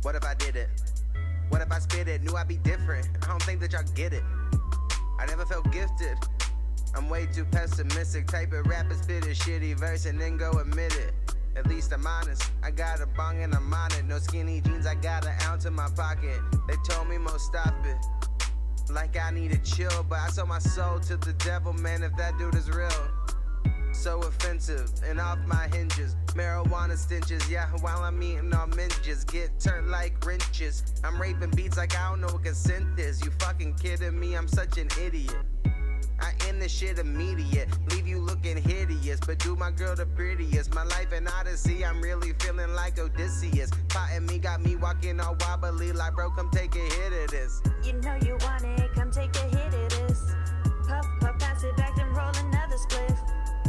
What if I did it? What if I spit it? Knew I'd be different. I don't think that y'all get it. I never felt gifted. I'm way too pessimistic. Type of rapper, spit a shitty verse and then go admit it. At least I'm honest. I got a bong and I'm on it. No skinny jeans, I got an ounce in my pocket. They told me, Mo, stop it. Like I need to chill, but I sold my soul to the devil, man, if that dude is real. So offensive and off my hinges. Marijuana stenches, yeah, while I'm eating all minges. Get turned like wrenches. I'm raping beats like I don't know what consent is. You fucking kidding me? I'm such an idiot. I end this shit immediate, leave you looking hideous, but do my girl the prettiest. My life an odyssey, I'm really feeling like Odysseus. Potting me got me walking all wobbly, like bro, come take a hit of this. You know you want it, come take a hit of this. Puff, puff, pass it back, then roll another spliff.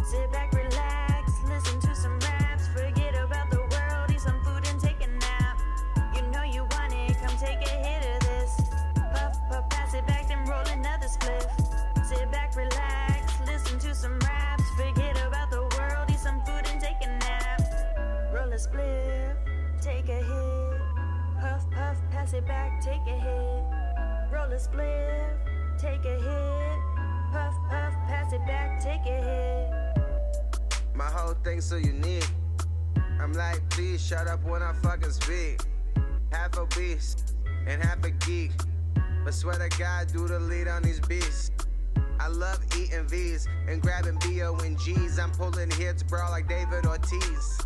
Sit back, relax, listen to some raps. Forget about the world, eat some food and take a nap. You know you want it, come take a hit of this. Puff, puff, pass it back, then roll another spliff. Sit back, relax, listen to some raps. Forget about the world, eat some food and take a nap. Roll a spliff, take a hit. Puff, puff, pass it back, take a hit. Roll a spliff, take a hit. Puff, puff, pass it back, take a hit. My whole thing's so unique. I'm like, please shut up when I fucking speak. Half obese and half a geek, but swear to God, do the lead on these beats. I love eating V's and grabbing B.O.N.G's. I'm pulling hits, bro, like David Ortiz.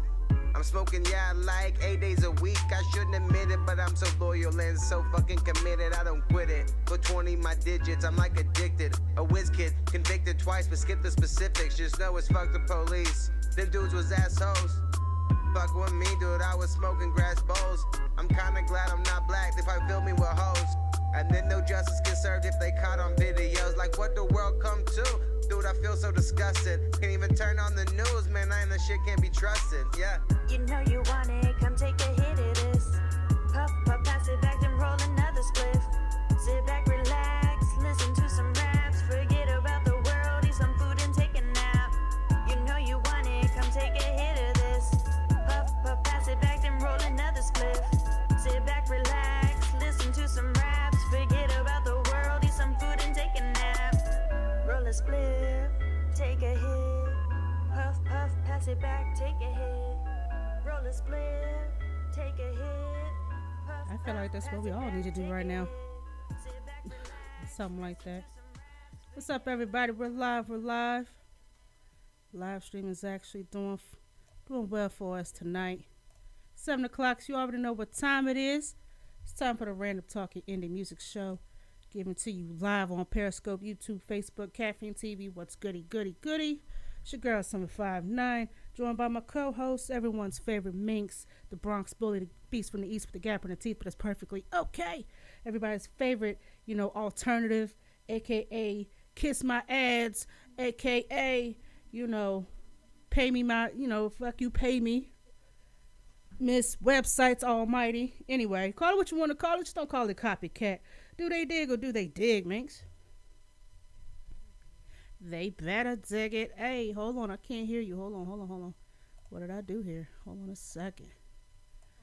I'm smoking, yeah, like 8 days a week. I shouldn't admit it, but I'm so loyal and so fucking committed. I don't quit it. Put 20 my digits, I'm like addicted. A whiz kid, convicted twice, but skip the specifics. Just know it's fuck the police. Them dudes was assholes. Fuck with me, dude, I was smoking grass bowls. I'm kinda glad I'm not black, they probably fill me with hoes. And then no justice gets served if they caught on videos. Like what the world come to? Dude, I feel so disgusted. Can't even turn on the news, man, I ain't the shit can't be trusted, yeah. You know you want it, come take a hit of this. Puff, puff, pass it back, then roll another spliff. Sit back, relax, listen to some raps. Forget about the world, eat some food and take a nap. You know you want it, come take a hit of this. Puff, puff, pass it back, then roll another spliff. Sit back, relax, listen to some raps. Forget about the world, eat some food and take a nap. Roll a spliff, take a hit. Puff, puff, pass it back, take a hit. Roll a spliff, take a hit. Puff, I feel like that's what we all need to do right now. Something like that. What's up, everybody? We're live. Live stream is actually doing well for us tonight. 7 o'clock, so you already know what time it is. It's time for the Random Talking Indie Music Show. Giving to you live on Periscope, YouTube, Facebook, Caffeine TV. What's goody? It's your girl, Summer 5'9", joined by my co-host, everyone's favorite Minx, the Bronx bully, the beast from the east with the gap in the teeth, but it's perfectly okay. Everybody's favorite, alternative, a.k.a. kiss my ads, a.k.a., pay me my, fuck you, pay me. Miss Websites Almighty. Anyway, call it what you want to call it. Just don't call it copycat. Do they dig or do they dig, Minx? They better dig it. Hey, hold on. I can't hear you. Hold on. What did I do here? Hold on a second.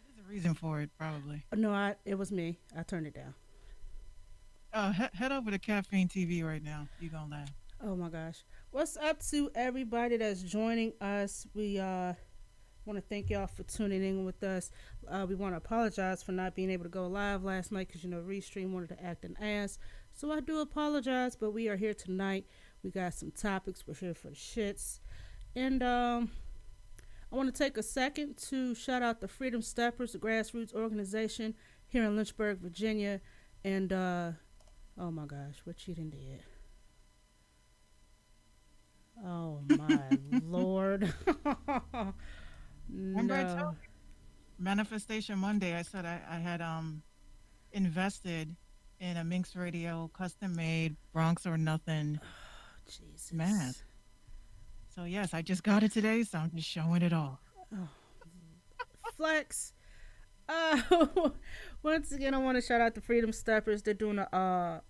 There's a reason for it, probably. No, it was me. I turned it down. Head over to Caffeine TV right now. You're going to laugh. Oh, my gosh. What's up to everybody that's joining us? We want to thank y'all for tuning in with us. We want to apologize for not being able to go live last night because, Restream wanted to act an ass. So I do apologize, but we are here tonight. We got some topics. We're here for the shits. And I want to take a second to shout out the Freedom Steppers, the grassroots organization here in Lynchburg, Virginia. And, oh my gosh, what you done did. Oh my Lord. Remember I told you, Manifestation Monday, I said I had invested in a Minx Radio custom-made Bronx or Nothing Jesus. mask. So yes, I just got it today, so I'm just showing it off. Oh. Flex. Once again, I want to shout out the Freedom Steppers. They're doing a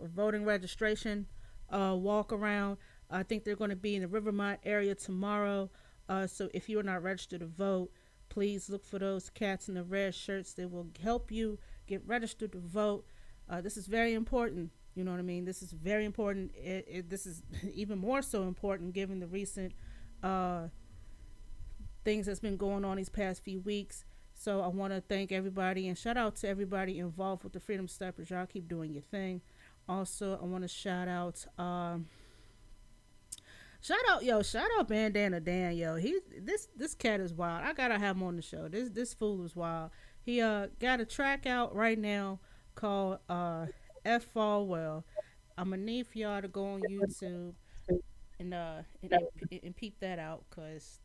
voting registration walk around. I think they're going to be in the Rivermont area tomorrow. So if you are not registered to vote, Please look for those cats in the red shirts. They will help you get registered to vote. This is very important. You know what I mean? This is very important. This is even more so important given the recent uh, things that's been going on these past few weeks. So I want to thank everybody and shout out to everybody involved with the Freedom Steppers. Y'all keep doing your thing. Also, I want to shout out Bandana Dan, yo. This cat is wild. I gotta have him on the show. This fool is wild. He got a track out right now called F Falwell. I'm gonna need for y'all to go on YouTube and peep that out because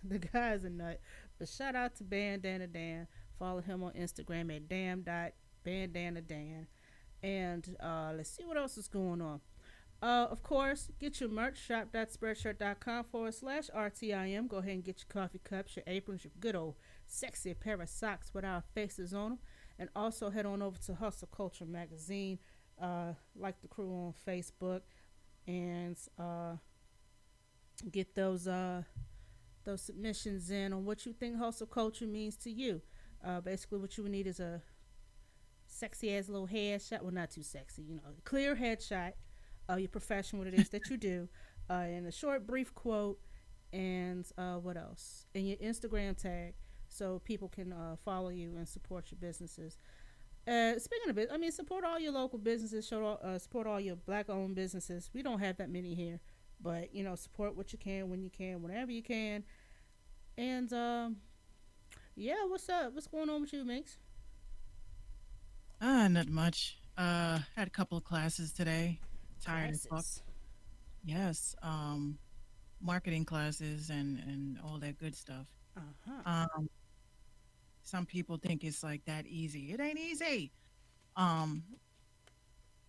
the guy's a nut. But shout out to Bandana Dan. Follow him on Instagram at damn.bandanadan. And let's see what else is going on. Of course, get your merch, shop.spreadshirt.com/RTIM. Go ahead and get your coffee cups, your aprons, your good old sexy pair of socks with our faces on them. And also head on over to Hustle Culture Magazine, like the crew on Facebook, and get those submissions in on what you think hustle culture means to you. Basically, what you would need is a sexy ass little headshot. Well, not too sexy, clear headshot. Your profession, what it is that you do, and a short, brief quote, and what else? And your Instagram tag, so people can follow you and support your businesses. Speaking of it, I mean, support all your local businesses. Support all your black-owned businesses. We don't have that many here, but support what you can, when you can, whenever you can. And yeah, what's up? What's going on with you, Minx? Not much. Had a couple of classes today. Tired as fuck. Classes. Yes. Marketing classes and all that good stuff. Uh huh. Um, some people think it's like that easy. It ain't easy. Um,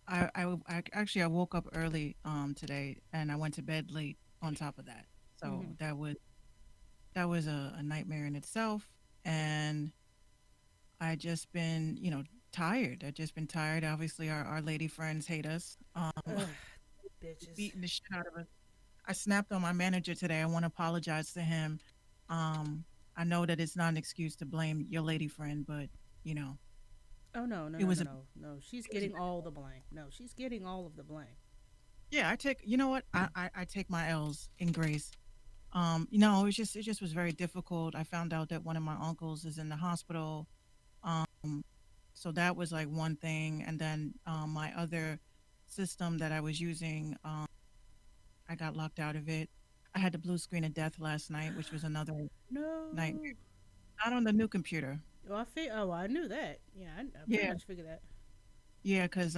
actually I woke up early today and I went to bed late on top of that. So Mm-hmm. that was a nightmare in itself. And I just been, tired. I just been tired. Obviously our lady friends hate us. Ugh, bitches. Beating the shit out of us. I snapped on my manager today. I want to apologize to him. Um, I know that it's not an excuse to blame your lady friend, but you know, Oh no, no, it no, was no, a no, no. She's it was a getting all the blame. No, she's getting all of the blame. yeah, I take you know what? I take my L's in grace. It just was very difficult. I found out that one of my uncles is in the hospital. Um, so that was like one thing. And then my other system that I was using, I got locked out of it. I had the blue screen of death last night, which was another nightmare. No. Not on the new computer. Oh, I knew that. Yeah, I pretty Yeah, much figured that. yeah, because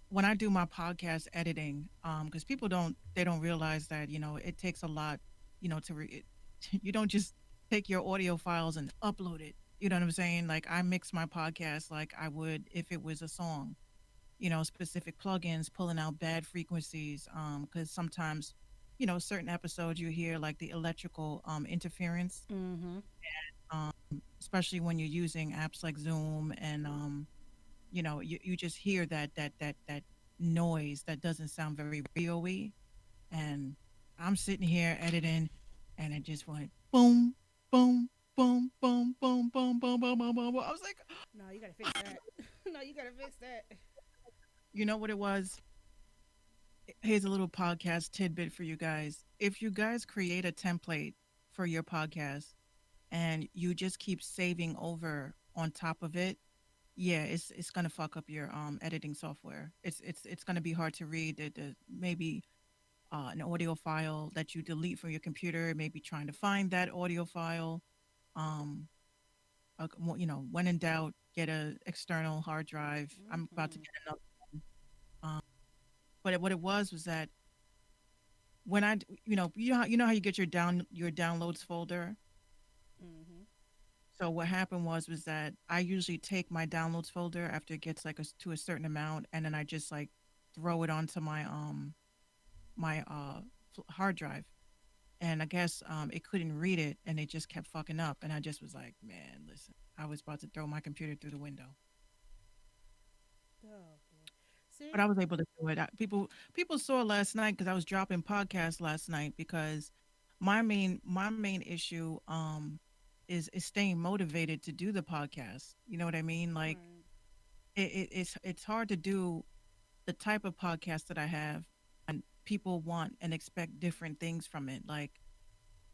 when I do my podcast editing, because people don't realize that it takes a lot, you don't just take your audio files and upload it. You know what I'm saying? Like I mix my podcast like I would if it was a song. Specific plugins, pulling out bad frequencies. Because sometimes, certain episodes you hear like the electrical interference, Mm-hmm. um, especially when you're using apps like Zoom, and you just hear that noise that doesn't sound very radio-y. And I'm sitting here editing, and it just went boom, boom, boom, boom, boom, boom, boom, boom, boom, boom. I was like, No, you gotta fix that. No, you gotta fix that. you know what it was? Here's a little podcast tidbit for you guys. If you guys create a template for your podcast and you just keep saving over on top of it, yeah, it's gonna fuck up your editing software. It's gonna be hard to read. Maybe an audio file that you delete from your computer, maybe trying to find that audio file. Um, when in doubt, get a external hard drive. I'm about to Mm-hmm. get another one. But what it was that when you know how you get your downloads folder. Mm-hmm. So what happened was that I usually take my downloads folder after it gets like to a certain amount, and then I just like throw it onto my hard drive. And I guess it couldn't read it, and it just kept fucking up. And I just was like, man, listen, I was about to throw my computer through the window, Oh boy. but See? I was able to do it. People saw last night because I was dropping podcasts last night because my main issue. is staying motivated to do the podcast. You know what I mean? Like Right. it's hard to do the type of podcast that I have, and people want and expect different things from it. Like,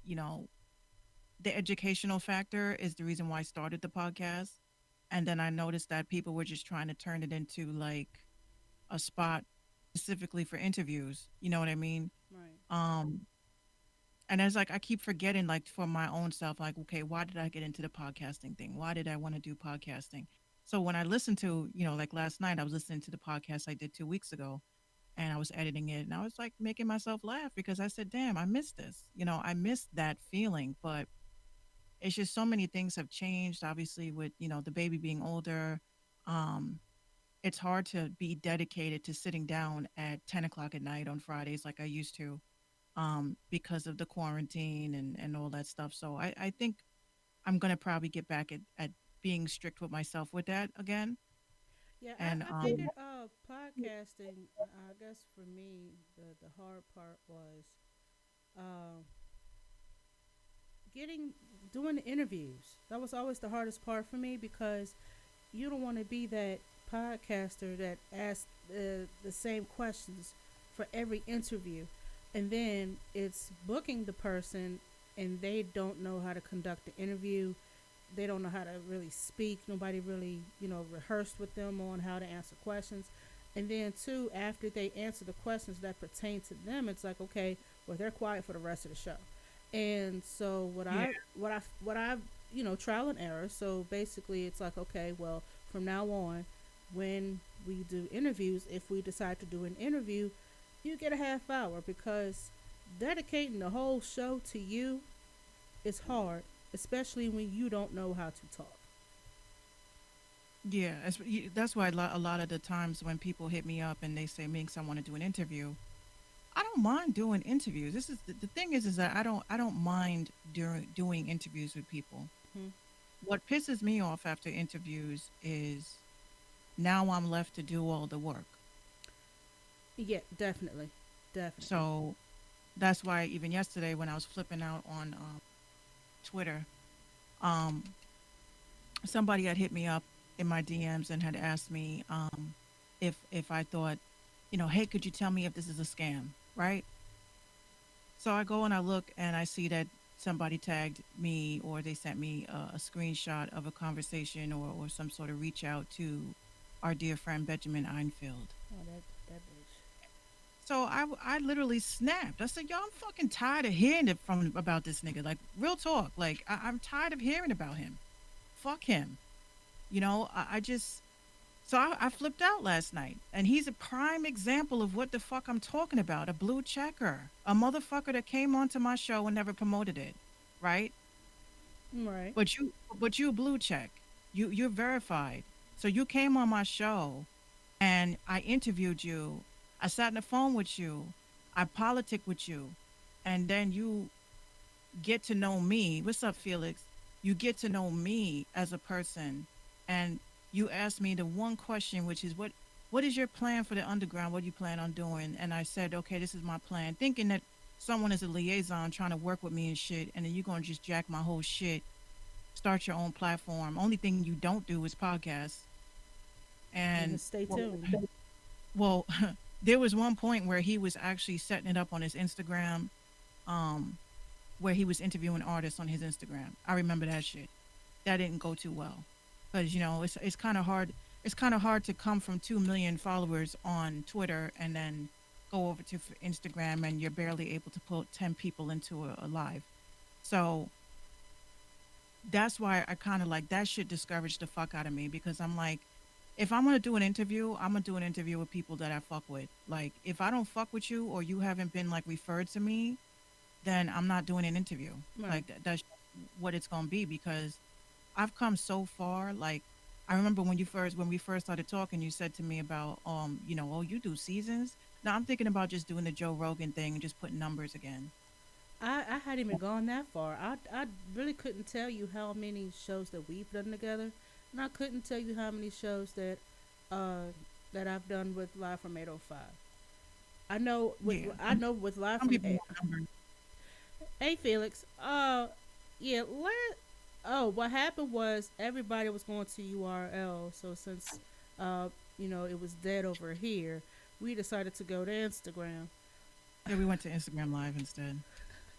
you know, the educational factor is the reason why I started the podcast. And then I noticed that people were just trying to turn it into like a spot specifically for interviews. You know what I mean? Right. Um, and as like I keep forgetting, like for my own self, like, okay, why did I get into the podcasting thing? Why did I want to do podcasting? So when I listened to, like last night, I was listening to the podcast I did 2 weeks ago, and I was editing it, and I was like making myself laugh because I said, damn, I missed this. I missed that feeling, but it's just so many things have changed, obviously, with, the baby being older. Um, it's hard to be dedicated to sitting down at 10 o'clock at night on Fridays like I used to, because of the quarantine and all that stuff. So I think I'm going to probably get back at being strict with myself with that again. Yeah, And I figured podcasting, I guess for me, the hard part was uh, getting doing the interviews. That was always the hardest part for me because you don't want to be that podcaster that asks the same questions for every interview. And then it's booking the person and they don't know how to conduct the interview. They don't know how to really speak. Nobody really, rehearsed with them on how to answer questions. And then too, after they answer the questions that pertain to them, it's like, okay, well, they're quiet for the rest of the show. And so yeah, what I trial and error. So basically, it's like, okay, well, from now on, when we do interviews, if we decide to do an interview, you get a half hour because dedicating the whole show to you is hard, especially when you don't know how to talk. yeah, that's why a lot of the times when people hit me up and they say, Minx, I want to do an interview, I don't mind doing interviews. This is the thing is that I don't mind doing interviews with people. Hmm. What pisses me off after interviews is now I'm left to do all the work. Yeah, definitely, definitely. So that's why even yesterday when I was flipping out on Twitter, um, somebody had hit me up in my DMs and had asked me, if I thought, hey, could you tell me if this is a scam, right? So I go and I look and I see that somebody tagged me or they sent me a screenshot of a conversation or some sort of reach out to our dear friend Benjamin Einfield. Oh, that bitch. So I literally snapped. I said, "Yo, I'm fucking tired of hearing it from about this nigga. Like real talk. Like I'm tired of hearing about him. Fuck him. I just so I flipped out last night, and he's a prime example of what the fuck I'm talking about. A blue checker, a motherfucker that came onto my show and never promoted it, right? Right. But you a blue check. You're verified. So you came on my show, and I interviewed you. I sat on the phone with you. I politic with you, and then you get to know me. What's up, Felix? You get to know me as a person, and you asked me the one question, which is what is your plan for the underground? What do you plan on doing? And I said, okay, this is my plan, thinking that someone is a liaison trying to work with me and shit, and then you're gonna just jack my whole shit, start your own platform. Only thing you don't do is podcasts. You And just stay well, tuned. well, there was one point where he was actually setting it up on his Instagram, um, where he was interviewing artists on his Instagram. I remember that shit. That didn't go too well because it's kind of hard. It's kind of hard to come from 2 million followers on Twitter and then go over to Instagram and you're barely able to put 10 people into a live. So that's why I kind of like that shit discouraged the fuck out of me because I'm like, if I'm gonna do an interview, I'm gonna do an interview with people that I fuck with. Like, if I don't fuck with you or you haven't been like referred to me, then I'm not doing an interview. Right. Like that's what it's gonna be because I've come so far. Like, I remember when we first started talking, you said to me about oh, you do seasons. Now I'm thinking about just doing the Joe Rogan thing and just putting numbers again. I hadn't even gone that far. I really couldn't tell you how many shows that we've done together, and I couldn't tell you how many shows uh, that I've done with Live from 805. Yeah, I know with Live some from people Eight. want numbers. Hey Felix, yeah, Oh, what happened was everybody was going to URL. So since uh, it was dead over here, we decided to go to Instagram. Yeah, we went to Instagram Live instead.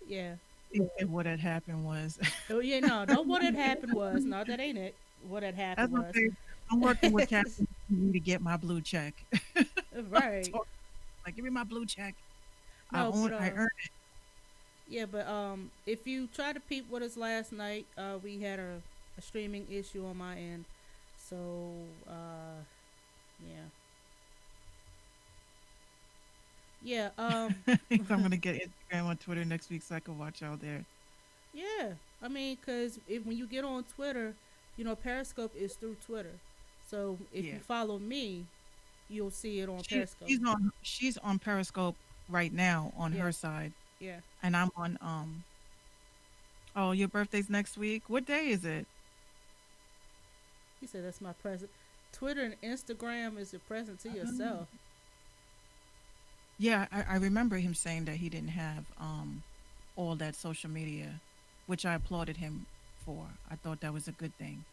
Yeah. And what had happened was, Oh yeah, no, don't what had happened was no, that ain't it. What had as happened I was say, I'm working with Captain TV to get my blue check. right. Like, give me my blue check. No, but I earned yeah, but if you try to peep with us last night, we had a streaming issue on my end. So yeah. Yeah, it. I'm gonna get Instagram on Twitter next week so I can watch y'all there. yeah. I mean, cause if when you get on Twitter, Periscope is through Twitter. So if Yeah. you follow me, you'll see it on She Periscope. she's on Periscope right now on Yeah, her side, yeah. and I'm on Oh, your birthday's next week. What day is it? He said that's my present. Twitter and Instagram is a present to Oh. yourself. Yeah, I remember him saying that he didn't have all that social media, which I applauded him for. I thought that was a good thing.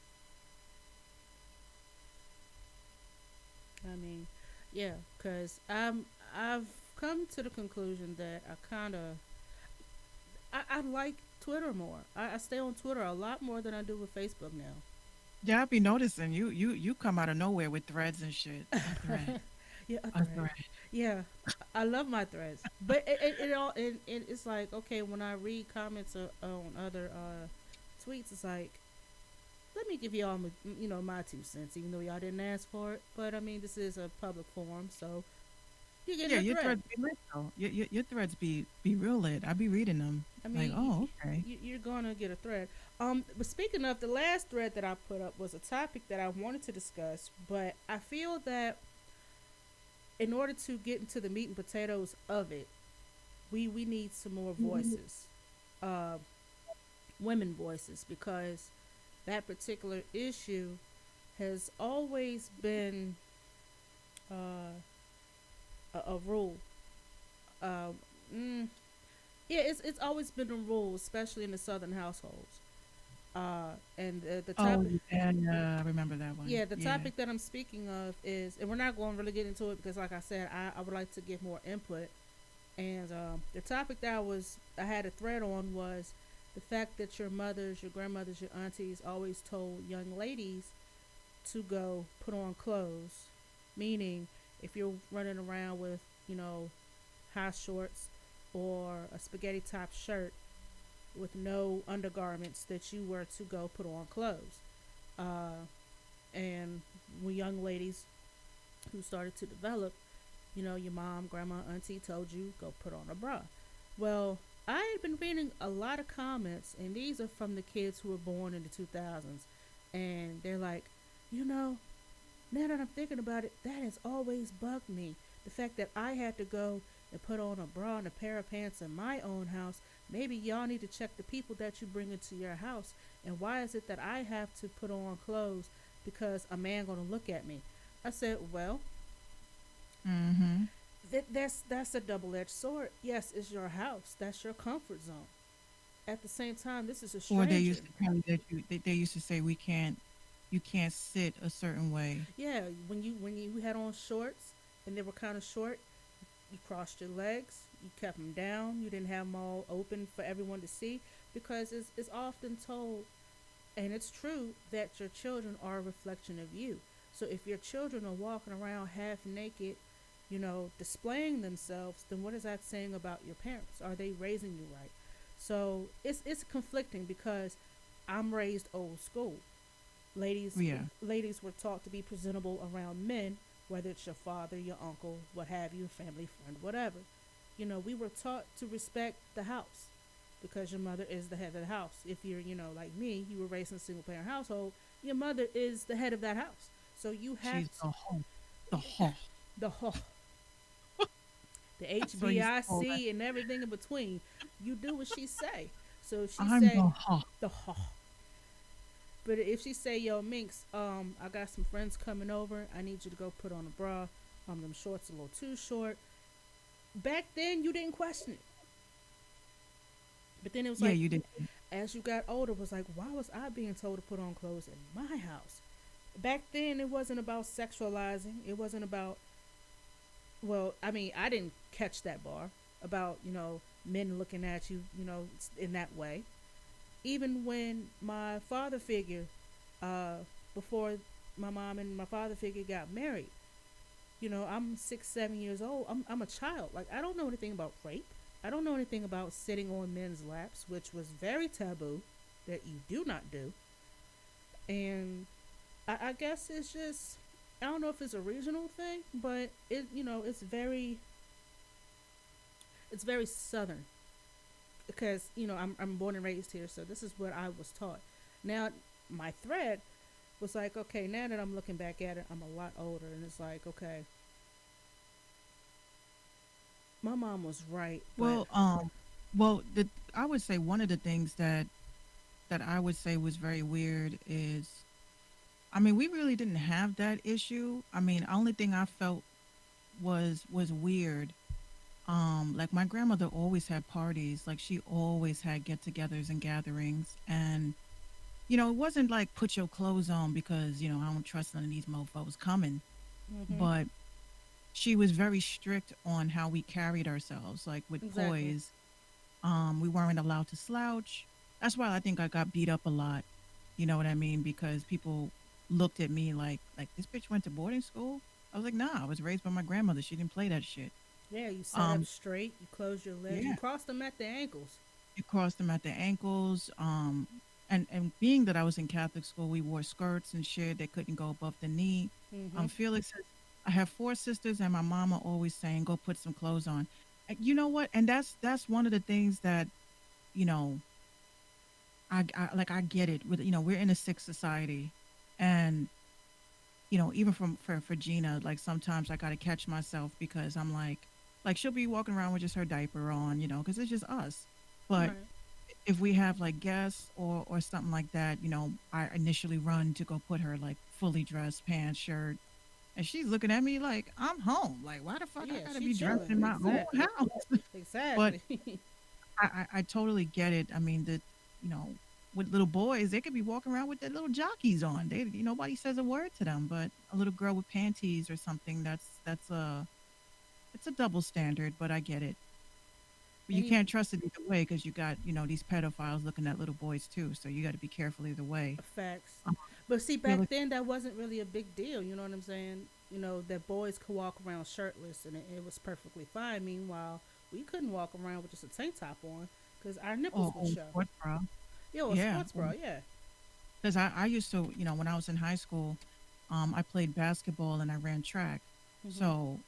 I mean, yeah, cause I've come to the conclusion that I like Twitter more. I stay on Twitter a lot more than I do with Facebook now. Yeah, I be noticing you come out of nowhere with threads and shit. A thread, Yeah, a a thread. thread. Yeah, I love my threads, but it's like okay when I read comments on other tweets, it's like let me give y'all my 2 cents, even though y'all didn't ask for it. But I mean, this is a public forum, so you get Yeah, a your thread. threads be lit though. Your threads be real lit. I be reading them. I Like, mean, oh, okay. you're gonna get a thread. But speaking of the last thread that I put up was a topic that I wanted to discuss, but I feel that in order to get into the meat and potatoes of it, we need some more voices, uh, women voices, because that particular issue has always been uh, a rule. Uh, mm, yeah, it's always been a rule, especially in the southern households. And the Oh, topic, yeah, yeah, I remember that one. yeah, the Yeah. topic that I'm speaking of is, and we're not going to really get into it because, like I said, I would like to give more input. And the topic that I had a thread on was the fact that your mothers, your grandmothers, your aunties always told young ladies to go put on clothes, meaning if you're running around with high shorts or a spaghetti top shirt with no undergarments, that you were to go put on clothes. Uh, and when young ladies who started to develop, your mom, grandma, auntie told you go put on a bra. Well, I had been reading a lot of comments, and these are from the kids who were born in the 2000s, and they're like, you know, now that I'm thinking about it, that has always bugged me. The fact that I had to go and put on a bra and a pair of pants in my own house. Maybe y'all need to check the people that you bring into your house. And why is it that I have to put on clothes because a man gonna look at me? I said, well, Mm-hmm. that's a double-edged sword. Yes, it's your house. That's your comfort zone. At the same time, this is a Or they stranger. used to tell you that they used to say you can't sit a certain way. Yeah, when you had on shorts and they were kind of short, you crossed your legs, you kept them down, you didn't have them all open for everyone to see, because it's often told, and it's true, that your children are a reflection of you. So if your children are walking around half naked, displaying themselves, then what is that saying about your parents? Are they raising you right? So it's conflicting because I'm raised old school. Ladies Yeah. ladies were taught to be presentable around men, whether it's your father, your uncle, what have you, family friend, whatever. We were taught to respect the house because your mother is the head of the house. If you're, like me, you were raised in a single parent household, your mother is the head of that house. So you have She's the whole, the whole. the whole the That's what you call that. HBIC and everything in between. You do what she say. So if she I'm the say whole. the but if she say, yo, Minx, I got some friends coming over. I need you to go put on a bra. Them shorts a little too short. Back then, you didn't question it. But then it was Yeah, like, you did. as you got older, was like, why was I being told to put on clothes in my house? Back then, it wasn't about sexualizing. It wasn't about, well, I mean, I didn't catch that bar about, men looking at you, in that way. Even when my father figure, uh, before my mom and my father figure got married, I'm 6, 7 years old. I'm a child. Like, I don't know anything about rape. I don't know anything about sitting on men's laps, which was very taboo, that you do not do. And I guess it's just, I don't know if it's a regional thing, but it's very southern because I'm born and raised here, so this is what I was taught. Now my thread was like, okay, now that I'm looking back at it, I'm a lot older, and it's like, okay, my mom was right, but Well, I would say one of the things that I would say was very weird is, I mean, we really didn't have that issue. I mean, only thing I felt was weird. Like my grandmother always had parties. Like she always had get-togethers and gatherings, and it wasn't like put your clothes on because I don't trust none of these mofos coming. hmm But she was very strict on how we carried ourselves, like with exactly. poise. We weren't allowed to slouch. That's why I think I got beat up a lot. You know what I mean? Because people looked at me like this bitch went to boarding school. I was like, nah, I was raised by my grandmother. She didn't play that shit. Yeah, you sat up Um, straight, you closed your legs, you yeah, crossed them at the ankles. it crossed them at the ankles. And being that I was in Catholic school, we wore skirts and shit. They couldn't go above the knee. hmm Felix says, I have four sisters, and my mama always saying, go put some clothes on. And you know what? And that's one of the things that you know I get it. With we're in a sick society, and even for Gina, like sometimes I gotta catch myself because I'm like she'll be walking around with just her diaper on, because it's just us. But Right. if we have like guests or something like that, I initially run to go put her like fully dressed, pants, shirt, and she's looking at me like I'm home. Like why the fuck I Yeah, gotta she be dressed chilling. in my own Exactly. house? But Exactly. I totally get it. I mean, you know, with little boys, they could be walking around with their little jockeys on. Nobody says a word to them, but a little girl with panties or something, that's a it's a double standard. But I get it. But you And can't trust it either way because you got these pedophiles looking at little boys too. So you got to be careful either way. facts. Um, But see, back Felix, then that wasn't really a big deal. You know what I'm saying? That boys could walk around shirtless and it was perfectly fine. Meanwhile, we couldn't walk around with just a tank top on because our nipples would or show. sports bra, Yo, a yeah. sports bra, yeah. Because I used to, when I was in high school, I played basketball and I ran track. hmm So,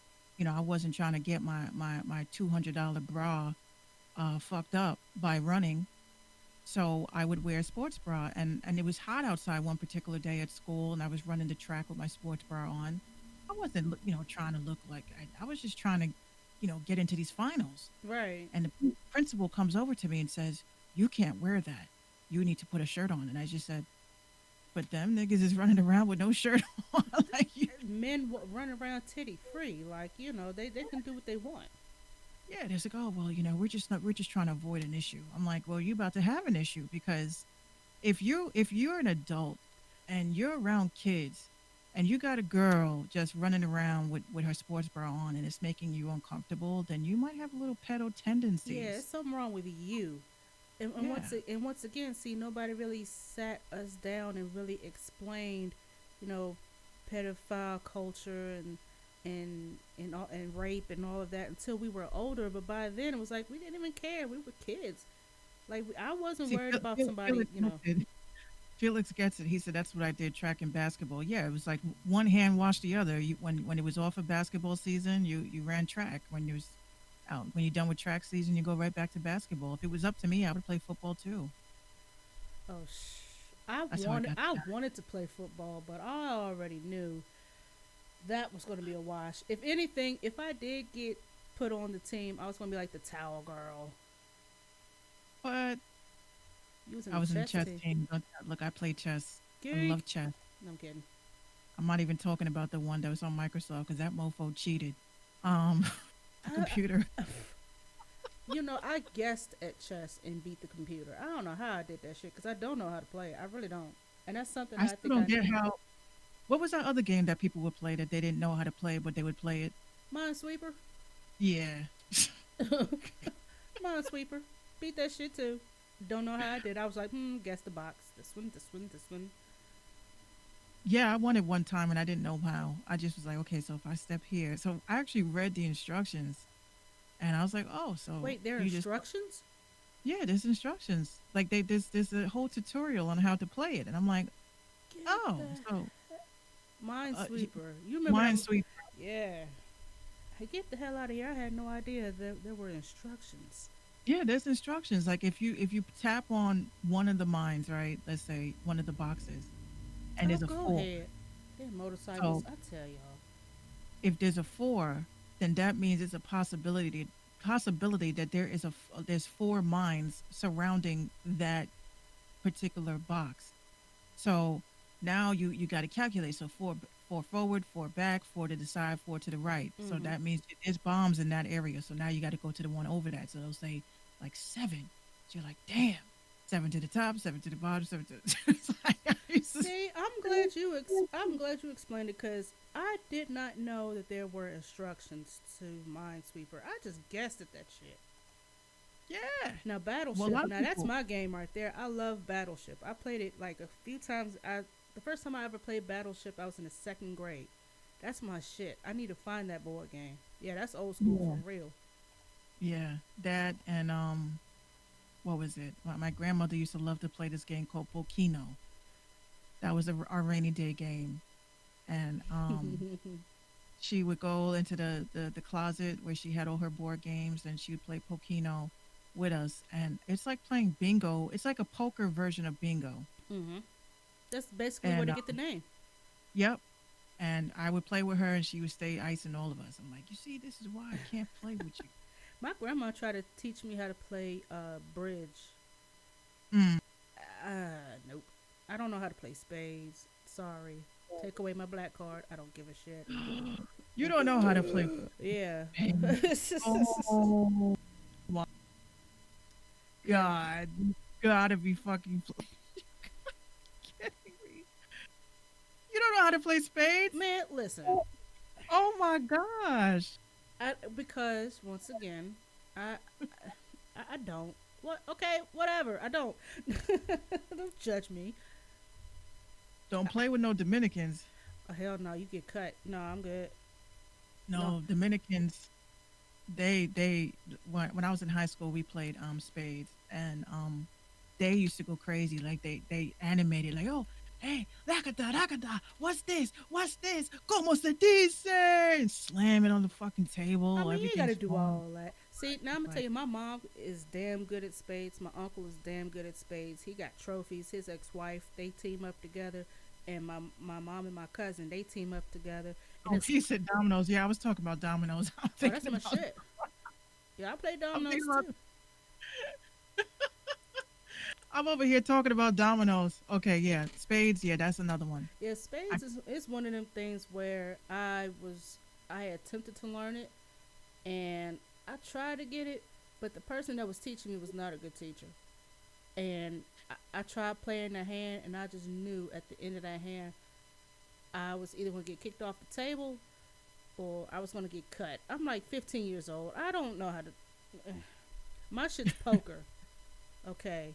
I wasn't trying to get my $200 bra fucked up by running. So I would wear a sports bra, and it was hot outside one particular day at school, and I was running the track with my sports bra on. I wasn't, trying to look like I was just trying to, get into these finals. Right. And the principal comes over to me and says, "You can't wear that. You need to put a shirt on." And I just said, "But them niggas is running around with no shirt on." Like, Men run around titty free. Like, they can do what they want. yeah, they're like, "Oh, well, we're just trying to avoid an issue." I'm like, "Well, you about to have an issue because if you're an adult and you're around kids and you got a girl just running around with her sports bra on and it's making you uncomfortable, then you might have a little pedo Yeah, tendencies." it's something wrong with you. And Yeah. once again, see, nobody really sat us down and really explained, you know, pedophile culture and rape and all of that until we were older. But by then, it was like we didn't even care. We were kids. Like I wasn't See, worried about somebody, Felix gets it. Felix gets it. He said that's what I did track and basketball. Yeah, it was like one hand washed the other. When it was off of basketball season, you ran track. When you was out, when you're done with track season, you go right back to basketball. If it was up to me, I would play football too. oh, I That's how I wanted got I started. wanted to play football, but I already knew that was going to be a wash. If anything, if I did get put on the team, I was going to be like the towel girl. But You was in I the was in the chess chess team. team. Look, I play chess. I Geek. love chess. No, I'm kidding. I'm not even talking about the one that was on Microsoft because that mofo cheated. The I, computer. I guessed at chess and beat the computer. I don't know how I did that shit because I don't know how to play it. I really don't. And that's something I I still think I don't get need. how. What was that other game that people would play that they didn't know how to play, but they would play it? Minesweeper. Yeah. Minesweeper. Beat that shit too. Don't know how I did. I was like, guess the box. This one, this one, this one. Yeah, I won it one time and I didn't know how. I just was like, okay, so if I step here. So I actually read the instructions and I was like, oh, so Wait, there are you just instructions? yeah, there's instructions. Like there's a whole tutorial on how to play it. And I'm like, Get oh, the so Minesweeper. You remember that? Minesweeper. Yeah. Hey, get the hell out of here. I had no idea that there were instructions. Yeah, there's instructions. Like if you tap on one of the mines, right? Let's say one of the boxes, and Oh, there's a go four. ahead. Them motorcycles, So I tell y'all. if there's a four, then that means it's a possibility that there's four mines surrounding that particular box. So now you got to calculate. So four forward, four back, four to the side, four to the right. So Mm-hmm. that means there's bombs in that area. So now you got to go to the one over that. So they'll say like seven. So you're like, damn, seven to the top, seven to the bottom, seven to the. It's like, I used to- See, I'm glad you explained it because I did not know that there were instructions to Minesweeper. I just guessed at that shit. yeah. Now Well, a Battleship, lot of now that's people. my game right there. I love Battleship. I played it like a few times. The first time I ever played Battleship, I was in the second grade. That's my shit. I need to find that board game. Yeah, that's old school Yeah. for real. Yeah, that and what was it? My grandmother used to love to play this game called Pokino. That was our rainy day game, and she would go into the closet where she had all her board games, and she would play Pokino with us. And it's like playing bingo. It's like a poker version of bingo. hmm That's basically where And to get the name. yep. And I would play with her, and she would stay icing all of us. I'm like, you see, this is why I can't play with you. My grandma tried to teach me how to play bridge. Mm. Nope. I don't know how to play spades. Sorry. Take away my black card. I don't give a shit. You don't know how to play. Yeah. Oh my God, you gotta be fucking kidding me. You don't know how to play spades? Man, listen. Oh my gosh. Because once again, I I don't. What? Okay, whatever. I don't. Don't judge me. Don't play with no Dominicans. Oh, hell no, you get cut. No, I'm good. No, No. Dominicans. They when I was in high school, we played spades, and they used to go crazy. Like they animated like, oh, hey, lakada lakada, what's this, como se dice, and slam it on the fucking table. I mean, you ain't Everything's gotta do wrong. all that. See, now I'm gonna tell Like, you, my mom is damn good at spades. My uncle is damn good at spades. He got trophies. His ex-wife, they team up together, and my mom and my cousin, they team up together. And oh, it's she said dominoes. Yeah, I was talking about dominoes. I'm oh, that's thinking my about. shit. Yeah, I play I'm dominoes thinking about. too. I'm over here talking about dominoes. Okay, yeah, spades. Yeah, that's another one. Yeah, I, spades is one of them things where I attempted to learn it, and I tried to get it, but the person that was teaching me was not a good teacher. And I tried playing the hand, and I just knew at the end of that hand, I was either going to get kicked off the table or I was going to get cut. I'm like 15 years old. I don't know how to. My shit's poker. Okay,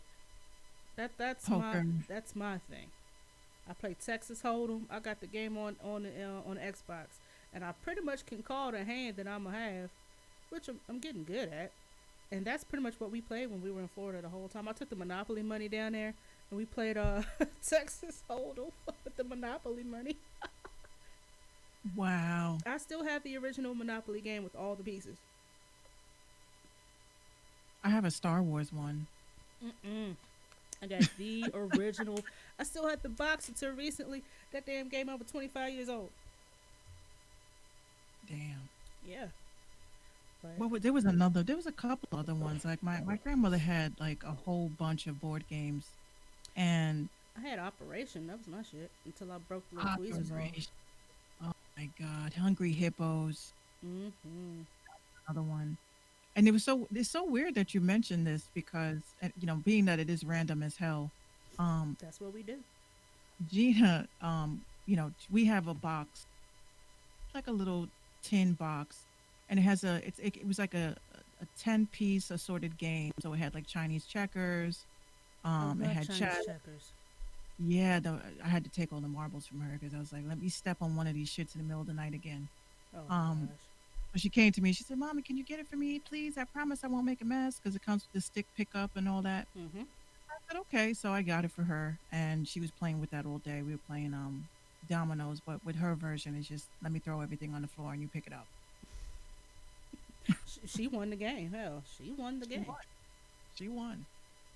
poker. that's my thing. I play Texas Hold'em. I got the game on the Xbox, and I pretty much can call the hand that I'm gonna have, which I'm getting good at. And that's pretty much what we played when we were in Florida the whole time. I took the Monopoly money down there, and we played Texas Hold'em with the Monopoly money. Wow. I still have the original Monopoly game with all the pieces. I have a Star Wars one. Mm-mm. I got the original. I still had the box until recently. That damn game over 25 years old. Damn. Yeah. But There was another. There was a couple other ones. Like my grandmother had like a whole bunch of board games, and I had Operation. That was my shit until I broke the little tweezers off. Operation. Oh my God, Hungry Hippos. Mm-hmm. Another one. And it's so weird that you mentioned this because being that it is random as hell. Um, That's what we do. Gina, we have a box, like a little tin box, and it was like a 10-piece assorted game. So it had like Chinese checkers, I it love had Chinese chess. checkers. Yeah, I had to take all the marbles from her because I was like, let me step on one of these shits in the middle of the night again. Oh Um, gosh. but she came to me. She said, "Mommy, can you get it for me, please? I promise I won't make a mess because it comes with the stick pickup and all that." Mhm. I said, "Okay." So I got it for her, and she was playing with that all day. We were playing dominoes, but with her version, it's just let me throw everything on the floor and you pick it up. She won the game. Hell, she won the She game. won. She won.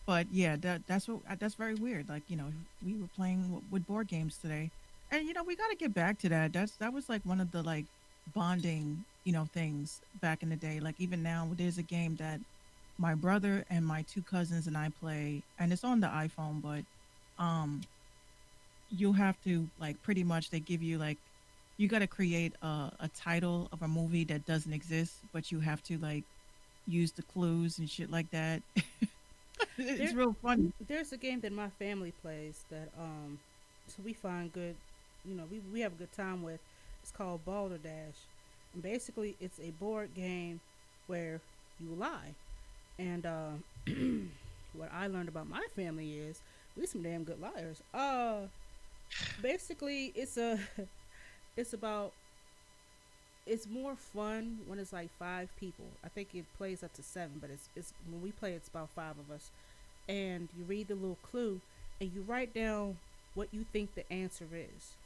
But yeah, that's very weird. Like we were playing with board games today, and we got to get back to that. That was like one of the like bonding things back in the day. Like even now, there's a game that my brother and my two cousins and I play, and it's on the iPhone. But um, you'll have to like pretty much they give you like you got to create a title of a movie that doesn't exist, but you have to like use the clues and shit like that. It's There, real funny. there's a game that my family plays that so we find good. We have a good time with. It's called Balderdash, and basically it's a board game where you lie. And what I learned about my family is we some damn good liars. Basically it's about it's more fun when it's like five people. I think it plays up to seven, but it's when we play it's about five of us. And you read the little clue and you write down what you think the answer is.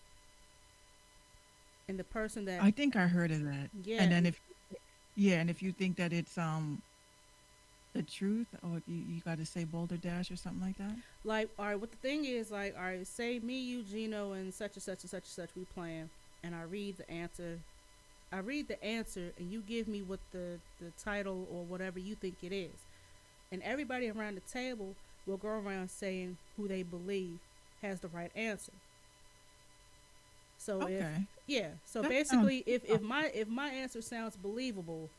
And the person that I think I heard of that. yeah, And then and if yeah, and if you think that it's the truth, or you got to say Boulder Dash or something like that. like all right, what the thing is like all right, say me, you, Gino, and such and such and such and such we playing, and I read the answer. I read the answer, and you give me what the title or whatever you think it is. And everybody around the table will go around saying who they believe has the right answer. So if Okay, yeah, so that sounds. basically if my answer sounds believable,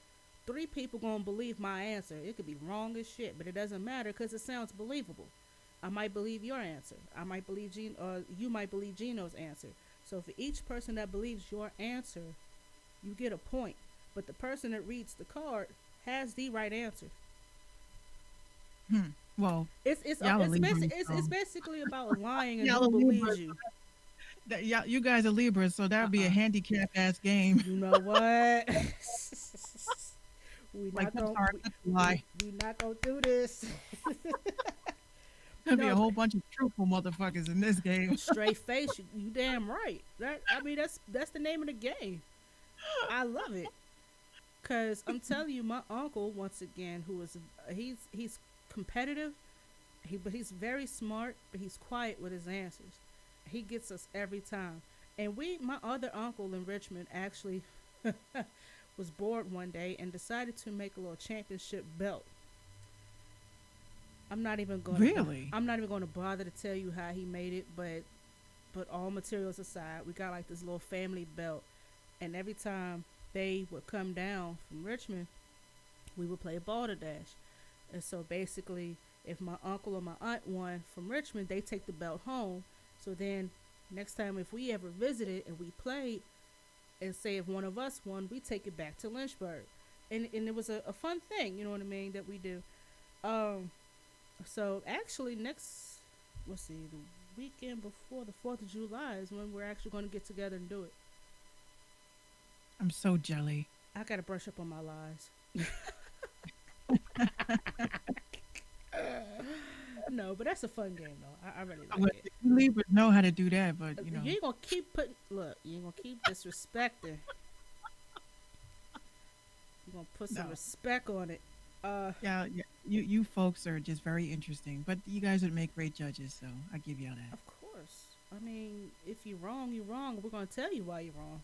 three people gonna believe my answer. It could be wrong as shit, but it doesn't matter because it sounds believable. I might believe your answer. I might believe you might believe Gino's answer. So for each person that believes your answer, you get a point. But the person that reads the card has the right answer. Hmm. Well, It's it's uh, y'all are it's Libras, basic it's so basically about lying and y'all who are believes Libras. you. Y'all, you guys are Libras, so that Uh would be a uh handicap ass game. You know what? we Like, not I'm gonna sorry, we, that's a we, lie. we not gonna do this. There'll be a No, whole bunch of truthful motherfuckers in this game. straight face. You damn right. That I mean that's the name of the game. I love it because I'm telling you, my uncle once again, who is he's competitive. But he's very smart, but he's quiet with his answers. He gets us every time. And my other uncle in Richmond actually was bored one day and decided to make a little championship belt. I'm not even going to Really? I'm not even going to bother to tell you how he made it, but all materials aside, we got like this little family belt, and every time they would come down from Richmond, we would play balderdash. And so basically, if my uncle or my aunt won from Richmond, they take the belt home. So then next time if we ever visited and we played, and say if one of us won, we take it back to Lynchburg. And it was a fun thing, you know what I mean, that we do. Um, so actually next, let's see, the weekend before the 4th of July is when we're actually going to get together and do it. I'm so jelly. I got to brush up on my lies. No, but that's a fun game though. I really like Well, it. you Libras know how to do that, but You ain't gonna keep putting. Look, you ain't gonna keep disrespecting. You gonna put some no. respect on it. Yeah, yeah. You folks are just very interesting, but you guys would make great judges, so I give y'all that. Of course. I mean, if you're wrong, you're wrong. We're gonna tell you why you're wrong.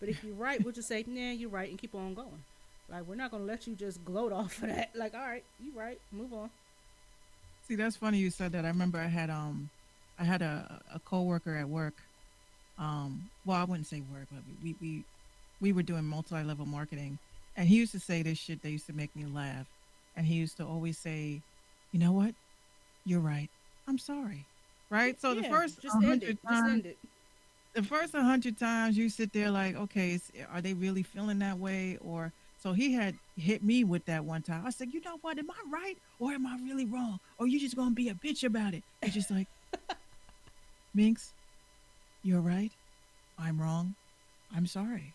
But if you're right, we'll just say, nah, you're right, and keep on going. Like we're not gonna let you just gloat off of that. Like, all right, you right, move on. See, that's funny you said that. I remember I had a coworker at work. Well, I wouldn't say work, but we were doing multi-level marketing, And he used to say this shit that used to make me laugh. And he used to always say, "You know what? You're right. I'm sorry." Right? So Yeah, just end it. Just end it. the first 100 times you sit there like, okay, are they really feeling that way? Or so he had hit me with that one time. I said, you know what? Am I right or am I really wrong? Or you just gonna be a bitch about it? It's just like, Minx, you're right. I'm wrong. I'm sorry.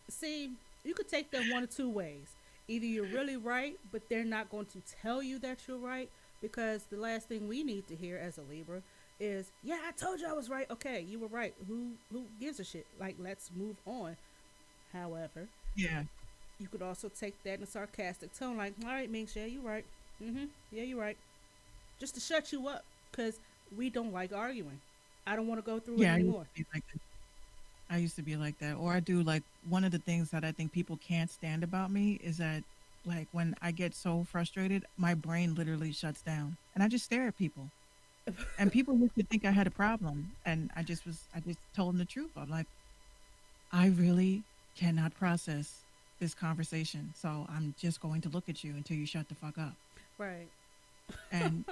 See, you could take that one or two ways. Either you're really right, but they're not going to tell you that you're right, because the last thing we need to hear as a Libra is, "Yeah, I told you I was right." Okay, you were right. Who gives a shit? Like, let's move on. However, Yeah. you could also take that in a sarcastic tone, like, "All right, Minx, yeah, you're right. Yeah, you're right." Just to shut you up, because we don't like arguing. I don't want to go through it Yeah, I used anymore. to be like that. I used to be like that. Or I do like one of the things that I think people can't stand about me is that like when I get so frustrated, my brain literally shuts down and I just stare at people. And people used to think I had a problem. And I just told them the truth. I'm like, I really cannot process this conversation. So I'm just going to look at you until you shut the fuck up. Right. And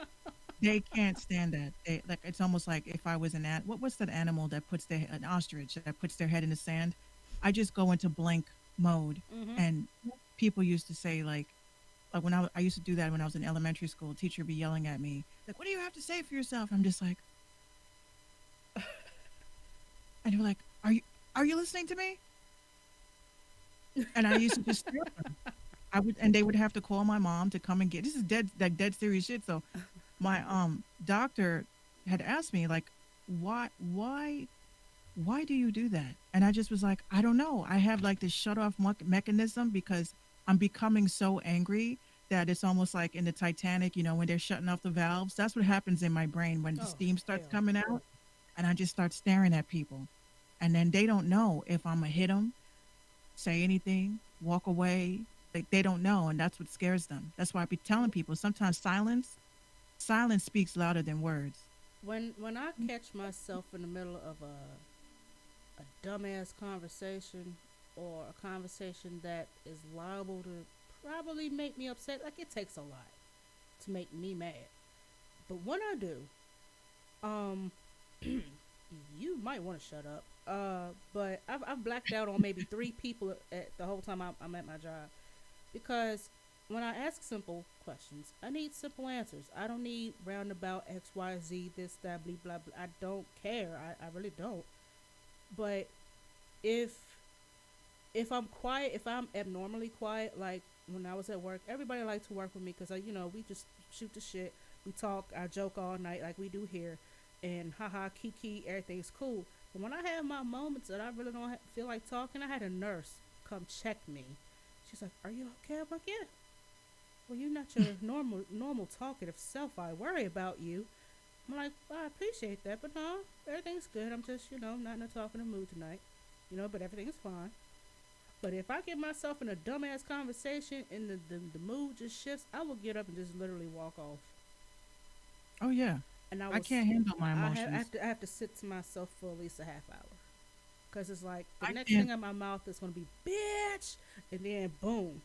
they can't stand that. They like it's almost like if I was what's that animal that puts their an ostrich that puts their head in the sand? I just go into blank mode. Mm-hmm. And people used to say like when I used to do that when I was in elementary school, teacher would be yelling at me, like, what do you have to say for yourself? I'm just like, and they were like, are you listening to me? And I used to just stare at them. And they would have to call my mom to come and get this is dead serious shit. So my doctor had asked me like, why do you do that? And I just was like, I don't know. I have like this shut off mechanism because I'm becoming so angry that it's almost like in the Titanic, when they're shutting off the valves. That's what happens in my brain when the Oh, steam starts hell. coming out, and I just start staring at people, and then they don't know if I'm gonna hit them, say anything, walk away. Like they don't know, and that's what scares them. That's why I be telling people sometimes silence speaks louder than words. When I catch myself in the middle of a dumbass conversation, or a conversation that is liable to probably make me upset, like, it takes a lot to make me mad. But when I do, um, you might want to shut up. But I've blacked out on maybe three people at the whole time I'm at my job, because when I ask simple questions, I need simple answers. I don't need roundabout X, Y, Z, this, that, blah, blah, blah. I don't care. I really don't. But if I'm quiet, if I'm abnormally quiet, like when I was at work, everybody liked to work with me because we just shoot the shit, we talk, I joke all night like we do here, and haha, kiki, everything's cool. But when I have my moments that I really don't feel like talking, I had a nurse come check me. She's like, "Are you okay?" I'm like, "Yeah." "Well, you're not your normal talkative self. I worry about you." I'm like, "Well, I appreciate that, but no, everything's good. I'm just, not in a talking mood tonight. But everything's fine." But if I get myself in a dumbass conversation and the mood just shifts, I will get up and just literally walk off. Oh yeah, And I can't handle my emotions. I have to sit to myself for at least a half hour. Because it's like the I next can't. thing in my mouth is going to be, "Bitch!" And then boom.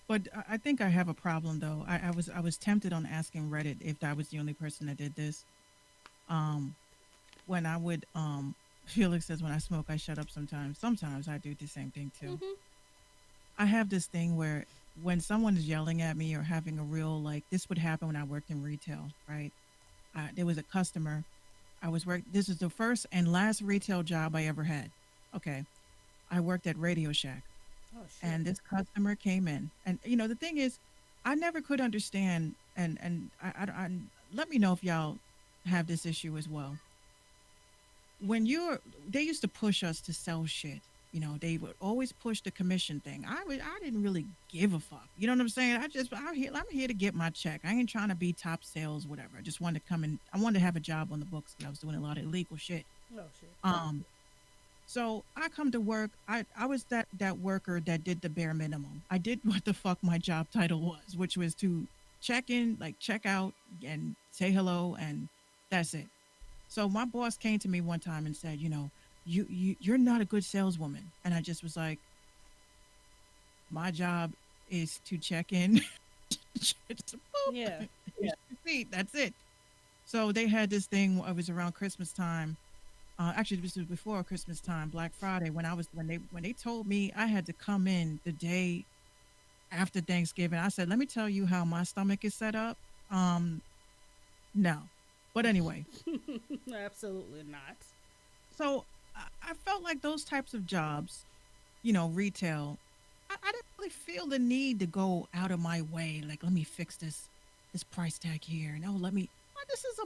But I think I have a problem though. I was tempted on asking Reddit if I was the only person that did this. Um, when I would Felix says when I smoke I shut up sometimes. Sometimes I do the same thing too. Hmm. I have this thing where when someone is yelling at me or having a real like this would happen when I worked in retail, right? There was a customer. This is the first and last retail job I ever had. Okay. I worked at Radio Shack Oh, shit. and this customer came in. And the thing is, I never could understand and let me know if y'all have this issue as well. They used to push us to sell shit. They would always push the commission thing. I didn't really give a fuck. You know what I'm saying? I'm here to get my check. I ain't trying to be top sales, whatever. I just wanted to come in. I wanted to have a job on the books because I was doing a lot of illegal shit. Oh, shit. Um, so I come to work. I was that worker that did the bare minimum. I did what the fuck my job title was, which was to check in, like check out, and say hello, and that's it. So my boss came to me one time and said, you're not a good saleswoman, and I just was like, My job is to check in, shit some poop, Yeah. wash your feet. That's it. So they had this thing. It was around Christmas time. Actually, this was before Christmas time, Black Friday. When they told me I had to come in the day after Thanksgiving, I said, "Let me tell you how my stomach is set up." Um, no, but anyway, Absolutely not. so I felt like those types of jobs, retail. I didn't really feel the need to go out of my way. Like, let me fix this price tag here. No, let me. This is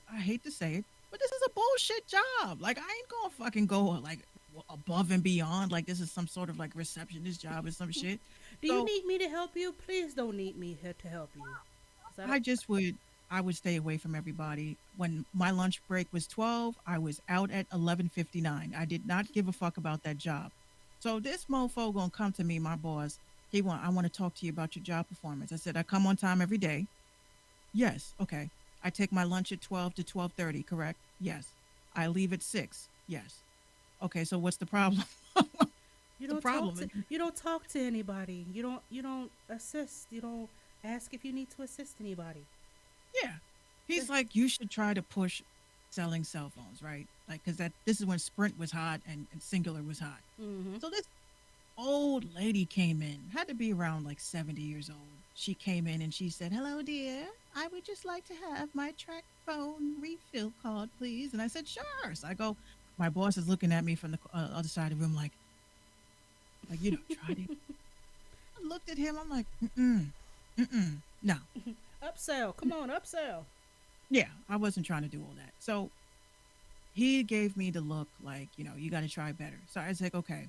I hate to say it, but this is a bullshit job. Like, I ain't gonna fucking go like above and beyond. Like, this is some sort of like receptionist job or some shit. Do you So need me to help you? Please don't need me here to help you. 'Cause I I don't. just I would stay away from everybody. When my lunch break was 12, I was out at 11:59. I did not give a fuck about that job. So this mofo gonna come to me, my boss. I want to talk to you about your job performance. I said, I come on time every day. Yes. Okay. I take my lunch at 12 to 12:30, correct? Yes. I leave at 6. Yes. Okay, so what's the problem? You The don't talk to problem. you don't talk to anybody. You don't assist. You don't ask if you need to assist anybody. Yeah. He's like, you should try to push selling cell phones, right? Like, because this is when Sprint was hot and Singular was hot. Mm-hmm. So this old lady came in, had to be around like 70 years old. She came in and she said, "Hello, dear. I would just like to have my track phone refill card, please." And I said, "Sure." So I go, my boss is looking at me from the other side of the room, try to. I looked at him. I'm like, no. Upsell. Come on, upsell. Yeah, I wasn't trying to do all that. So he gave me the look like, you got to try better. So I was like, okay.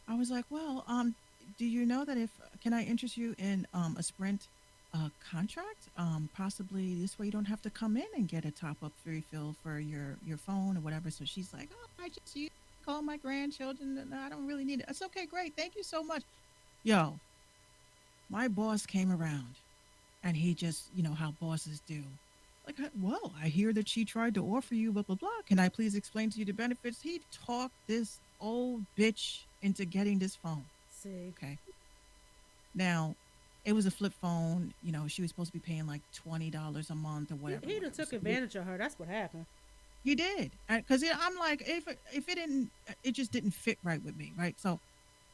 I was like, well, do you know that if can I interest you in a Sprint contract? Possibly this way you don't have to come in and get a top up refill for your phone or whatever. So she's like, oh, I just call my grandchildren and I don't really need it. It's okay, great, thank you so much. Yo, my boss came around and he just, how bosses do. Like, well, I hear that she tried to offer you blah blah blah. Can I please explain to you the benefits? He talked this old bitch into getting this phone. See. Okay. Now, it was a flip phone. She was supposed to be paying like $20 a month or whatever. He done whatever. took So advantage of her. That's what happened. he did, because I'm like, if it didn't, it just didn't fit right with me, right? So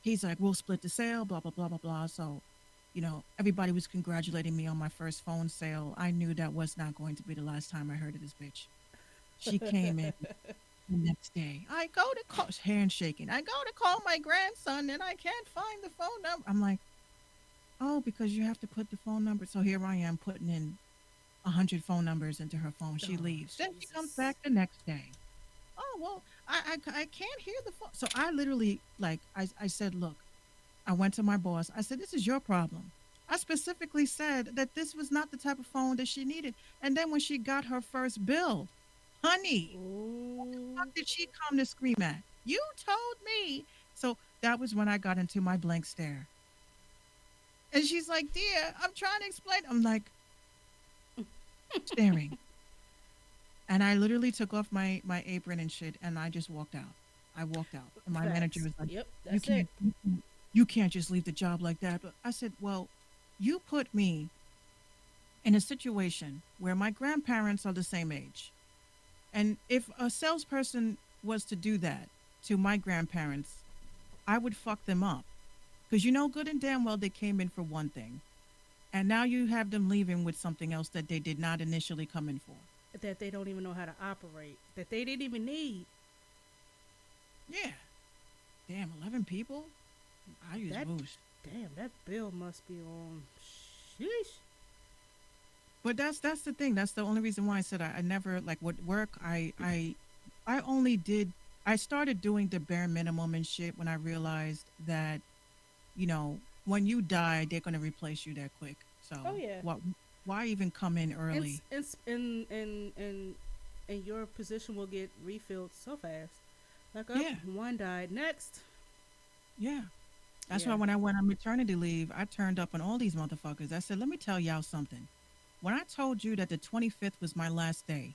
he's like, we'll split the sale, blah blah blah blah blah. So, everybody was congratulating me on my first phone sale. I knew that was not going to be the last time I heard of this bitch. She came in the next day. I go to call, handshaking. I go to call my grandson and I can't find the phone number. I'm like, oh, because you have to put the phone number. So here I am putting in 100 phone numbers into her phone. She Oh, leaves. Then she comes Jesus. back the next day. Oh, well, I can't hear the phone. So I literally, I said, look, I went to my boss. I said, this is your problem. I specifically said that this was not the type of phone that she needed. And then when she got her first bill, honey, Ooh. fuck did she come to scream at? You told me. So that was when I got into my blank stare. And she's like, dear, I'm trying to explain. I'm like, staring. And I literally took off my apron and shit and I just walked out. I walked out. And my manager Facts. was like, Yep, you that's it. can't, you can't just leave the job like that. But I said, well, you put me in a situation where my grandparents are the same age. And if a salesperson was to do that to my grandparents, I would fuck them up. Because you know good and damn well they came in for one thing. And now you have them leaving with something else that they did not initially come in for. That they don't even know how to operate. That they didn't even need. Yeah. Damn, 11 people? I use That- Boost. Damn, that bill must be on. Sheesh. But that's the thing. That's the only reason why I said I never like with work. I only did. I started doing the bare minimum and shit when I realized that, when you die, they're gonna replace you that quick. So Oh, yeah. why even come in early? And your position will get refilled so fast. Like, oh, Yeah. one died. Next. Yeah. That's Yeah. why when I went on maternity leave, I turned up on all these motherfuckers. I said, let me tell y'all something. When I told you that the 25th was my last day,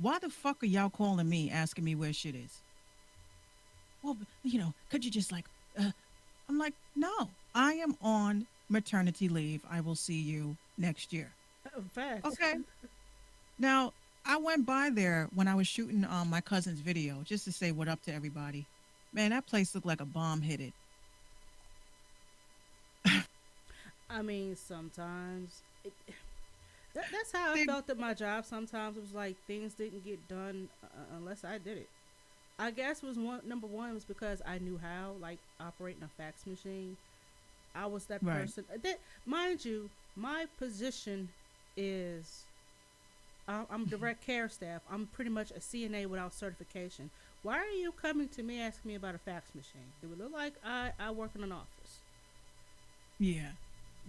why the fuck are y'all calling me asking me where shit is? Well, could you just I'm like, no, I am on maternity leave. I will see you next year. Facts. Okay. Now, I went by there when I was shooting my cousin's video just to say what up to everybody. Man, that place looked like a bomb hit it. I mean, sometimes that's how I They, felt at my job. Sometimes it was like things didn't get done unless I did it. I guess was one number one was because I knew how, like operating a fax machine. I was that right. person. That mind you, my position is I'm direct care staff. I'm pretty much a CNA without certification. Why are you coming to me asking me about a fax machine? It would look like I work in an office. Yeah.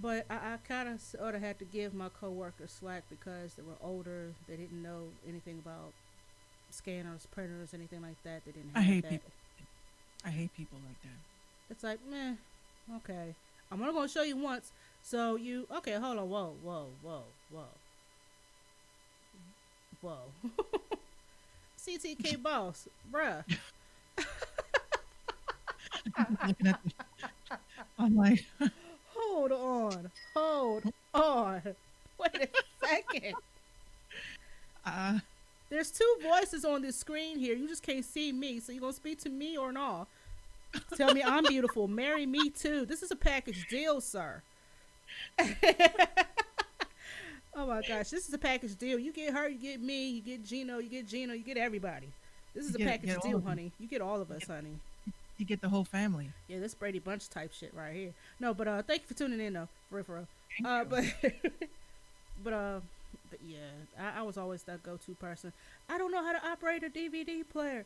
But I kind of sort of had to give my coworkers slack because they were older. They didn't know anything about scanners, printers, anything like that. They didn't I have hate that. people. I hate people like that. It's like, meh, okay. I'm only gonna show you once. So you okay? Hold on. Whoa, whoa, whoa, whoa, whoa. CTK boss, bruh. Looking at the, I'm like, Hold on. Hold on. Wait a second. uh, There's two voices on this screen here. You just can't see me. So you gonna speak to me or not? Tell me I'm beautiful. Marry me too. This is a package deal, sir. Oh my gosh, this is a package deal. You get her, you get me, you get Gino, you get Gino, you get everybody. This is a package get all deal, of them. honey. You get all of us, honey. You get the whole family. Yeah, this Brady Bunch type shit right here. No, but thank you for tuning in though, for real, for real. Thank Uh, you. but but but yeah, I was always that go-to person. I don't know how to operate a DVD player.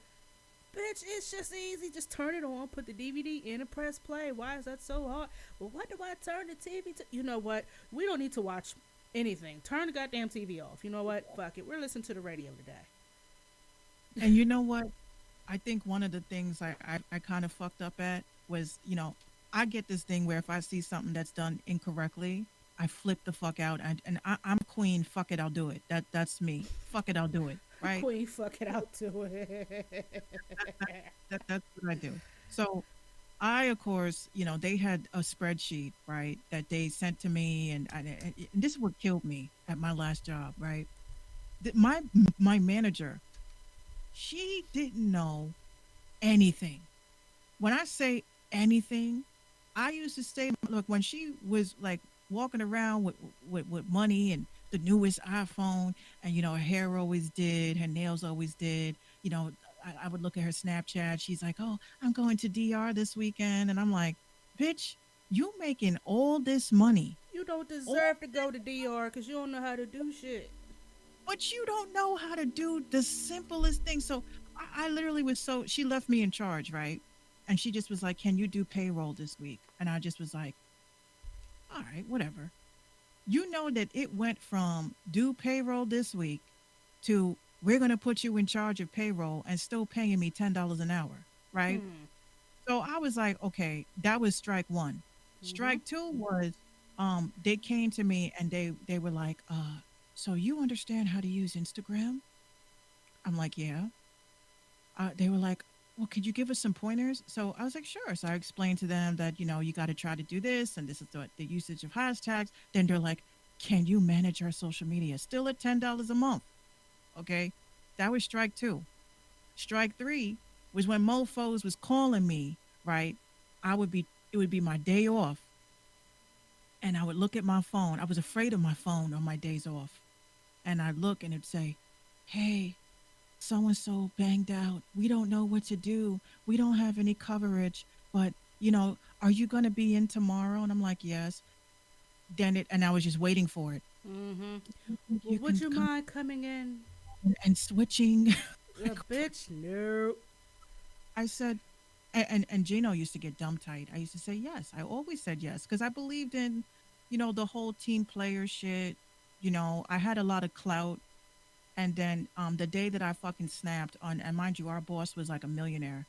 Bitch, it's just easy. Just turn it on, put the DVD in, and press play. Why is that so hard? Well, what do I turn the TV to? You know what? We don't need to watch anything. Turn the goddamn TV off. You know what? Fuck it. We're listening to the radio today. And you know what? I think one of the things I kind of fucked up at was, I get this thing where if I see something that's done incorrectly, I flip the fuck out. I'm queen. Fuck it, I'll do it. That's me. Fuck it, I'll do it. Right? Queen, fuck it out to it. That's what I do. So I, of course, they had a spreadsheet, right, that they sent to me, and this is what killed me at my last job, right? My manager, she didn't know anything. When I say anything, I used to say, look, when she was like walking around with money and the newest iPhone, and her hair always did, her nails always did, I would look at her Snapchat. She's like, oh, I'm going to DR this weekend. And I'm like, bitch, you making all this money, You don't all, deserve to go to DR because you don't know how to do shit. but you don't know how to do the simplest thing. So I literally was she left me in charge, right? And she just was like, can you do payroll this week? And I just was like, all right, whatever. You know that it went from do payroll this week to we're going to put you in charge of payroll and still paying me $10 an hour, right? Hmm. So I was like, okay, that was strike one. Mm-hmm. Strike two was they came to me and they were like, so you understand how to use Instagram? I'm like, yeah. They were like, well, could you give us some pointers? So I was like, sure. So I explained to them that, you got to try to do this, and this is the usage of hashtags. Then they're like, can you manage our social media? Still at $10 a month. Okay. That was strike two. Strike three was when mofos was calling me, right? It would be my day off, and I would look at my phone. I was afraid of my phone on my days off. And I'd look and it'd say, hey, so and so banged out. We don't know what to do. We don't have any coverage, but are you going to be in tomorrow? And I'm like, yes. And I was just waiting for it. Mm-hmm. Well, You would can you come mind coming in? and switching. Bitch, no. I said, and Gino used to get dumb tight. I used to say yes. I always said yes because I believed in, the whole team player shit. I had a lot of clout. And then the day that I fucking snapped on, and mind you, our boss was like a millionaire.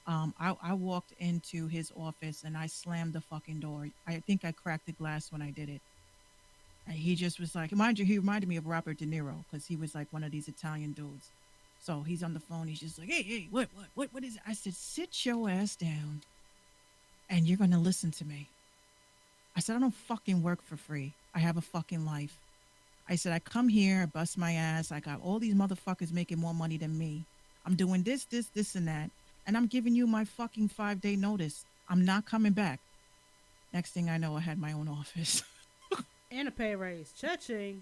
I walked into his office and I slammed the fucking door. I think I cracked the glass when I did it. And he just was like, mind you, he reminded me of Robert De Niro because he was like one of these Italian dudes. So he's on the phone. He's just like, hey, what is it? I said, sit your ass down and you're going to listen to me. I said, I don't fucking work for free. I have a fucking life. I said, I come here, I bust my ass. I got all these motherfuckers making more money than me. I'm doing this, and that. And I'm giving you my fucking 5-day notice. I'm not coming back. Next thing I know, I had my own office. And a pay raise. Cha-ching.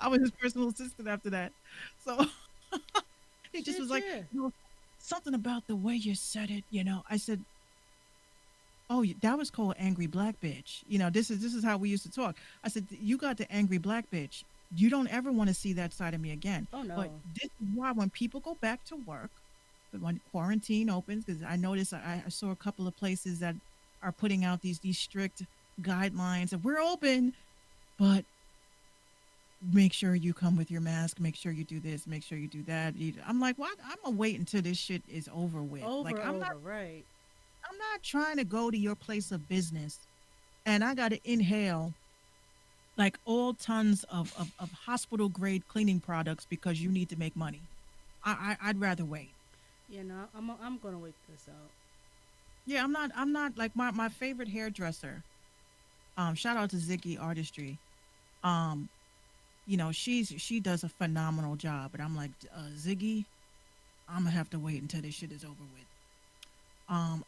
I was his personal assistant after that. So he just Shit, was like, yeah. something about the way you said it, I said, oh, that was called angry black bitch. This is how we used to talk. I said, you got the angry black bitch. You don't ever want to see that side of me again. Oh, no. But this is why when people go back to work, but when quarantine opens, because I noticed I saw a couple of places that are putting out these strict guidelines of we're open, but make sure you come with your mask, make sure you do this, make sure you do that. I'm like, what? I'm gonna wait until this shit is over with. Like I'm not right. I'm not trying to go to your place of business and I gotta inhale like all tons of hospital grade cleaning products because you need to make money. I'd rather wait. I'm gonna wait this out. Yeah, I'm not like my favorite hairdresser. Shout out to Ziggy Artistry. Um, she does a phenomenal job, but I'm like, Ziggy, I'm gonna have to wait until this shit is over with.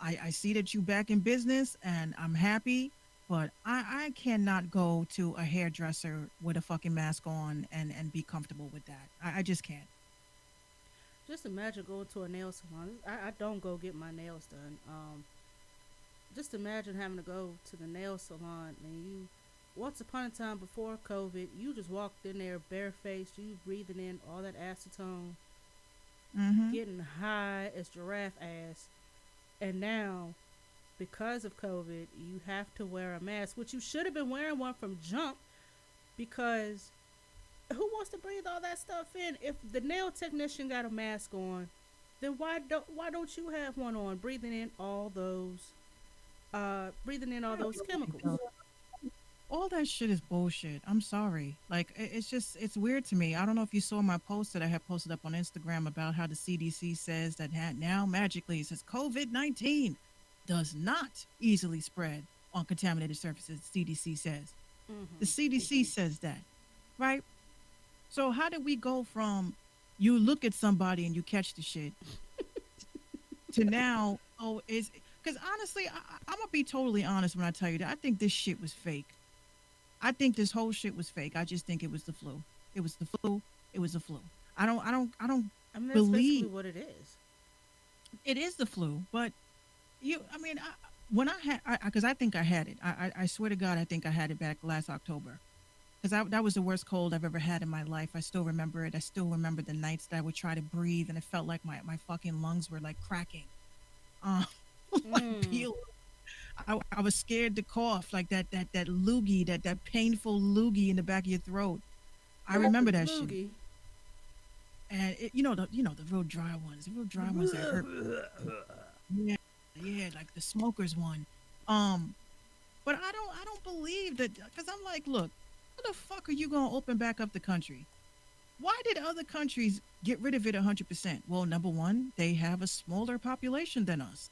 I see that you back in business and I'm happy, but I cannot go to a hairdresser with a fucking mask on and be comfortable with that. I just can't. Just imagine going to a nail salon. I don't go get my nails done. Just imagine having to go to the nail salon and you, once upon a time before COVID, you just walked in there barefaced, you breathing in all that acetone, Mm-hmm. getting high as giraffe ass, and now, because of COVID, you have to wear a mask, which you should have been wearing one from jump, because who wants to breathe all that stuff in? If the nail technician got a mask on, then why don't you have one on, breathing in all those chemicals? All that shit is bullshit. I'm sorry. Like it's weird to me. I don't know if you saw my post that I had posted up on Instagram about how the CDC says that now magically it says COVID-19 does not easily spread on contaminated surfaces. CDC says. The CDC says that, right? So how did we go from you look at somebody and you catch the shit to now? Oh, it's because honestly, I'm gonna be totally honest when I tell you that I think this shit was fake. I think this whole shit was fake. I just think it was the flu. It was the flu. It was the flu. I don't I mean, that's basically believe what it is. it is the flu, but I mean, when I had, because I think I had it. I swear to God, I think I had it back last October. Because that was the worst cold I've ever had in my life. I still remember it. I still remember the nights that I would try to breathe and it felt like my fucking lungs were like cracking. Uh, like peel. I was scared to cough, like that loogie, that painful loogie in the back of your throat. I remember that shit. Loogie. And the real dry ones, that hurt. Yeah, yeah, like the smokers one. But I don't believe that because I'm like, look, how the fuck are you gonna open back up the country? Why did other countries get rid of it 100%? Well, number one, they have a smaller population than us.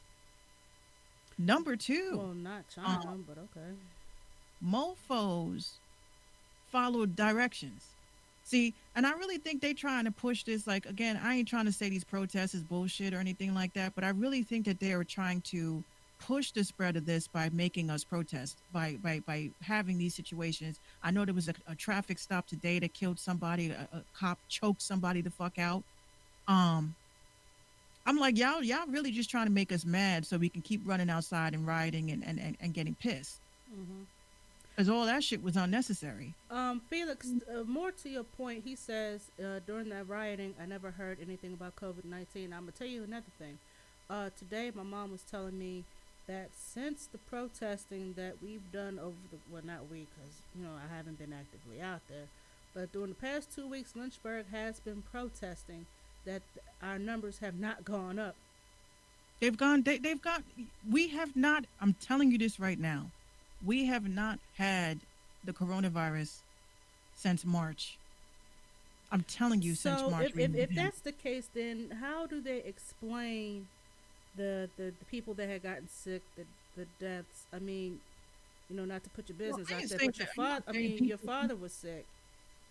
Number two, Well, not China, but okay. mofos followed directions. See, and I really think they trying to push this. Like again, I ain't trying to say these protests is bullshit or anything like that, but I really think that they are trying to push the spread of this by making us protest by having these situations. I know there was a traffic stop today that killed somebody. A cop choked somebody the fuck out. Um, I'm like, y'all really just trying to make us mad so we can keep running outside and rioting and getting pissed. hmm Because all that shit was unnecessary. Felix, more to your point, he says during that rioting, I never heard anything about COVID-19. I'm gonna tell you another thing. Today, my mom was telling me that since the protesting that we've done over the not we, because I haven't been actively out there, but during the past 2 weeks, Lynchburg has been protesting that our numbers have not gone up. They've gone, they've got, we have not, I'm telling you this right now, we have not had the coronavirus since March. I'm telling you, since So March. if that's the case, then how do they explain the people that had gotten sick, the deaths. I mean, not to put your Well, business I out ain't there, saying but your that. I'm not father. I saying mean, your people. father was sick.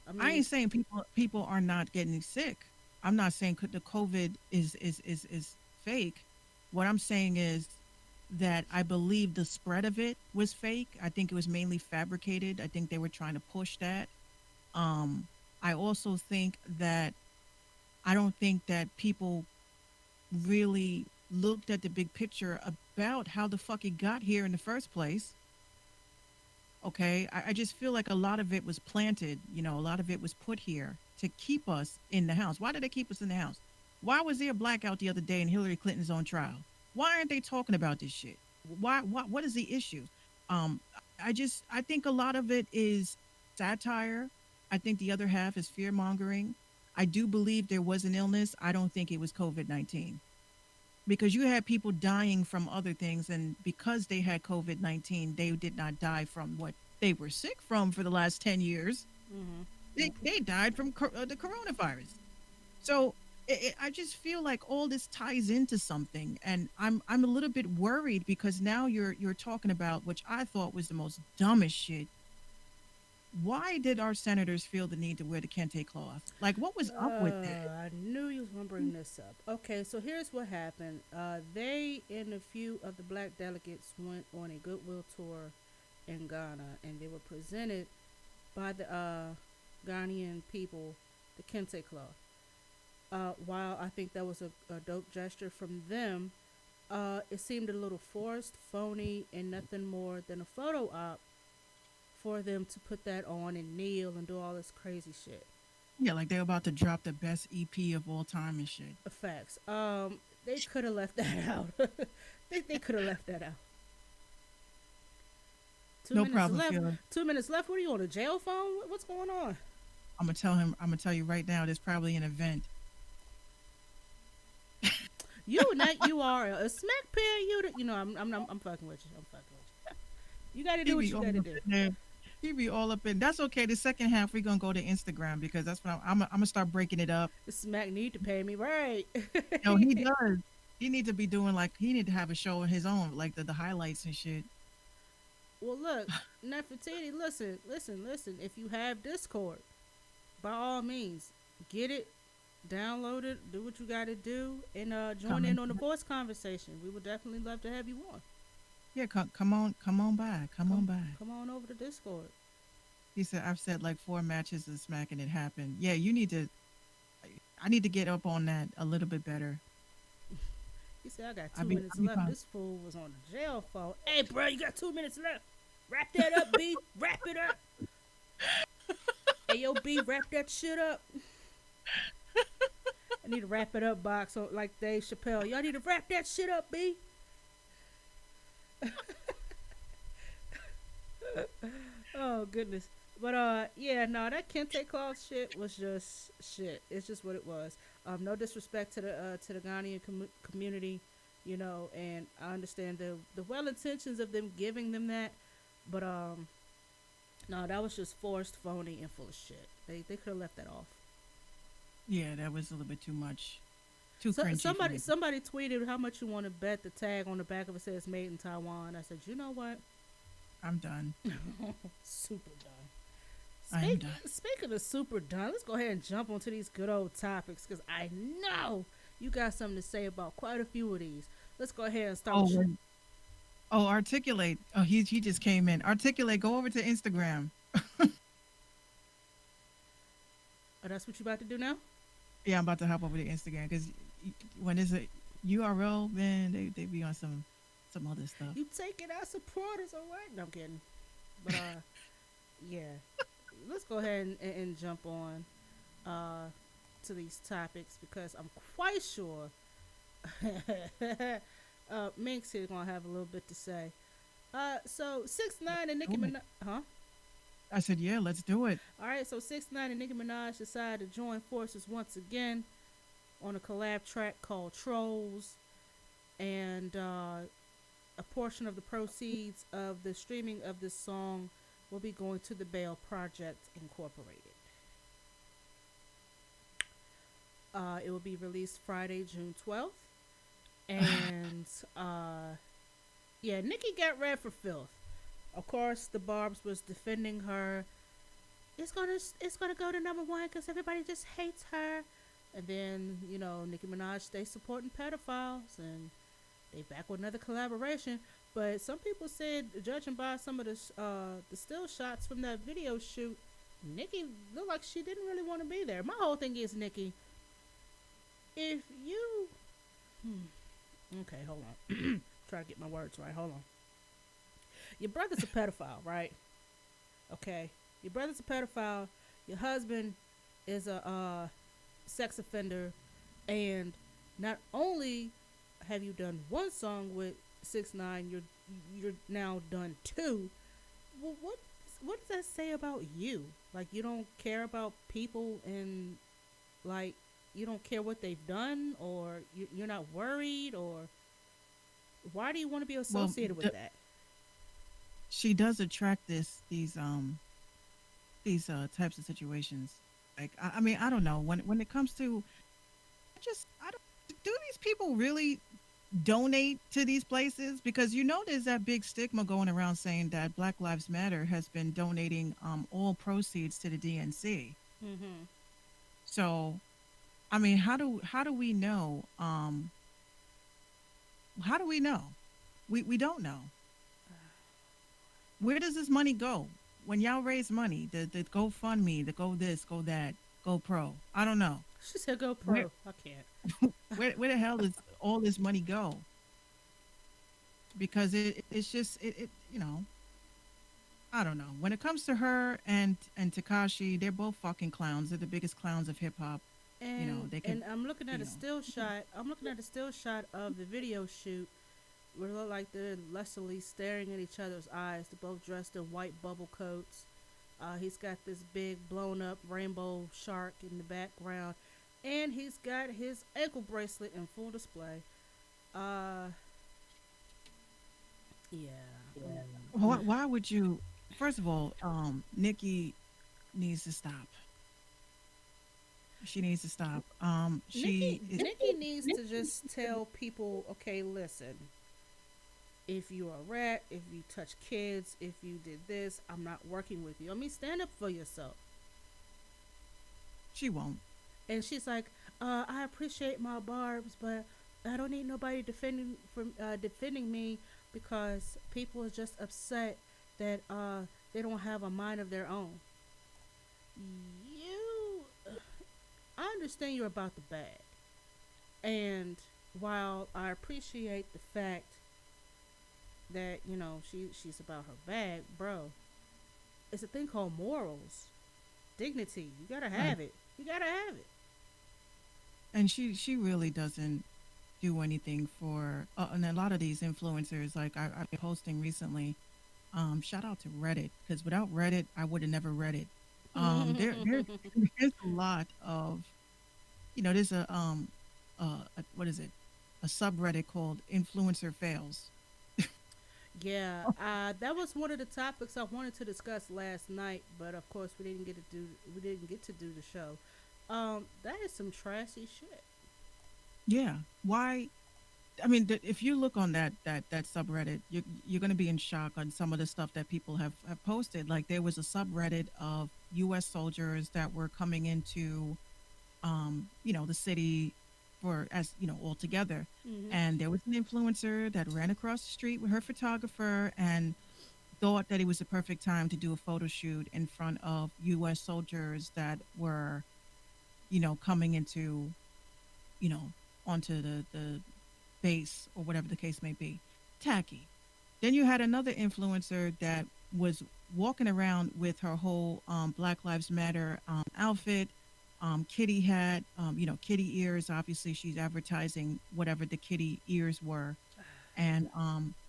I I mean, ain't saying people are not getting sick. I'm not saying the COVID is fake. What I'm saying is that I believe the spread of it was fake. I think it was mainly fabricated. I think they were trying to push that. Um, I also think that I don't think that people really looked at the big picture about how the fuck it got here in the first place. Okay. I just feel like a lot of it was planted, a lot of it was put here to keep us in the house. Why did they keep us in the house? Why was there a blackout the other day in Hillary Clinton's on trial? Why aren't they talking about this shit? What is the issue? Um, I think a lot of it is satire. I think the other half is fear mongering. I do believe there was an illness. I don't think it was COVID-19 because you had people dying from other things, and because they had COVID-19, they did not die from what they were sick from for the last 10 years. hmm They died from the coronavirus. So I just feel like all this ties into something, and I'm a little bit worried because now you're talking about, which I thought was the most dumbest shit. Why did our senators feel the need to wear the kente cloth? Like, what was up with that? I knew you was gonna bring this up. Okay, so here's what happened. They and a few of the black delegates went on a goodwill tour in Ghana, and they were presented by the Ghanaian people the kente cloth. While I think that was a dope gesture from them, it seemed a little forced, phony, and nothing more than a photo op for them to put that on and kneel and do all this crazy shit. Yeah, like they're about to drop the best EP of all time and shit. Facts. They could have left that out. They could have left that out. Two No minutes problem, left. Phil. 2 minutes left. What are you on a jail phone? What's going on? I'm gonna tell him. I'm gonna tell you right now. There's probably an event. You are a smack pair. I'm fucking with you. I'm fucking with you. You got to He do what be you all got to up do. in there. He be all up in. That's okay. The second half we're gonna go to Instagram because that's what I'm gonna start breaking it up. The smack need to pay me right. No, he does. He need to be doing like he need to have a show of his own, like the highlights and shit. Well, look, Nefertiti, listen. If you have Discord, by all means, get it, download it, do what you got to do, and join Come in in. on the voice conversation. We would definitely love to have you on. Yeah, come on by. Come on by. Come on over to Discord. He said I've said like 4 matches of smack and it happened. Yeah, you need to. I need to get up on that a little bit better. He said, I got I 2 be minutes I be left. fine. This fool was on the jail phone. Hey, bro, you got 2 minutes left. Wrap that up, B. Wrap it up. Hey, yo, B, wrap that shit up. I need to wrap it up box on, like Dave Chappelle. Y'all need to wrap that shit up, B. Oh, goodness. But, yeah, no, that Kente Cloth shit was just shit. It's just what it was. No disrespect to the Ghanaian community, and I understand the well intentions of them giving them that, but no, that was just forced, phony, and full of shit. They could have left that off. Yeah, that was a little bit too much. Too So, cringy. For me. somebody tweeted how much you want to bet the tag on the back of it says "Made in Taiwan." I said, you know what? I'm done. Super done. I am done. Speaking of super done, let's go ahead and jump onto these good old topics because I know you got something to say about quite a few of these. Let's go ahead and start. Oh, with wait. Oh, Articulate. Oh, he just came in. Articulate. Go over to Instagram. Oh, that's what you about to do now? Yeah, I'm about to hop over to Instagram because when there's a URL, man, they be on some other stuff. You taking our supporters, all right? No, I'm kidding. But yeah, let's go ahead and jump on to these topics because I'm quite sure Minx here gonna have a little bit to say. So 6ix9ine and Nicki Do it. Minaj, huh? I said, yeah, let's do it. All right, so 6ix9ine and Nicki Minaj decided to join forces once again on a collab track called Trolls, and a portion of the proceeds of the streaming of this song will be going to the Bale Project Incorporated. It will be released Friday, June 12th. And yeah, Nikki got red for filth. Of course, the Barb's was defending her. It's gonna go to number one because everybody just hates her. And then Nicki Minaj they supporting pedophiles and they back with another collaboration. But some people said, judging by some of the still shots from that video shoot, Nicki looked like she didn't really want to be there. My whole thing is, Nicki, if you okay, hold on, try to get my words right. Hold on. Your brother's a pedophile, right? Okay, your brother's a pedophile. Your husband is a sex offender, and not only have you done one song with 6ix9ine, you're now done two. Well, what does that say about you? Like you don't care about people, and like you don't care what they've done, or you're not worried, or why do you want to be Well, associated with that? she does attract these types of situations. Like I mean, I don't know when it comes to I don't do these people really donate to these places, because there's that big stigma going around saying that Black Lives Matter has been donating all proceeds to the DNC. Mm-hmm. So I mean, how do we know? How do we know? We don't know. Where does this money go? When y'all raise money, the GoFundMe, the go this, go that, GoPro. I don't know. She said go Where pro. I can't. where the hell does all this money go? Because it's just I don't know. When it comes to her and Takashi, they're both fucking clowns. They're the biggest clowns of hip hop. They can And I'm looking at you a know. still shot. I'm looking at a still shot of the video shoot where it look like they're lustily staring at each other's eyes. They're both dressed in white bubble coats. He's got this big blown up rainbow shark in the background, and he's got his ankle bracelet in full display. Uh, yeah. Why would you? First of all, Nikki needs to stop. She needs to stop. Nikki, She is. Nikki needs to just tell people, okay, listen, if you're a rat, if you touch kids, if you did this, I'm not working with you. I mean, stand up for yourself. She won't. And she's like, I appreciate my barbs, but I don't need nobody defending me because people are just upset that they don't have a mind of their own. You, I understand you're about the bag, and while I appreciate the fact that she's about her bag, bro, it's a thing called morals, dignity. You gotta Right. have it. You gotta have it. And she really doesn't do anything for and a lot of these influencers, like I've been posting recently. Shout out to Reddit, because without Reddit I would have never read it. There's a lot of there's what is it, a subreddit called influencer fails. Yeah, that was one of the topics I wanted to discuss last night, but of course we didn't get to do the show. That is some trashy shit. Yeah, why? I mean, if you look on that subreddit, you're going to be in shock on some of the stuff that people have posted. Like there was a subreddit of U.S. soldiers that were coming into, the city for all together, Hmm. and there was an influencer that ran across the street with her photographer and thought that it was the perfect time to do a photo shoot in front of U.S. soldiers that were, coming into, you know, onto the base or whatever the case may be. Tacky. Then you had another influencer that was walking around with her whole Black Lives Matter outfit, kitty hat, kitty ears. Obviously, she's advertising whatever the kitty ears were, and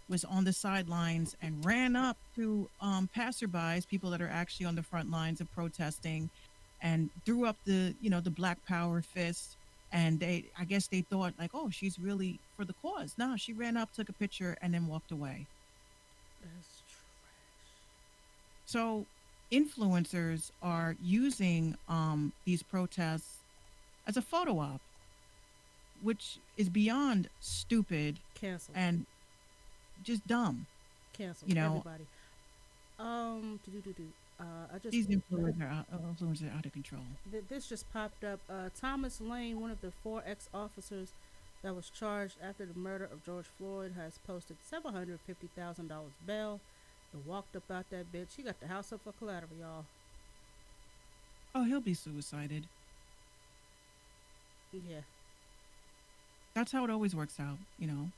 was on the sidelines and ran up to passerbys, people that are actually on the front lines of protesting, and threw up the Black Power fist. And I guess they thought like, oh, she's really for the cause. No, she ran up, took a picture, and then walked away. That's trash. So influencers are using these protests as a photo op. which is beyond stupid Cancel. and just dumb. Cancel. You know, Everybody. Do. I just these influencers are out of control. this just popped up. Thomas Lane, one of the four ex-officers that was charged after the murder of George Floyd, has posted $750,000 bail and walked up out that bitch. He got the house up for collateral, y'all. Oh, he'll be suicided. Yeah. That's how it always works out, you know.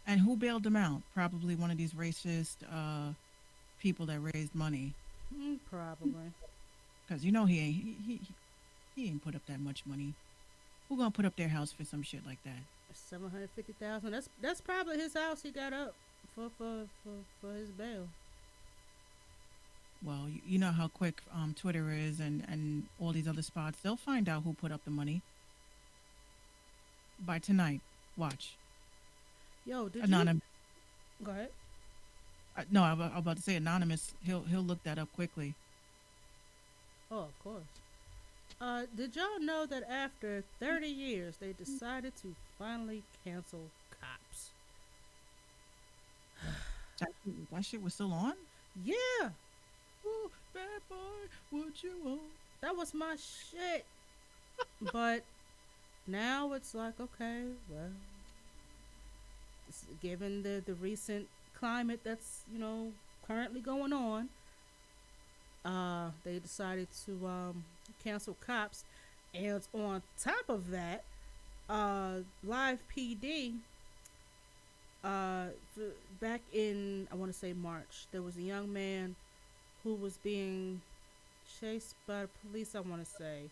And who bailed him out? Probably one of these racist people that raised money, Probably. because you know he ain't put up that much money. Who gonna put up their house for some shit like that? 750,000. That's probably his house he got up for his bail. Well, you know how quick Twitter is and all these other spots. They'll find out who put up the money by tonight. Watch. Yo, did Anonymous. you go ahead? No, I'm about to say anonymous. He'll look that up quickly. Oh, of course. Did y'all know that after 30 years they decided to finally cancel Cops? That shit was still on. Yeah, Ooh, bad boy, what you want? that was my shit. But now it's like, okay, well, given the recent climate that's currently going on, they decided to cancel Cops, and on top of that, Live PD. Back in, I want to say, March, there was a young man who was being chased by the police, I want to say,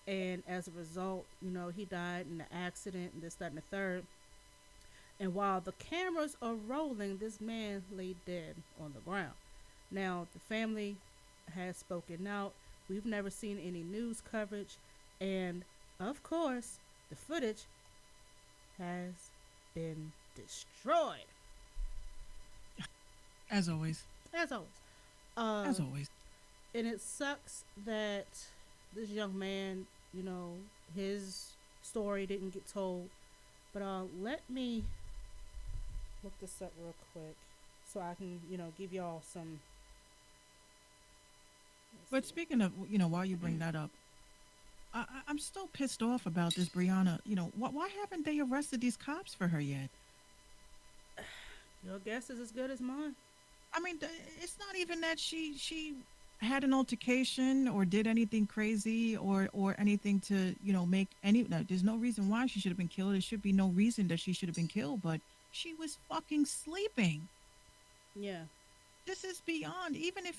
and as a result, he died in an accident and this, that, and the third. And while the cameras are rolling, this man lay dead on the ground. Now, the family has spoken out. We've never seen any news coverage. And, of course, the footage has been destroyed. As always. As always. As always. And it sucks that this young man, his story didn't get told. But let me look this up real quick so I can, give y'all some. But speaking of, while you bring that up, I'm still pissed off about this Brianna. Why haven't they arrested these cops for her yet? Your guess is as good as mine. I mean, it's not even that she had an altercation or did anything crazy or anything to make any. No, there's no reason why she should have been killed. There should be no reason that she should have been killed. But she was fucking sleeping. Yeah. This is beyond. Even if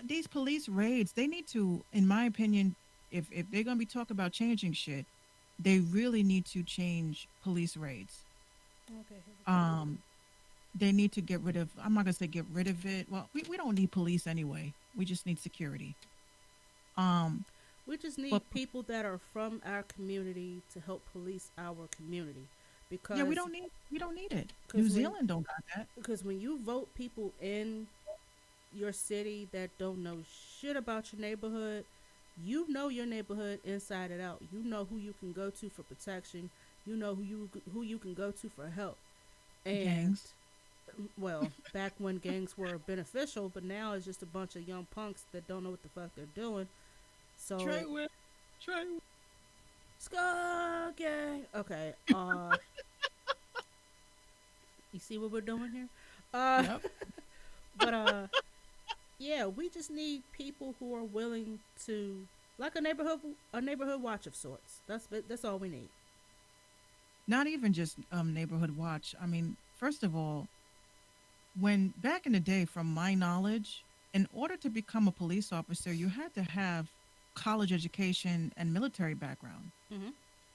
these police raids, they need to, in my opinion, if they're gonna be talking about changing shit, they really need to change police raids. Okay. They need to get rid of. I'm not gonna say get rid of it. Well, we don't need police anyway. We just need security. We just need But people that are from our community to help police our community, because yeah, we don't need it. 'cause New when- Zealand don't got that. because when you vote people in your city that don't know shit about your neighborhood, you know your neighborhood inside and out. You know who you can go to for protection. You know who you can go to for help. And Gangs. well, back when gangs were beneficial, but now it's just a bunch of young punks that don't know what the fuck they're doing. So Trey. Skull gang. Okay. You see what we're doing here? Yep. But yeah, we just need people who are willing to, like a neighborhood watch of sorts. That's all we need. Not even just neighborhood watch. I mean, first of all, when back in the day, from my knowledge, in order to become a police officer, you had to have college education and military background.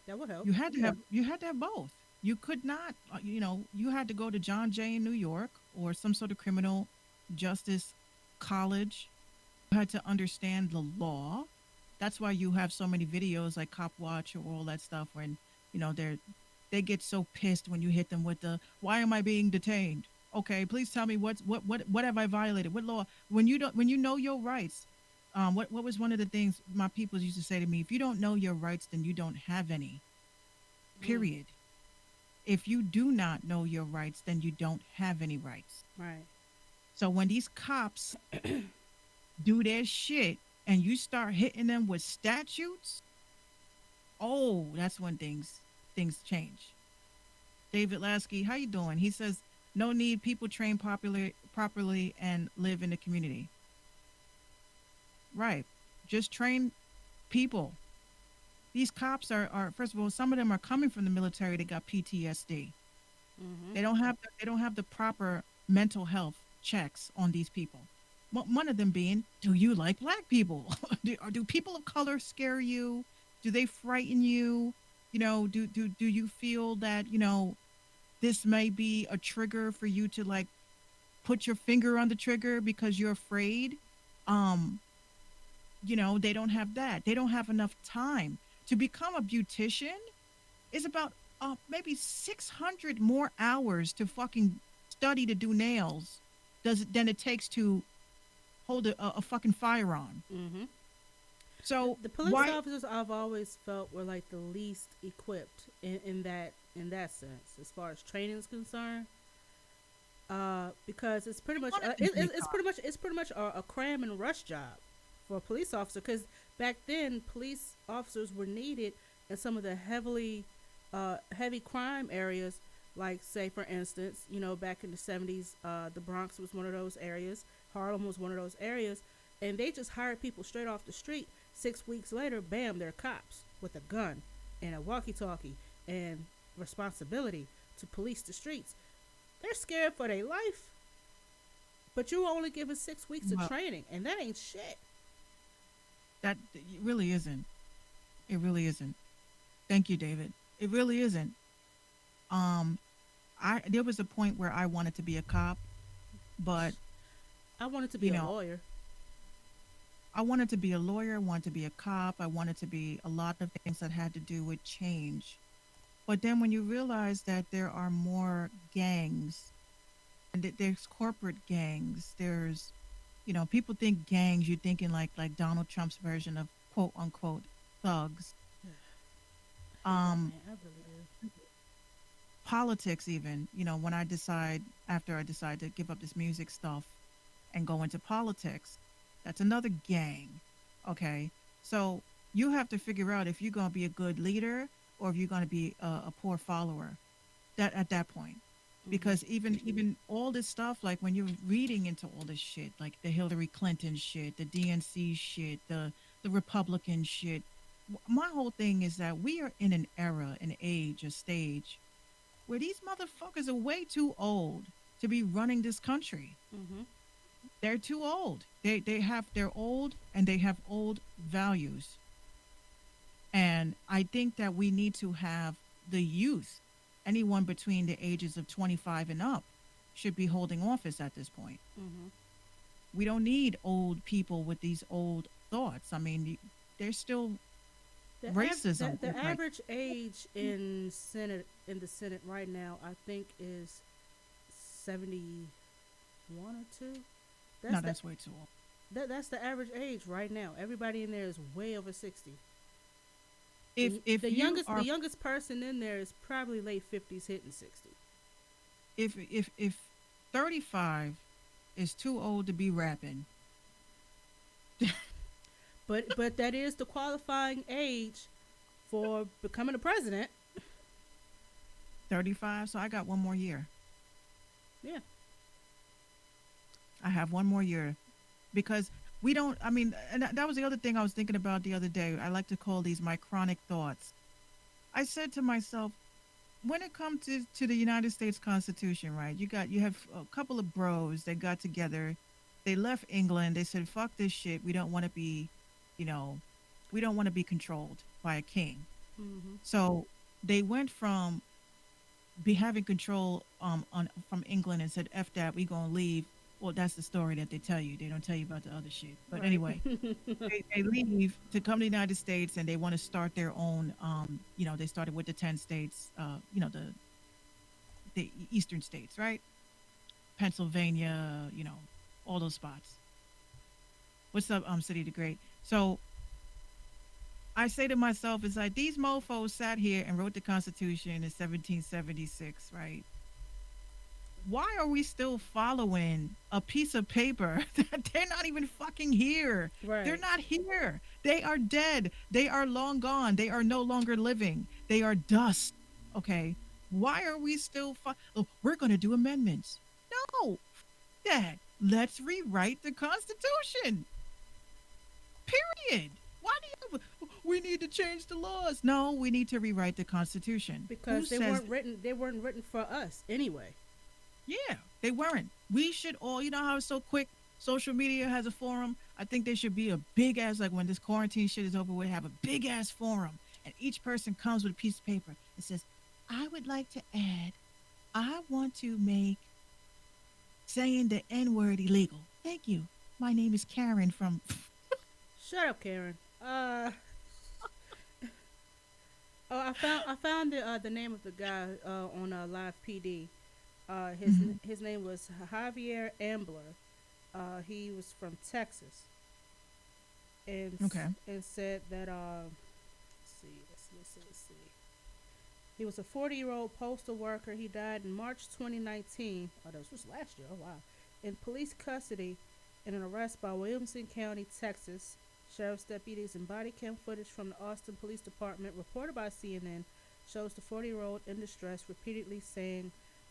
That would help. You had to have both. You could not, you had to go to John Jay in New York or some sort of criminal justice college. You had to understand the law. That's why you have so many videos like Cop Watch or all that stuff when, they get so pissed when you hit them with the, why am I being detained? Okay, please tell me what have I violated? What law? When you know your rights, what was one of the things my people used to say to me? If you don't know your rights, then you don't have any. Mm, period. If you do not know your rights, then you don't have any rights. right. So when these cops do their shit and you start hitting them with statutes, oh, that's when things change. David Lasky, how you doing? He says, no need, people train properly and live in the community. Right. Just train people. These cops are first of all, some of them are coming from the military. They got PTSD. Mm-hmm. They don't have the proper mental health checks on these people. One of them being, do you like black people? Do people of color scare you? Do they frighten you? Do you feel that this may be a trigger for you to like put your finger on the trigger because you're afraid? Um, they don't have that. They don't have enough time to become a beautician. Is about maybe 600 more hours to fucking study to do nails than it takes to hold a fucking firearm. Mm-hmm. So The police why? officers I've always felt were like the least equipped in that sense as far as training is concerned. Because it's pretty much Wanted to be a it's pretty much a cram and rush job for a police officer. Because back then, police officers were needed in some of the heavy crime areas. Like, say, for instance, back in the 70s, the Bronx was one of those areas. Harlem was one of those areas. And they just hired people straight off the street. 6 weeks later, bam, they're cops with a gun and a walkie-talkie and responsibility to police the streets. They're scared for their life. But you only given 6 weeks of Well, training, and that ain't shit. that it really isn't. It really isn't. Thank you, David. It really isn't. Um, I there was a point where I wanted to be a cop, but I wanted to be you a know, lawyer. I wanted to be a lawyer. I wanted to be a cop. I wanted to be a lot of things that had to do with change. But then when you realize that there are more gangs and that there's corporate gangs, people think gangs, you're thinking like Donald Trump's version of quote unquote thugs. I hate that Um, man. I really Politics even, when after I decide to give up this music stuff and go into politics, that's another gang. Okay. So you have to figure out if you're going to be a good leader or if you're going to be a poor follower that at that point. do. Because even all this stuff, like when you're reading into all this shit, like the Hillary Clinton shit, the DNC shit, the Republican shit, my whole thing is that we are in an era, an age, a stage where these motherfuckers are way too old to be running this country. Mm-hmm. They're too old. They're old and they have old values. And I think that we need to have the youth, anyone between the ages of 25 and up, should be holding office at this point. Mm-hmm. We don't need old people with these old thoughts. I mean, there's still racism. The Like, average age in the Senate right now, I think, is 71 or two. That's no, the that's way too old. that's the average age right now. Everybody in there is way over 60. If The you youngest are the youngest person in there is probably late 50s, hitting 60. if 35 is too old to be rapping, But that is the qualifying age for becoming a president. 35, so I got one more year. Yeah. I have one more year because we don't, I mean, and that was the other thing I was thinking about the other day. I like to call these my chronic thoughts. I said to myself, when it comes to the United States Constitution, right? You have a couple of bros that got together. They left England. They said, "Fuck this shit. We don't want to be, you know, we don't want to be controlled by a king." Mm-hmm. So they went from be having control from England and said, "F that, we gonna leave." Well, that's the story that they tell you. They don't tell you about the other shit. But Right. anyway, they leave to come to the United States and they want to start their own. They started with the 10 states. The eastern states, right? Pennsylvania, all those spots. What's up, City the Great? So I say to myself, it's like these mofos sat here and wrote the Constitution in 1776, right? Why are we still following a piece of paper that they're not even fucking here? They're Right. not here. They are dead. They are long gone. They are no longer living. They are dust. Okay. Why are we still? Oh, we're going to do amendments. No, that. Let's rewrite the Constitution. Period. Why do you? We need to change the laws. No, we need to rewrite the Constitution. Who Because they says? weren't written. They weren't written for us anyway. Yeah, they weren't. We should all, you know how it's so quick? Social media has a forum. I think there should be a big ass, like when this quarantine shit is over with, have a big ass forum. And each person comes with a piece of paper and says, I would like to add, I want to make saying the N word illegal. Thank you. My name is Karen from. Shut up, Karen. Oh, I found the name of the guy on Live PD. Mhm. His name was Javier Ambler. He was from Texas, and Okay. and said that let's see. He was a 40-year-old postal worker. He died in March 2019. Oh, that was last year. Oh wow. In police custody, in an arrest by Williamson County, Texas. Sheriff's deputies and body cam footage from the Austin Police Department, reported by CNN, shows the 40-year-old in distress, repeatedly saying,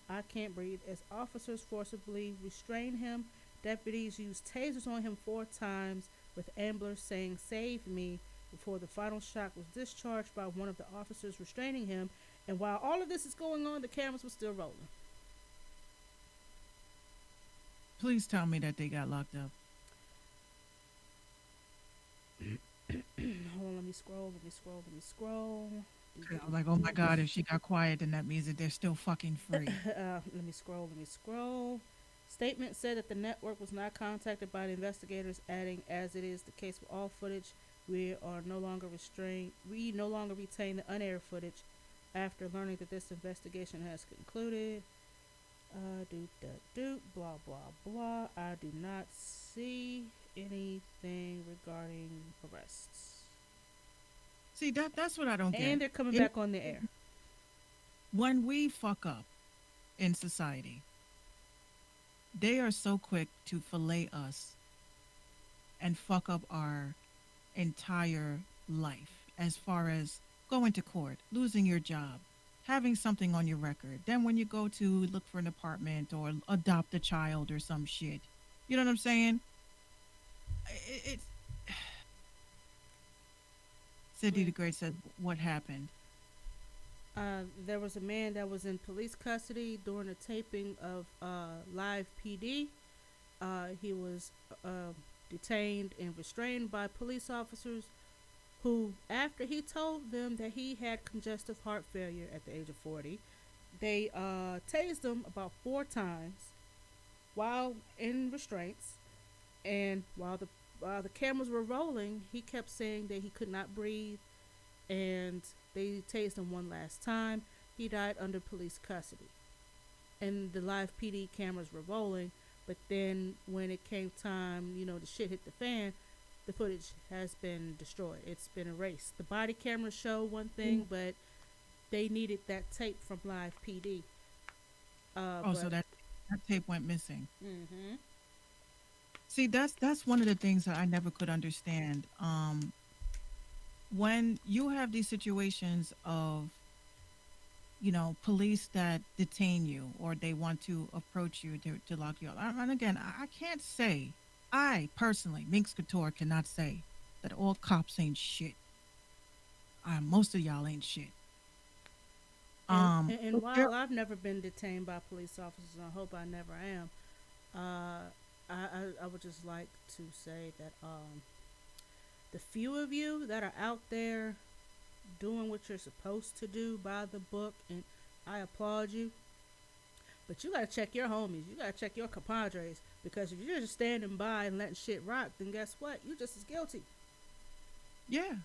I can't breathe, as officers forcibly restrain him. Deputies used tasers on him 4 times, with Ambler saying, Save me, before the final shot was discharged by one of the officers restraining him. And while all of this is going on, the cameras were still rolling. Please tell me that they got locked up. Hold on, let me scroll, let me scroll, let me scroll. 'Cause I was like, oh my God, if she got quiet, then that means that they're still fucking free. Let me scroll, let me scroll. Statement said that the network was not contacted by the investigators, adding, as it is the case with all footage, we are no longer restrained. We no longer retain the unaired footage after learning that this investigation has concluded. Blah, blah, blah. I do not see anything regarding arrests. See, that's what I don't get. And they're coming It- back on the air. when we fuck up in society, they are so quick to fillet us and fuck up our entire life as far as going to court, losing your job, having something on your record. Then when you go to look for an apartment or adopt a child or some shit, you know what I'm saying? It's Cindy Yeah. the Great said, "What happened?" There was a man that was in police custody during the taping of Live PD. He was detained and restrained by police officers who, after he told them that he had congestive heart failure at the age of 40, they tased him about 4 times while in restraints. And while the cameras were rolling, he kept saying that he could not breathe, and they tased him one last time. He died under police custody. And the Live PD cameras were rolling, but then when it came time, the shit hit the fan, the footage has been destroyed. It's been erased. The body cameras show one thing, but they needed that tape from Live PD. So that tape went missing. Mm-hmm. See, that's one of the things that I never could understand. When you have these situations of, police that detain you or they want to approach you to lock you up. And again, I can't say, I personally, Minx Couture, cannot say that all cops ain't shit. Most of y'all ain't shit. And But there- while I've never been detained by police officers, and I hope I never am, I would just like to say that the few of you that are out there doing what you're supposed to do by the book, and I applaud you, but you gotta check your homies, you gotta check your compadres, because if you're just standing by and letting shit rock, then guess what? You're just as guilty. yeah,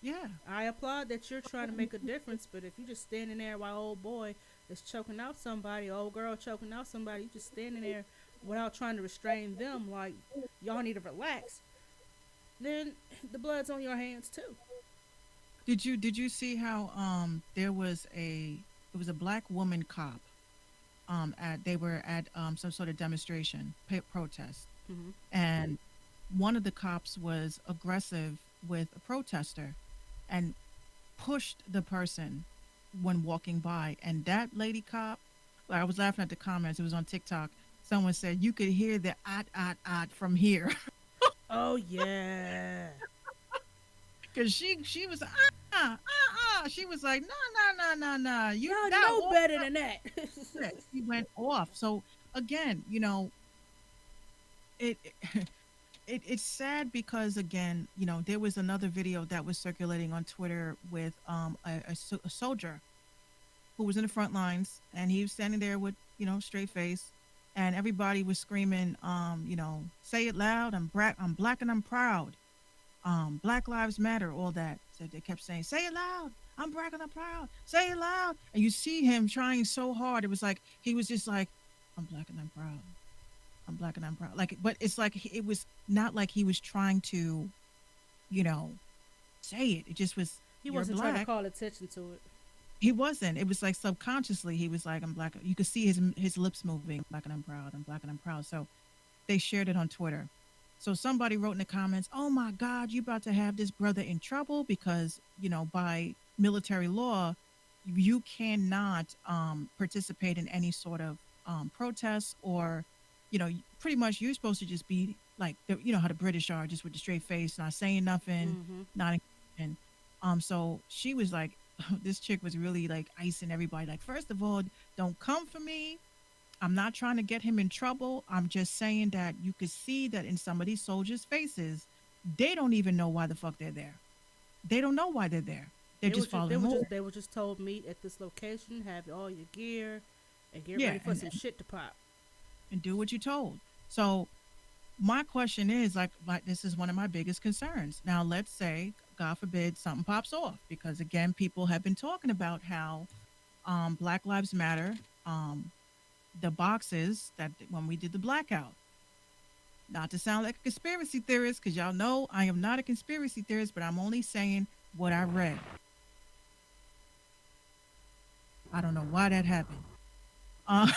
yeah. I applaud that you're trying to make a difference, but if you're just standing there while old boy is choking out somebody, old girl choking out somebody, you just standing there without trying to restrain them, like y'all need to relax, then the blood's on your hands too. Did you see how there was a black woman cop at they were at some sort of demonstration protest, Hmm. and one of the cops was aggressive with a protester and pushed the person when walking by. And that lady cop, like, I was laughing at the comments. It was on TikTok. Someone said you could hear the from here Oh yeah. because she was She was like, no, no, no, no, no. You Y'all that know all better than that. She went off. So again, it it's sad because again, there was another video that was circulating on Twitter with a soldier who was in the front lines, and he was standing there with straight face, and everybody was screaming, say it loud, I'm black and I'm proud, Black Lives Matter, all that. So they kept saying, say it loud, I'm black and I'm proud, say it loud, and you see him trying so hard. It was like he was just like, I'm black and I'm proud, I'm black and I'm proud. Like, but it's like it was not like he was trying to, you know, say it. It just was, He you're wasn't trying to black. call attention to it. He wasn't. It was like subconsciously he was like, I'm black. You could see his lips moving, black and I'm proud, I'm black and I'm proud. So they shared it on Twitter. So somebody wrote in the comments, "Oh my God, you about to have this brother in trouble because by military law, you cannot participate in any sort of protests or, pretty much you're supposed to just be like, how the British are, just with the straight face, not saying nothing, Hmm. not and so she was like, this chick was really like icing everybody. Like, first of all, don't come for me. I'm not trying to get him in trouble. I'm just saying that you could see that in some of these soldiers' faces, they don't even know why the fuck they're there. They don't know why they're there. They're just following orders. They were just told meet at this location, have all your gear, and get Yeah, ready for some shit to pop. and do what you're told. So my question is like this is one of my biggest concerns. Now, let's say, God forbid, something pops off because again, people have been talking about how Black Lives Matter, the boxes that when we did the blackout. Not to sound like a conspiracy theorist, because y'all know I am not a conspiracy theorist, but I'm only saying what I read. I don't know why that happened. Uh,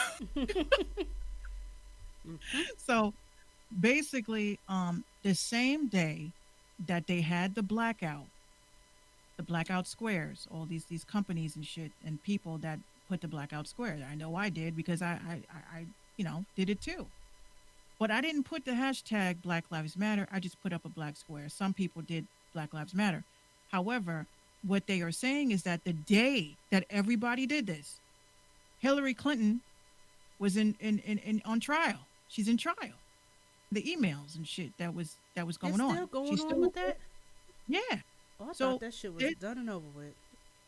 so basically, the same day that they had the blackout squares, all these companies and shit and people that put the blackout squares. I know I did because I did it too. But I didn't put the hashtag Black Lives Matter. I just put up a black square. Some people did Black Lives Matter. However, what they are saying is that the day that everybody did this, Hillary Clinton was in on trial. She's in trial. The emails and shit that was It's going still on. going She's on still with that? yeah. Oh, I So thought that shit was it, done and over with.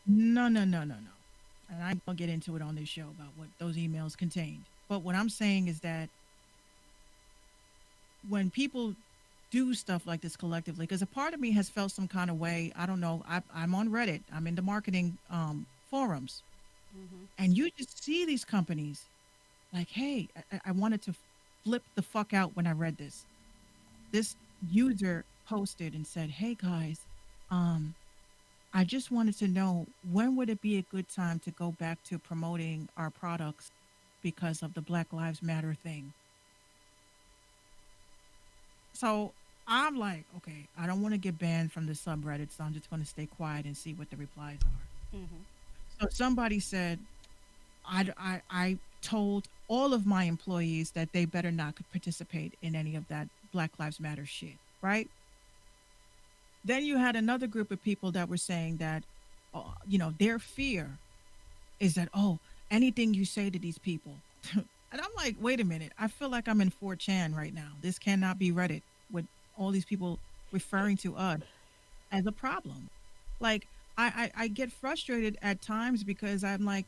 no, no, no, no, no. And I won't get into it on this show about what those emails contained. But what I'm saying is that when people do stuff like this collectively, because a part of me has felt some kind of way. I don't know. I'm on Reddit. I'm in the marketing forums, Hmm. and you just see these companies like, hey, I wanted to flip the fuck out when I read this. This user posted and said, hey guys, um, I just wanted to know when would it be a good time to go back to promoting our products because of the Black Lives Matter thing. So I'm like, okay, I don't want to get banned from the subreddit, so I'm just going to stay quiet and see what the replies are. Hmm. So somebody said, I told all of my employees that they better not participate in any of that Black Lives Matter shit, right? Then you had another group of people that were saying that, their fear is that, oh, anything you say to these people. And I'm like, wait a minute. I feel like I'm in 4chan right now. This cannot be Reddit with all these people referring to us as a problem. Like, I get frustrated at times because I'm like,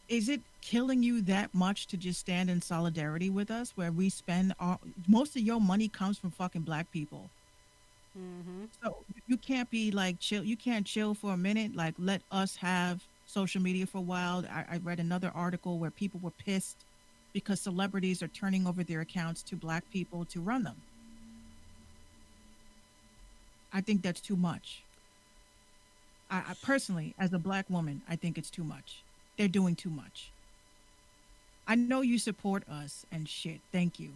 is it killing you that much to just stand in solidarity with us where we spend most of your money comes from fucking black people? Hmm. So you can't be like chill. You can't chill for a minute. Like, let us have social media for a while. I read another article where people were pissed because celebrities are turning over their accounts to black people to run them. I think that's too much. I personally, as a black woman, I think it's too much. They're doing too much. I know you support us and shit. Thank you.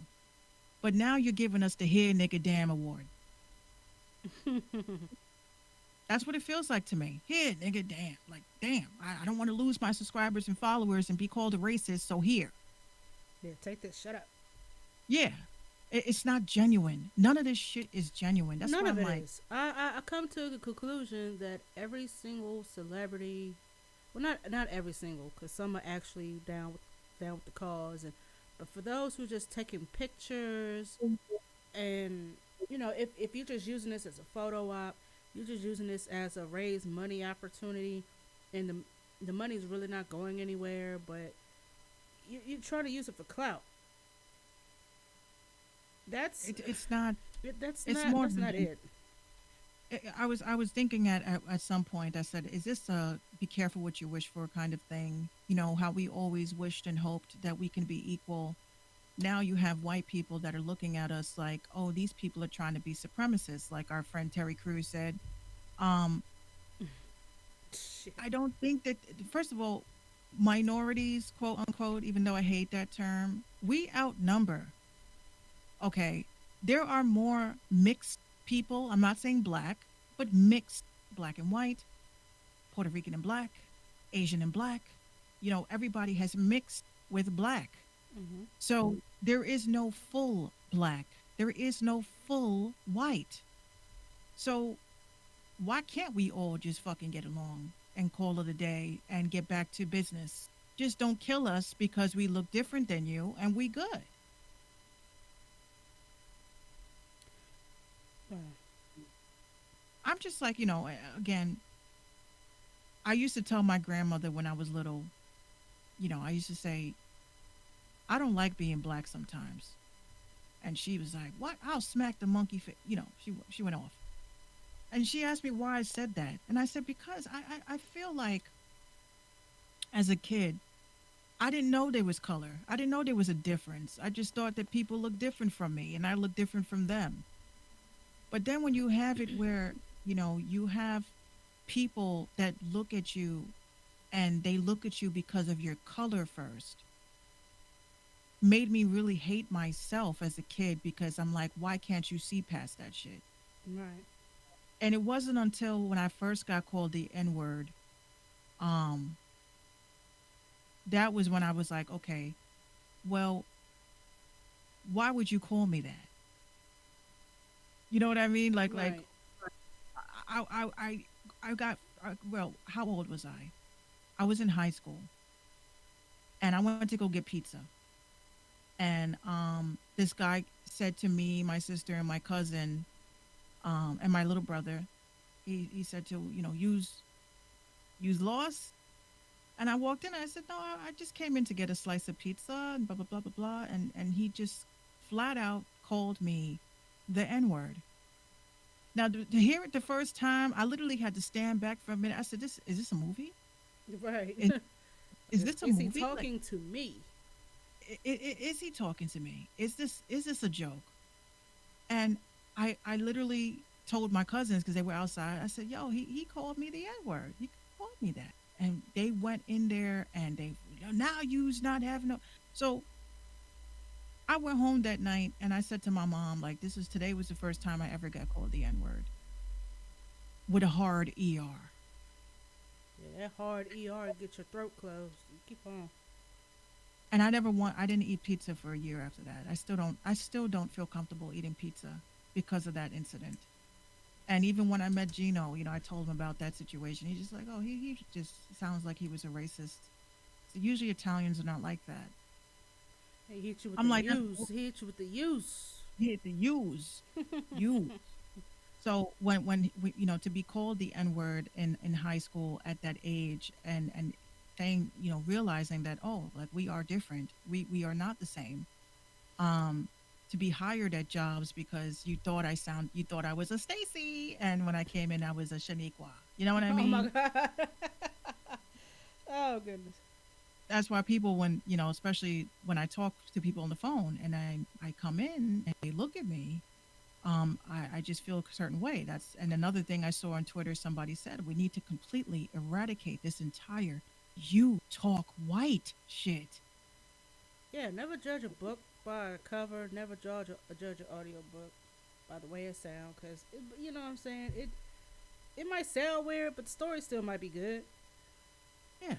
But now you're giving us the Here Nigga Damn Award. That's what it feels like to me. Here, nigga, damn. Like, damn. I don't want to lose my subscribers and followers and be called a racist, so here. Yeah, take this. Shut up. Yeah. It's not genuine. None of this shit is genuine. That's None why of I'm it like, is. I come to the conclusion that every single celebrity, well, not every single, because some are actually down with the cause, but for those who just taking pictures, and if you're just using this as a photo op, you're just using this as a raise money opportunity, and the money's really not going anywhere, but you're trying to use it for clout. That's it's not. that's It's not more that's than not it. I was thinking at some point. I said, "Is this a be careful what you wish for kind of thing?" You know how we always wished and hoped that we can be equal. Now you have white people that are looking at us like, "Oh, these people are trying to be supremacists," like our friend Terry Crews said. Um, Shit. I don't think that. First of all, minorities, quote unquote, even though I hate that term, we outnumber. Okay, there are more mixed people. I'm not saying black, but mixed black and white, Puerto Rican and black, Asian and black. Everybody has mixed with black. Hmm. So there is no full black. There is no full white. So why can't we all just fucking get along and call it a day and get back to business? Just don't kill us because we look different than you and we good. I'm just like, again, I used to tell my grandmother when I was little, I used to say, I don't like being black sometimes. And she was like, what? I'll smack the monkey. She went off. And she asked me why I said that. And I said, because I feel like as a kid, I didn't know there was color. I didn't know there was a difference. I just thought that people looked different from me and I looked different from them. But then when you have it where, you have people that look at you and they look at you because of your color first, made me really hate myself as a kid because I'm like, why can't you see past that shit? Right. And it wasn't until when I first got called the N word, um, that was when I was like, okay, well, why would you call me that? You know what I mean? Like Right. I got well. How old was I? I was in high school, and I went to go get pizza. And this guy said to me, my sister, and my cousin, and my little brother, he said to use loss. And I walked in and I said, no, I just came in to get a slice of pizza and blah blah blah blah blah. And he just flat out called me the N word. Now to hear it the first time, I literally had to stand back for a minute. I said, "This is this a movie? Right. Is, is this a Is he movie? Like, talking to me? is he talking to me? Is this a joke?" And I literally told my cousins because they were outside. I said, "Yo, he called me the N word. He called me that." And they went in there and they now you's not having no. So I went home that night and I said to my mom, like, today was the first time I ever got called the N word with a hard ER. Yeah, that hard ER get your throat closed. You keep on. And I didn't eat pizza for a year after that. I still don't feel comfortable eating pizza because of that incident. And even when I met Gino, I told him about that situation. He's just like, oh, he just sounds like he was a racist. So usually Italians are not like that. He hit you with I'm the like, use. He hit you with the use. he had to use. So when to be called the N word in high school at that age and saying, realizing that, oh, like we are different. We are not the same. To be hired at jobs because you thought I was a Stacy, and when I came in I was a Shaniqua. You know what I Oh my mean? god. Oh goodness. That's why people, when especially when I talk to people on the phone and I come in and they look at me, I just feel a certain way. That's and another thing I saw on Twitter. Somebody said we need to completely eradicate this entire "you talk white" shit. Yeah, never judge a book by a cover. Never judge an audio book by the way it sounds. Cause you know what I'm saying. It might sound weird, but the story still might be good. Yeah,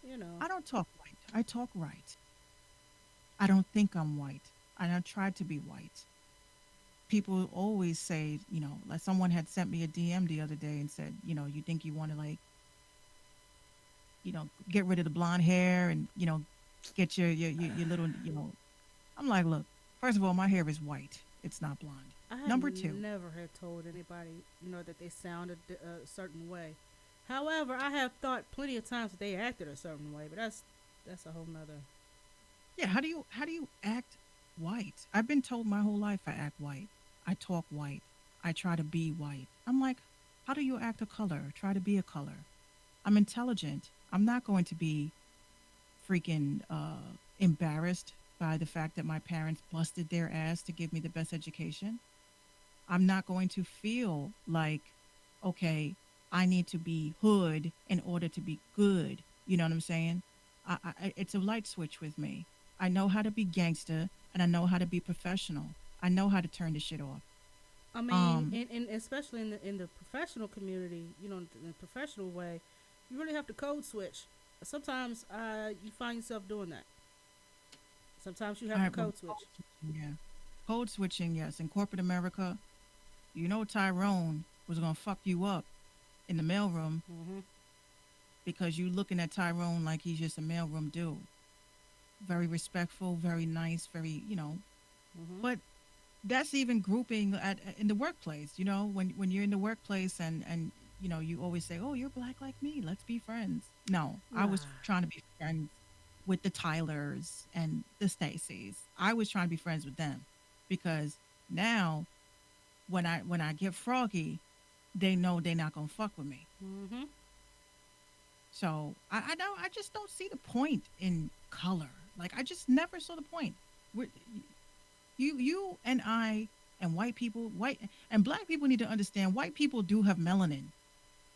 You know. I don't talk white. I talk right. I don't think I'm white. I don't try to be white. People always say, like someone had sent me a DM the other day and said, you think you want to like, get rid of the blonde hair and, get your little, I'm like, look, first of all, my hair is white. It's not blonde. I have Number two, never had told anybody, that they sounded a certain way. However, I have thought plenty of times that they acted a certain way, but that's a whole nother. yeah, how do you act white? I've been told my whole life I act white. I talk white. I try to be white. I'm like, how do you act a color? Try to be a color. I'm intelligent. I'm not going to be freaking embarrassed by the fact that my parents busted their ass to give me the best education. I'm not going to feel like, okay, I need to be hood in order to be good. You know what I'm saying? It's a light switch with me. I know how to be gangster and I know how to be professional. I know how to turn this shit off. I mean, Um, and especially in the professional community, in the professional way, you really have to code switch. Sometimes you find yourself doing that. Sometimes you all have to right, well, code switch. yeah. Code switching, yes. In corporate America, Tyrone was gonna fuck you up in the mailroom Mhm. because you looking at Tyrone like he's just a mailroom dude. Very respectful, very nice, very, Mhm. but that's even grouping at in the workplace, when you're in the workplace and you always say, "Oh, you're black like me. Let's be friends." No, I Nah. was trying to be friends with the Tylers and the Stacys. I was trying to be friends with them because now when I get froggy, they know they're not gonna fuck with me. Mhm. So I just don't see the point in color. Like I just never saw the point. We're, you and I and white people, white and black people need to understand white people do have melanin.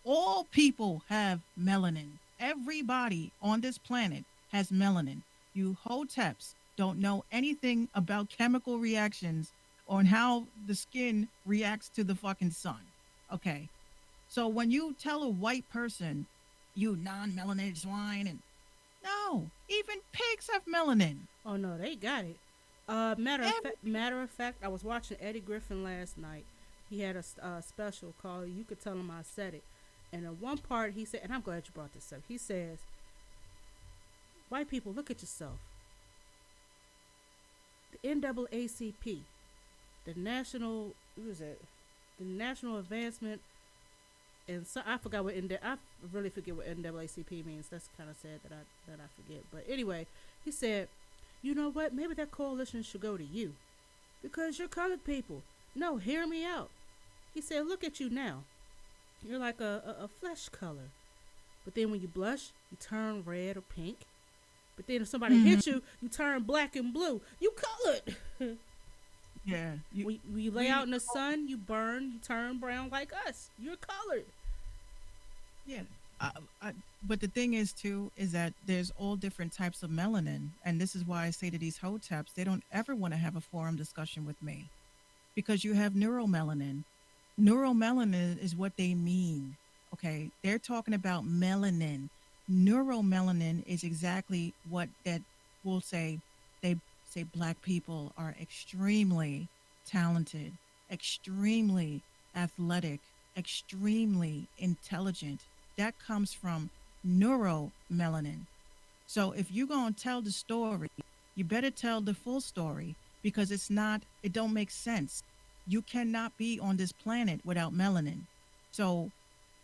All people have melanin. Everybody on this planet has melanin. You hoteps don't know anything about chemical reactions on how the skin reacts to the fucking sun. Okay. So when you tell a white person, you non-melanated swine, and no, even pigs have melanin. Oh no, they got it. Matter of Every, fact, matter of fact, I was watching Eddie Griffin last night. He had a special called "You Could Tell Him I Said It," and in one part he said, and I'm glad you brought this up. He says, "White people, look at yourself. The NAACP, the National, what was it? The National Advancement." And so I forgot what I really forget what NAACP means. That's kind of sad that I forget. But anyway, he said, "You know what? Maybe that coalition should go to you because you're colored people. No, hear me out." He said, "Look at you now. You're like a flesh color. But then when you blush, you turn red or pink. But then if somebody Mhm. hits you, you turn black and blue. You colored. Yeah, When you lay we out in the sun, you burn, you turn brown like us. You're colored." yeah. I, I, but the thing is too is that there's all different types of melanin, and this is why I say to these hoteps, they don't ever want to have a forum discussion with me because you have neuromelanin. Neuromelanin is what they mean. Okay, they're talking about melanin. Neuromelanin is exactly what that will say. They say black people are extremely talented, extremely athletic, extremely intelligent. That comes from neuromelanin. So if you're going to tell the story, you better tell the full story because it don't make sense. You cannot be on this planet without melanin. So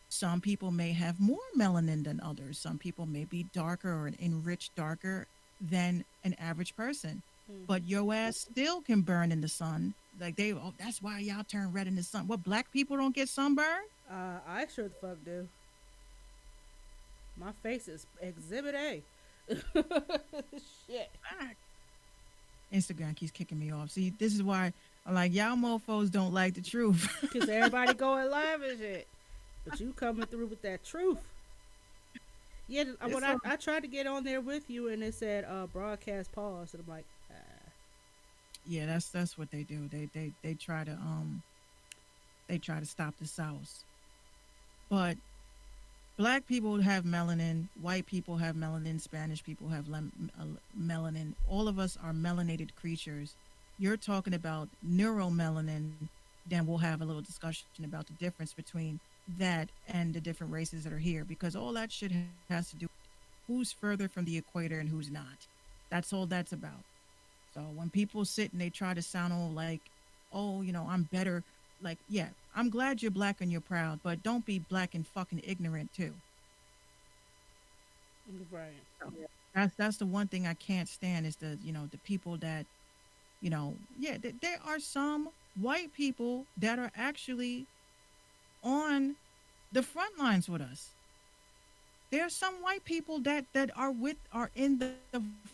some people may have more melanin than others. Some people may be darker or enriched darker than an average person. But your ass still can burn in the sun. Like that's why y'all turn red in the sun. What, black people don't get sunburn? I sure the fuck do. My face is exhibit A. Shit. Instagram keeps kicking me off. See, this is why I'm like, y'all mofos don't like the truth. Because everybody going live and shit. But you coming through with that truth. Yeah, It's when so I tried to get on there with you and it said broadcast pause, and I'm like, yeah, that's what they do. They try to stop the South. But black people have melanin, white people have melanin, Spanish people have melanin. All of us are melanated creatures. You're talking about neuromelanin, then we'll have a little discussion about the difference between that and the different races that are here because all that shit has to do with who's further from the equator and who's not. That's all that's about. So when people sit and they try to sound all like, oh, I'm better, like, yeah, I'm glad you're black and you're proud, but don't be black and fucking ignorant too. right. So that's the one thing I can't stand is the people that, yeah, there are some white people that are actually on the front lines with us. There are some white people that are in the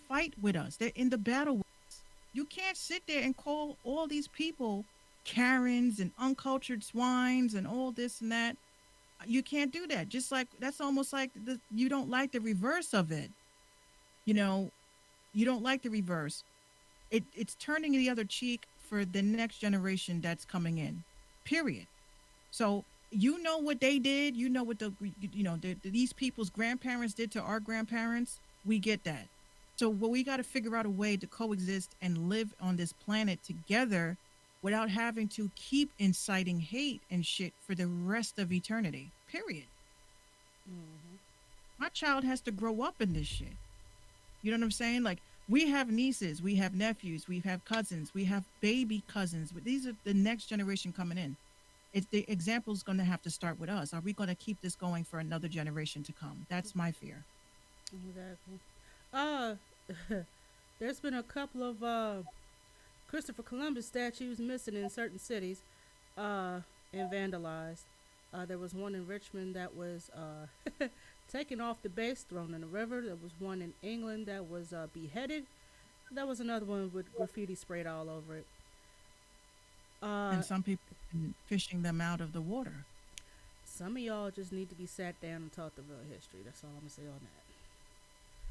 fight with us. They're in the battle with us. You can't sit there and call all these people Karens and uncultured swines and all this and that. You can't do that. Just like that's almost like you don't like the reverse of it. You know, you don't like the reverse. It's turning the other cheek for the next generation that's coming in. Period. So you know what they did. You know what these people's grandparents did to our grandparents. We get that. So we got to figure out a way to coexist and live on this planet together without having to keep inciting hate and shit for the rest of eternity. Period. Hmm. My child has to grow up in this shit. You know what I'm saying? Like we have nieces, we have nephews, we have cousins, we have baby cousins. These are the next generation coming in. It's the example's going to have to start with us. Are we going to keep this going for another generation to come? That's my fear. Exactly. Uh, there's been a couple of Christopher Columbus statues missing in certain cities, and vandalized. There was one in Richmond that was taken off the base, thrown in the river. There was one in England that was beheaded. There was another one with graffiti sprayed all over it. Uh, And some people been fishing them out of the water. some of y'all just need to be sat down and taught the real history. That's all I'm gonna say on that.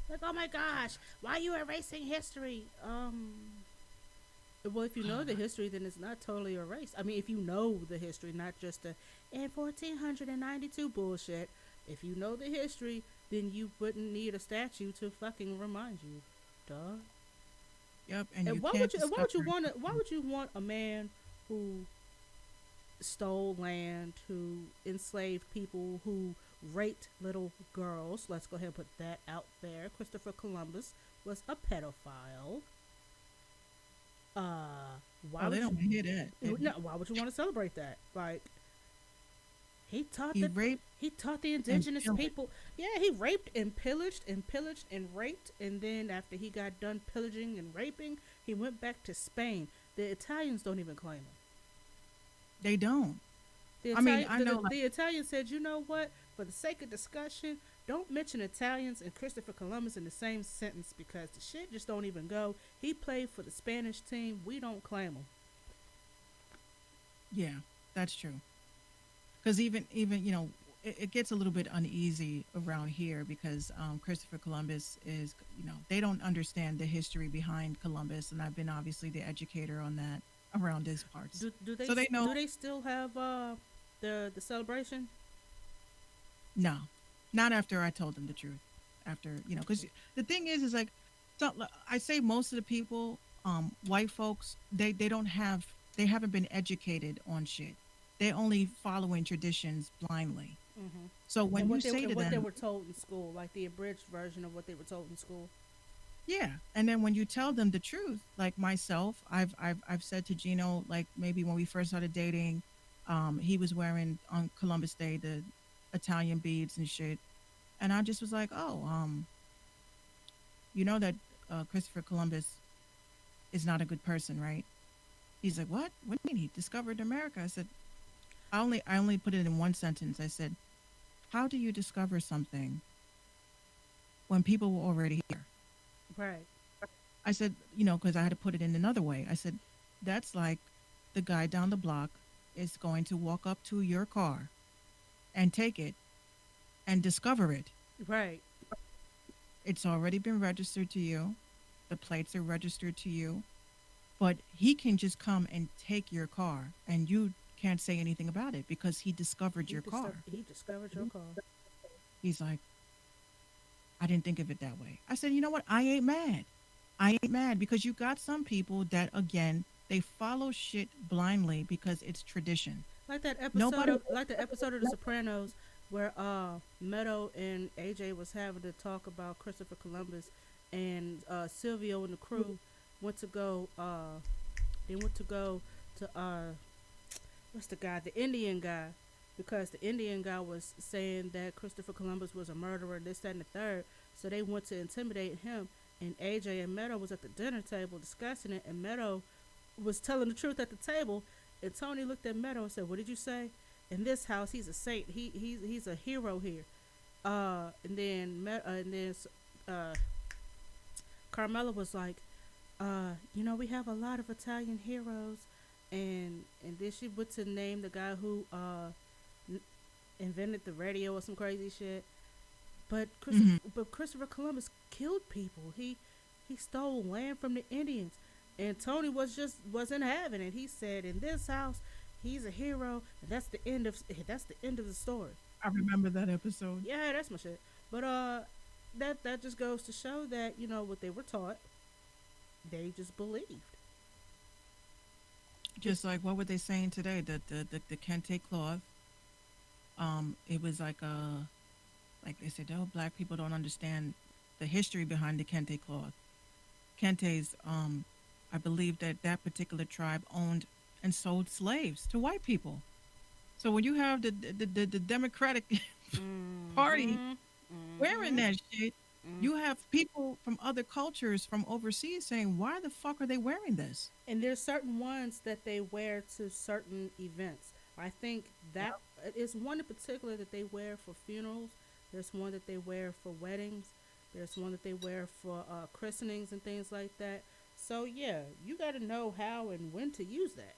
Like, oh my gosh, why are you erasing history? Well, if you know the history, then it's not totally erased. I mean, if you know the history, not just the in 1492 bullshit. If you know the history, then you wouldn't need a statue to fucking remind you, duh. Yep, and you And why can't would you? Why would you discover. want? Why would you want a man who stole land, who enslaved people, who raped little girls? Let's go ahead and put that out there. Christopher Columbus was a pedophile. Why Oh, they would don't hear that. no? Why would you want to celebrate that? Like he taught He the raped he taught the and indigenous killed. people. Yeah, he raped and pillaged and pillaged and raped, and then after he got done pillaging and raping, he went back to Spain. The Italians don't even claim him. They don't. The I mean, Italian, I the, know, the, like, the Italian said, you know what? For the sake of discussion, don't mention Italians and Christopher Columbus in the same sentence because the shit just don't even go. He played for the Spanish team. We don't claim him. yeah, that's true. Because even it gets a little bit uneasy around here because Christopher Columbus is they don't understand the history behind Columbus, and I've been obviously the educator on that around these parts, Do they so they know. do they still have the celebration? No, not after I told them the truth. After because the thing is like, so, I say most of the people, white folks, they don't have they haven't been educated on shit. They only following traditions blindly. Mm-hmm. So when And you what say to what they them, were told in school, like the abridged version of what they were told in school. yeah, and then when you tell them the truth, like myself, I've said to Gino, like maybe when we first started dating, he was wearing on Columbus Day the Italian beads and shit, and I just was like, oh, you know that Christopher Columbus is not a good person, right? He's like, what? What do you mean he discovered America? I said, I only put it in one sentence. I said, how do you discover something when people were already here? Right. I said, because I had to put it in another way. I said, that's like the guy down the block is going to walk up to your car and take it and discover it. Right. It's already been registered to you. The plates are registered to you, but he can just come and take your car and you can't say anything about it because he discovered your car. He discovered your car. He's like, I didn't think of it that way. I said, you know what? I ain't mad. I ain't mad because you got some people that, again, they follow shit blindly because it's tradition. Like that episode, Nobody, like the episode of The Sopranos where Meadow and AJ was having to talk about Christopher Columbus, and Silvio and the crew went to go. They went to go to what's the guy, the Indian guy, because the Indian guy was saying that Christopher Columbus was a murderer, this, that, and the third. So they went to intimidate him, and AJ and Meadow was at the dinner table discussing it, and Meadow was telling the truth at the table, and Tony looked at Meadow and said, "What did you say? In this house, he's a saint. He's a hero here." And then Carmela was like, we have a lot of Italian heroes, and then she went to name the guy who invented the radio or some crazy shit. But Christopher Columbus killed people. He stole land from the Indians, and Tony wasn't having it. He said, "In this house, he's a hero, and that's the end of the story." I remember that episode. Yeah, that's my shit. But that just goes to show that what they were taught, they just believed. Just like what were they saying today? The kente cloth. It was like they said, oh, black people don't understand the history behind the kente cloth. Kentes, I believe that particular tribe owned and sold slaves to white people. So when you have the Democratic Party wearing that shit, you have people from other cultures from overseas saying, why the fuck are they wearing this? And there's certain ones that they wear to certain events. I think that is one in particular that they wear for funerals. There's one that they wear for weddings. There's one that they wear for christenings and things like that. So yeah, you got to know how and when to use that.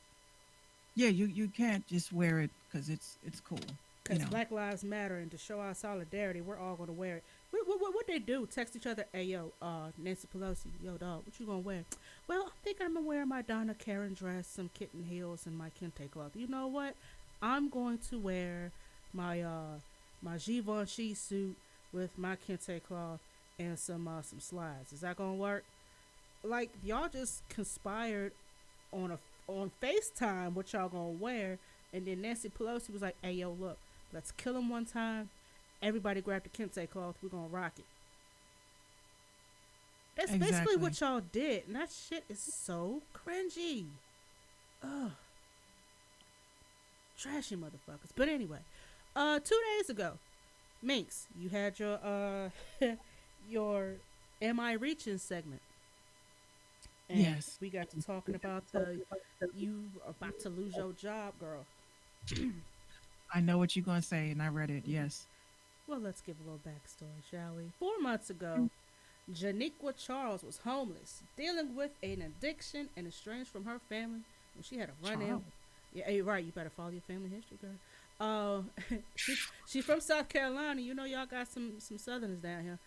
Yeah, you can't just wear it because it's cool. Because Black Lives Matter, and to show our solidarity, we're all going to wear it. What they do? Text each other, "Hey yo, Nancy Pelosi, yo dog, what you gonna wear?" "Well, I think I'm gonna wear my Donna Karen dress, some kitten heels, and my kente cloth." "You know what? I'm going to wear my my Givenchy suit with my kente cloth and some slides." Is that gonna work? Like, y'all just conspired on FaceTime what y'all gonna wear, and then Nancy Pelosi was like, "Hey yo, look, let's kill him one time. Everybody grab the kente cloth. We're gonna rock it." That's basically what y'all did, and that shit is so cringy. Ugh. Trashy motherfuckers. But anyway, 2 days ago, Minx, you had your your Am I Reaching segment. And yes. We got to talking about you about to lose your job, girl. I know what you're gonna say, and I read it. Yes. Well, let's give a little backstory, shall we? 4 months ago, Janiqua Charles was homeless, dealing with an addiction and estranged from her family when she had a run-in. Yeah, you're right. You better follow your family history, girl. She's from South Carolina. Y'all got some Southerners down here.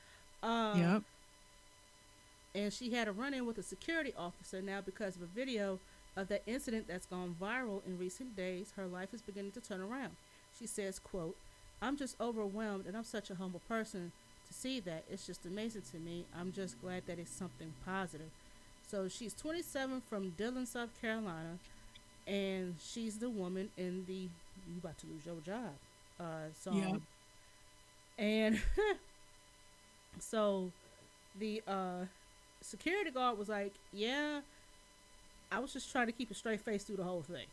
Yep. And she had a run-in with a security officer. Now, because of a video of that incident that's gone viral in recent days, her life is beginning to turn around. She says, quote, "I'm just overwhelmed, and I'm such a humble person to see that. It's just amazing to me. I'm just glad that it's something positive." So she's 27 from Dillon, South Carolina, and she's the woman in the "you about to lose your job" song. Yep. And so the security guard was like, "Yeah, I was just trying to keep a straight face through the whole thing."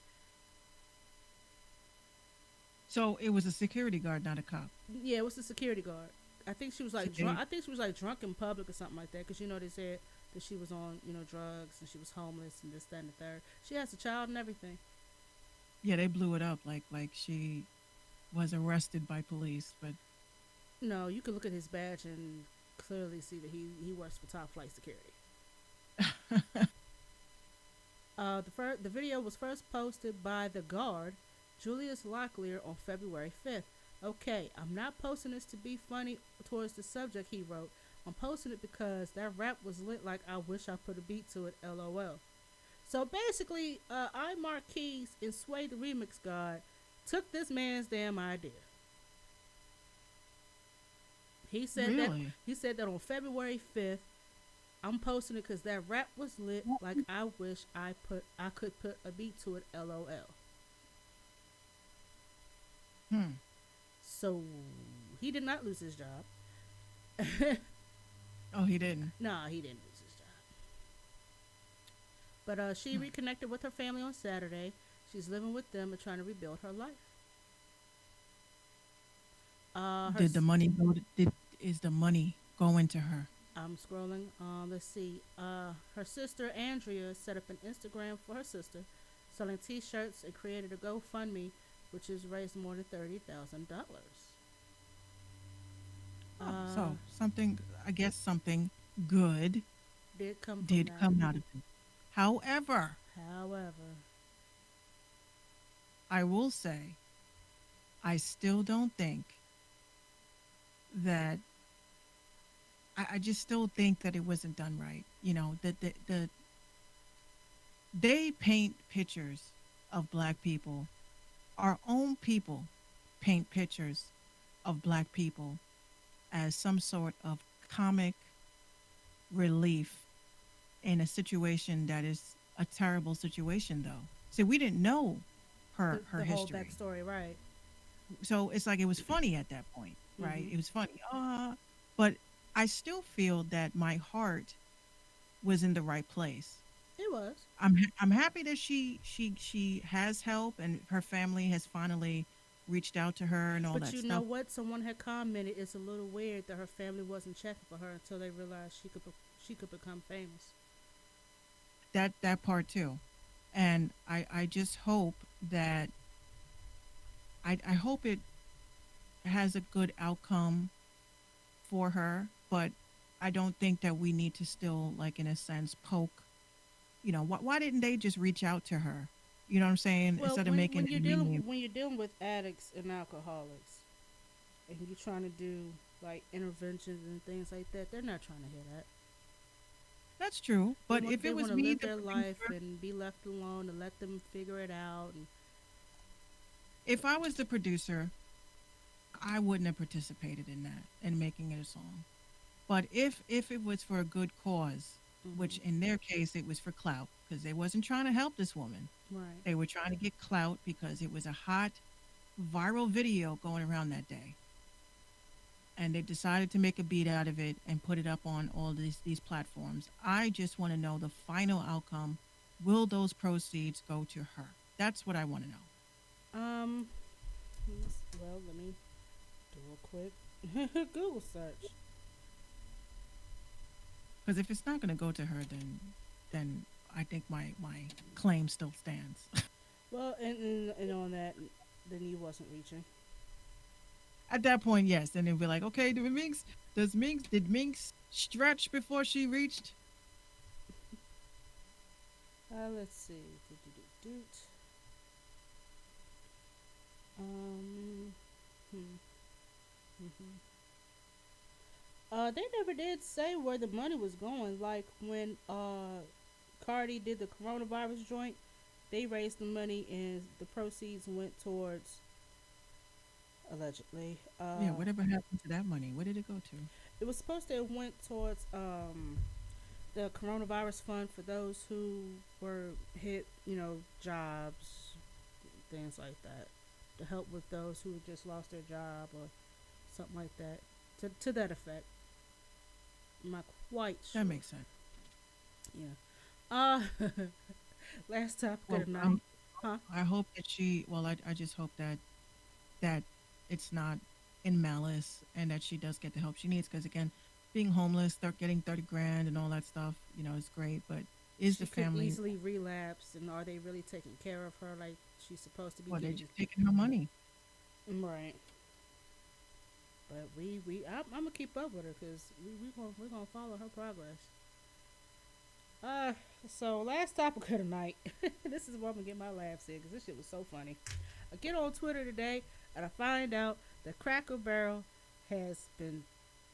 So it was a security guard, not a cop. Yeah, it was the security guard. I think she was like drunk. I think she was like drunk in public or something like that. Because they said that she was on drugs and she was homeless and this, that, and the third. She has a child and everything. Yeah, they blew it up like she was arrested by police, but no, you can look at his badge and clearly see that he works for top flight security. The video was first posted by the guard, Julius Locklear, on February 5th. Okay, I'm not posting this to be funny towards the subject, he wrote. I'm posting it because that rap was lit like I wish I put a beat to it, lol. So basically, I Marquise and Sway the Remix God took this man's damn idea. He said that Really? he said that on February 5th, I'm posting it because that rap was lit like I wish I could put a beat to it, lol. Hmm. So he did not lose his job. Oh, he didn't. Nah, he didn't lose his job. But she Hmm. reconnected with her family on Saturday. She's living with them and trying to rebuild her life. Her Did the money go? Is the money going to her? I'm scrolling. Let's see. Her sister Andrea set up an Instagram for her sister, selling T-shirts and created a GoFundMe, which has raised more than $30,000. Oh, Uh, so something. I guess something good did come from did that. come out of it. However, However, I will say, I still don't think that. I just still think that it wasn't done right. You know, that they paint pictures of black people. Our own people paint pictures of black people as some sort of comic relief in a situation that is a terrible situation, though. So we didn't know her the whole history. backstory, right? So it's like it was funny at that point, right? Hmm. It was funny. But I still feel that my heart was in the right place. It was. I'm happy that she has help and her family has finally reached out to her and all But that you know stuff. what? Someone had commented it's a little weird that her family wasn't checking for her until they realized she could become famous. That part too. And I just hope that I hope it has a good outcome for her, but I don't think that we need to still, like, in a sense, poke. You know, why didn't they just reach out to her? You know what I'm saying? Well, Instead of making it mean. when you're dealing with addicts and alcoholics, and you're trying to do like interventions and things like that, they're not trying to hear that. That's true. But if They it want was to me, live the their life producer, and be left alone and let them figure it out. And if I was the producer, I wouldn't have participated in that and making it a song. But if it was for a good cause, which hmm in their case it was for clout, because they wasn't trying to help this woman. right, They were trying to get clout because it was a hot viral video going around that day. And they decided to make a beat out of it and put it up on all these platforms. I just want to know the final outcome. Will those proceeds go to her? That's what I want to know. um, let me do a quick Google search. Because if it's not going to go to her, then I think my claim still stands. Well, and on that, then you wasn't reaching. At that point, yes. Then they'll be like, okay, did Minx stretch before she reached? Let's see. Doot. Um, hmm. hmm they never did say where the money was going. Like when Cardi did the coronavirus joint, they raised the money and the proceeds went towards allegedly. Yeah, whatever happened to that money? Where did it go to? It was supposed to have went towards the coronavirus fund for those who were hit, jobs, things like that, to help with those who just lost their job or something like that. To that effect. I'm not quite sure. That makes sense. Yeah. Uh, last topic of Well, the night. Huh? I hope that I just hope that it's not in malice and that she does get the help she needs. Because again, being homeless, start getting 30 grand and all that stuff, is great. But is She the could family, easily relapse, and are they really taking care of her like she's supposed to be well, they're getting? just taking her money? Right. But I'm gonna keep up with her because we're gonna follow her progress. Uh, so last topic of the night. This is where I'm gonna get my laughs in because this shit was so funny. I get on Twitter today and I find out that Cracker Barrel has been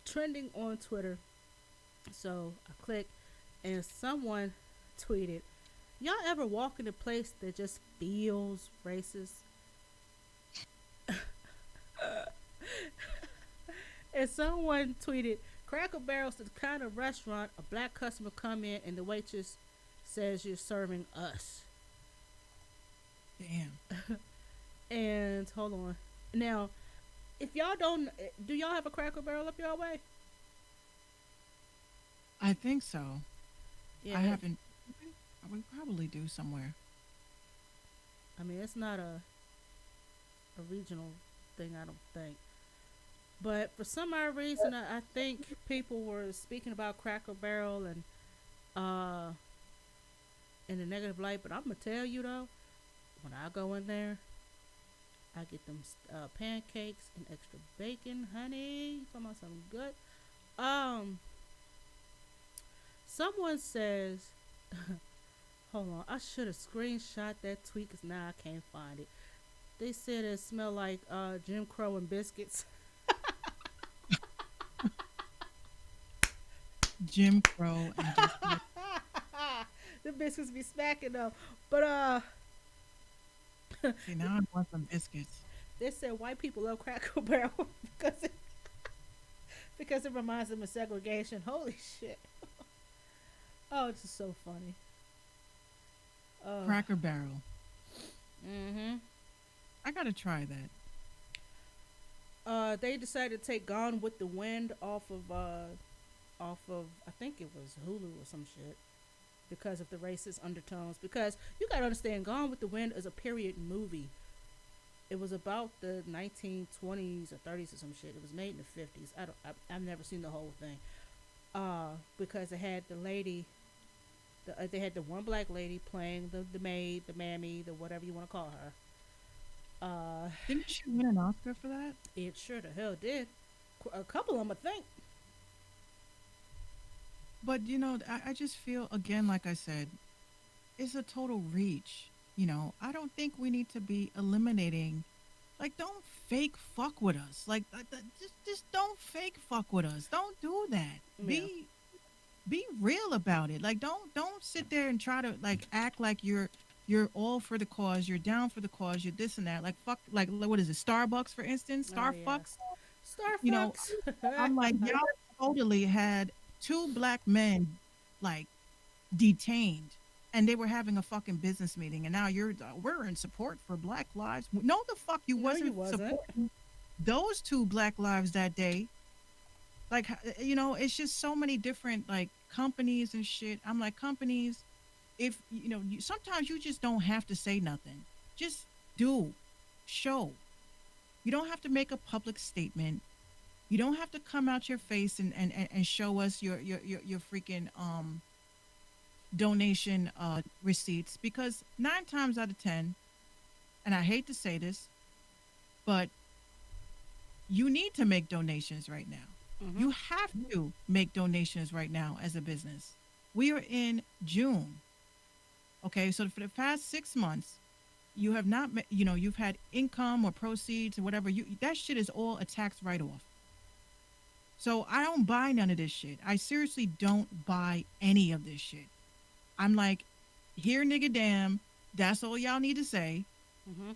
trending on Twitter. So I click and someone tweeted, "Y'all ever walk in a place that just feels racist?" And someone tweeted, "Cracker Barrel's the kind of restaurant a black customer come in and the waitress says you're serving us." Damn. And hold on. Now, if y'all don't, do y'all have a Cracker Barrel up your way? I think so. Yeah. I haven't. I would probably do somewhere. I mean, it's not a regional thing, I don't think. But for some odd reason, I think people were speaking about Cracker Barrel and uh in a negative light. But I'm gonna tell you though, when I go in there, I get them pancakes and extra bacon, honey. You talking about something good? Um, Someone says, hold on, I should have screenshot that tweet because now I can't find it. They said it smelled like Jim Crow and biscuits. Jim Crow and just The biscuits be smacking though. But see now I want some biscuits. they said white people love Cracker Barrel because it reminds them of segregation. Holy shit! Oh, it's just so funny. Cracker Barrel. Mm-hmm. I gotta try that. They decided to take Gone with the Wind off of I think it was Hulu or some shit because of the racist undertones. Because you gotta understand, Gone with the Wind is a period movie. It was about the 1920s or 30s or some shit. It was made in the 50s. I've never seen the whole thing. Because it had the lady, they had the one black lady playing the maid, the mammy, the whatever you want to call her. Didn't she win an Oscar for that? It sure the hell did. A couple of them, I think. But I just feel again, like I said, it's a total reach. I don't think we need to be eliminating. Like, don't fake fuck with us. Like, just don't fake fuck with us. Don't do that. Yeah. Be real about it. Like, don't sit there and try to like act like you're all for the cause. You're down for the cause. You're this and that. Like fuck. Like what is it? Starbucks, for instance. Oh, yeah. Starfucks. You know, Starfucks. I'm like, y'all totally had two black men like detained and they were having a fucking business meeting and now we're in support for black lives. No, the fuck you No, you wasn't wasn't. supporting those two black lives that day. Like, it's just so many different like companies and shit. I'm like, companies, if sometimes you just don't have to say nothing. Just do, show. You don't have to make a public statement. You don't have to come out your face and show us your freaking donation receipts, because 9 times out of 10, and I hate to say this, but you need to make donations right now. Mm-hmm. You have to make donations right now as a business. We are in June. Okay, so for the past 6 months, you have not, you've had income or proceeds or whatever. That shit is all a tax write-off. So I don't buy none of this shit. I seriously don't buy any of this shit. I'm like, here, nigga, damn. That's all y'all need to say. Mm-hmm.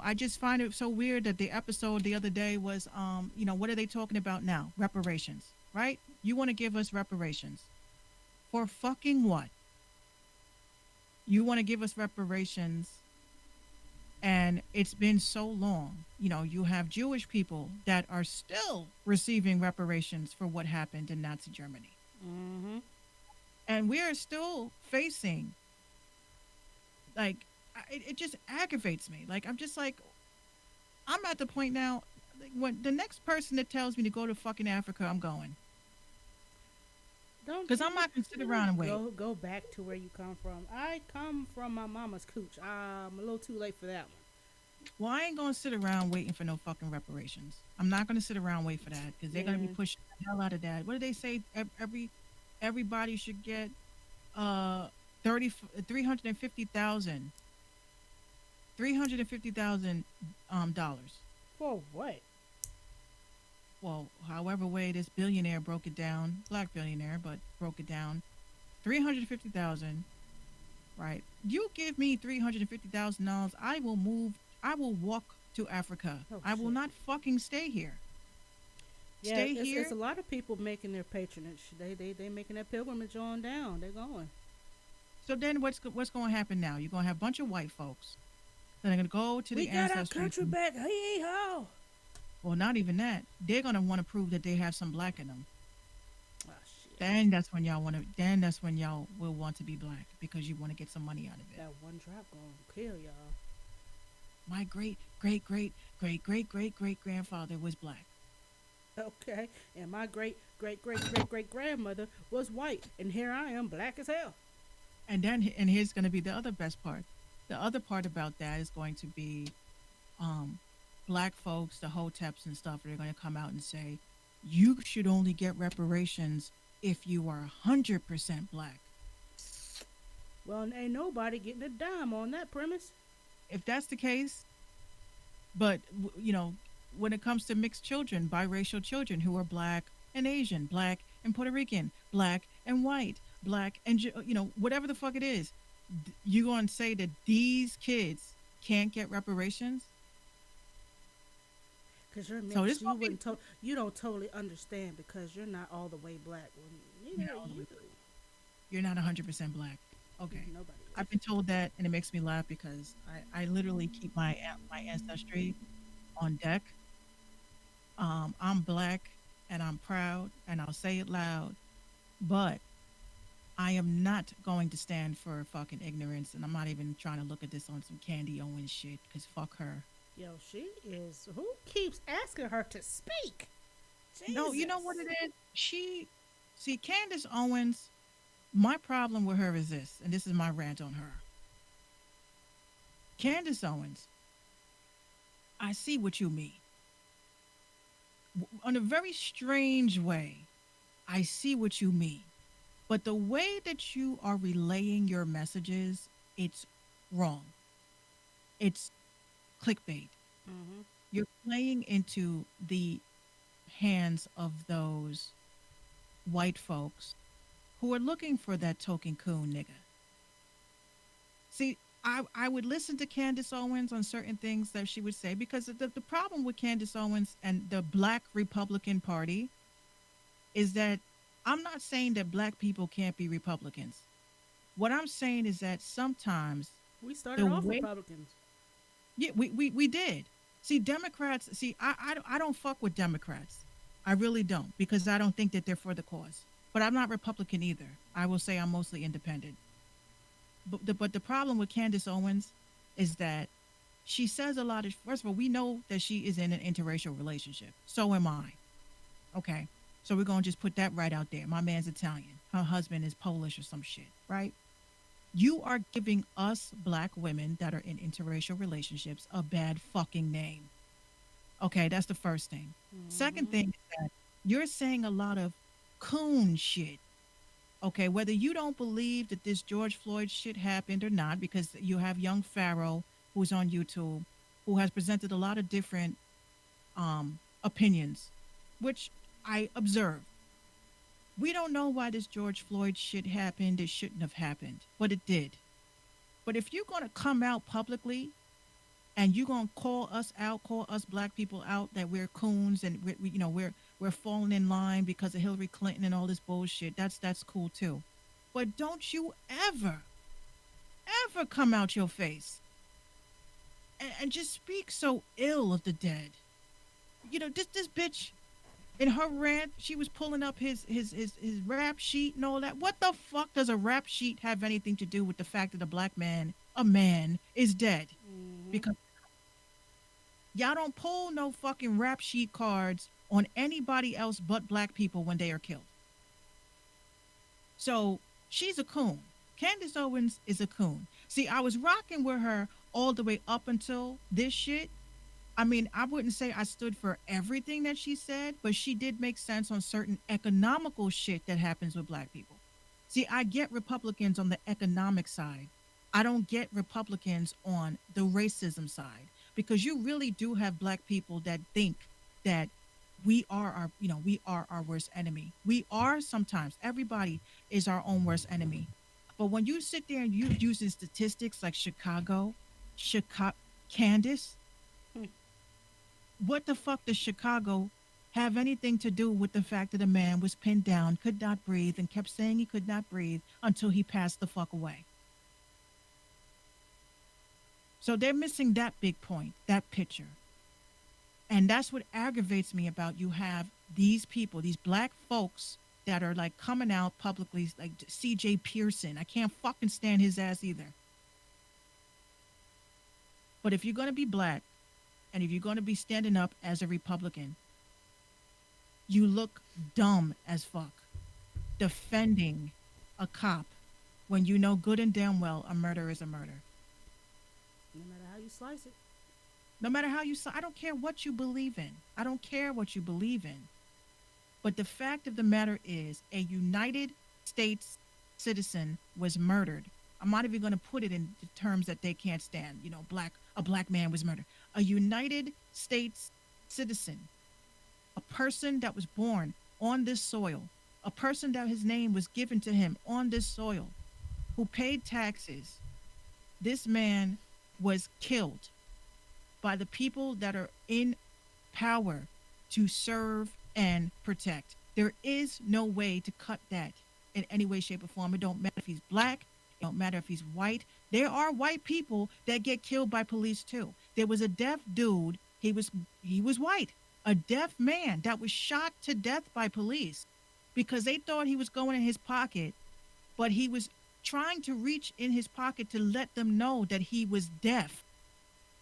I just find it so weird that the episode the other day was, what are they talking about now? Reparations, right? You want to give us reparations. For fucking what? You want to give us reparations, and it's been so long. You have Jewish people that are still receiving reparations for what happened in Nazi Germany. Mm-hmm. And we are still facing, like, it just aggravates me. Like, I'm just like, I'm at the point now, like, when the next person that tells me to go to fucking Africa, I'm going. Don't 'Cause I'm not gonna sit around and wait. Go back to where you come from. I come from my mama's cooch. I'm a little too late for that one. Well, I ain't gonna sit around waiting for no fucking reparations. I'm not gonna sit around wait for that because they're gonna be Yeah. pushing the hell out of that. What do they say? Everybody should get uh 30 350,000 dollars. For what? Well, however way this billionaire broke it down, black billionaire, but broke it down, 350,000. Right? You give me $350,000, I will move. I will walk to Africa. Oh I will shit. not fucking stay here. Yeah, Stay it's, here. it's a lot of people making their patronage. They making that pilgrimage on down. They're going. So then, what's going to happen now? You're going to have a bunch of white folks that are going to go to We the got our ancestry. country back. Hee haw. Well, not even that. They're going to want to prove that they have some black in them. Oh shit. Then that's when y'all want to. Then that's when y'all will want to be black because you want to get some money out of it. That one drop gonna kill y'all. My great great great great great great great grandfather was black. Okay. And my great grandmother was white, and here I am, black as hell. And here's going to be the other best part. The other part about that is going to be, um, black folks, the hoteps and stuff. They're going to come out and say, you should only get reparations if you are 100% black. Well, ain't nobody getting a dime on that premise. If that's the case, but when it comes to mixed children, biracial children who are black and Asian, black and Puerto Rican, black and white, black and whatever the fuck it is, you going to say that these kids can't get reparations? Cause you're So mixed. this gonna be You don't totally understand because you're not all the way black. Well, you know, No. you do. You're not 100% black. Okay. Nobody I've been told that, and it makes me laugh because I literally keep my ancestry on deck. I'm black, and I'm proud, and I'll say it loud, but I am not going to stand for fucking ignorance, and I'm not even trying to look at this on some Candy Owens shit because fuck her. Yo, she is. Who keeps asking her to speak? No, you know what Jesus. it is? See, Candace Owens, my problem with her is this, and this is my rant on her. Candace Owens, I see what you mean. In a very strange way, I see what you mean. But the way that you are relaying your messages, it's wrong. It's clickbait. Mm-hmm. You're playing into the hands of those white folks who are looking for that token coon nigga. See, I would listen to Candace Owens on certain things that she would say because the problem with Candace Owens and the Black Republican Party is that I'm not saying that black people can't be Republicans. What I'm saying is that sometimes We started the off way Republicans. yeah, we did. See, Democrats, see, I don't fuck with Democrats. I really don't because I don't think that they're for the cause. But I'm not Republican either. I will say I'm mostly independent. But the problem with Candace Owens is that she says a lot of, first of all, we know that she is in an interracial relationship. So am I. Okay. So we're going to just put that right out there. My man's Italian. Her husband is Polish or some shit, right? You are giving us black women that are in interracial relationships a bad fucking name. Okay, that's the first thing. Second thing is that you're saying a lot of coon shit. Okay, whether you don't believe that this George Floyd shit happened or not, because you have young Pharaoh who's on YouTube who has presented a lot of different opinions, which I observe. We don't know why this George Floyd shit happened. It shouldn't have happened, but it did. But if you're going to come out publicly and you're going to call us out, call us black people out that we're coons and we're falling in line because of Hillary Clinton and all this bullshit, that's cool too. But don't you ever come out your face and just speak so ill of the dead. This bitch in her rant, she was pulling up his rap sheet and all that. What the fuck does a rap sheet have anything to do with the fact that a man, is dead? Because y'all don't pull no fucking rap sheet cards on anybody else but black people when they are killed. So she's a coon. Candace Owens is a coon. See, I was rocking with her all the way up until this shit. I mean, I wouldn't say I stood for everything that she said, but she did make sense on certain economical shit that happens with black people. See, I get Republicans on the economic side. I don't get Republicans on the racism side because you really do have black people that think that we are our worst enemy. We are sometimes. Everybody is our own worst enemy. But when you sit there and you using statistics like Chicago, Candace, Hmm. what the fuck does Chicago have anything to do with the fact that a man was pinned down, could not breathe, and kept saying he could not breathe until he passed the fuck away? So they're missing that big point, that picture. And that's what aggravates me about you have these people, these black folks that are like coming out publicly, like CJ Pearson. I can't fucking stand his ass either. But if you're going to be black and if you're going to be standing up as a Republican, you look dumb as fuck defending a cop when you know good and damn well a murder is a murder. No matter how you slice it. No matter how you, I don't care what you believe in. I don't care what you believe in. But the fact of the matter is, a United States citizen was murdered. I'm not even going to put it in the terms that they can't stand. You know, a black man was murdered. A United States citizen, a person that was born on this soil, a person that his name was given to him on this soil, who paid taxes. This man was killed by the people that are in power to serve and protect. There is no way to cut that in any way, shape, or form. It don't matter if he's black. It don't matter if he's white. There are white people that get killed by police too. There was a deaf dude. He was white. A deaf man that was shot to death by police because they thought he was going in his pocket, but he was trying to reach in his pocket to let them know that he was deaf,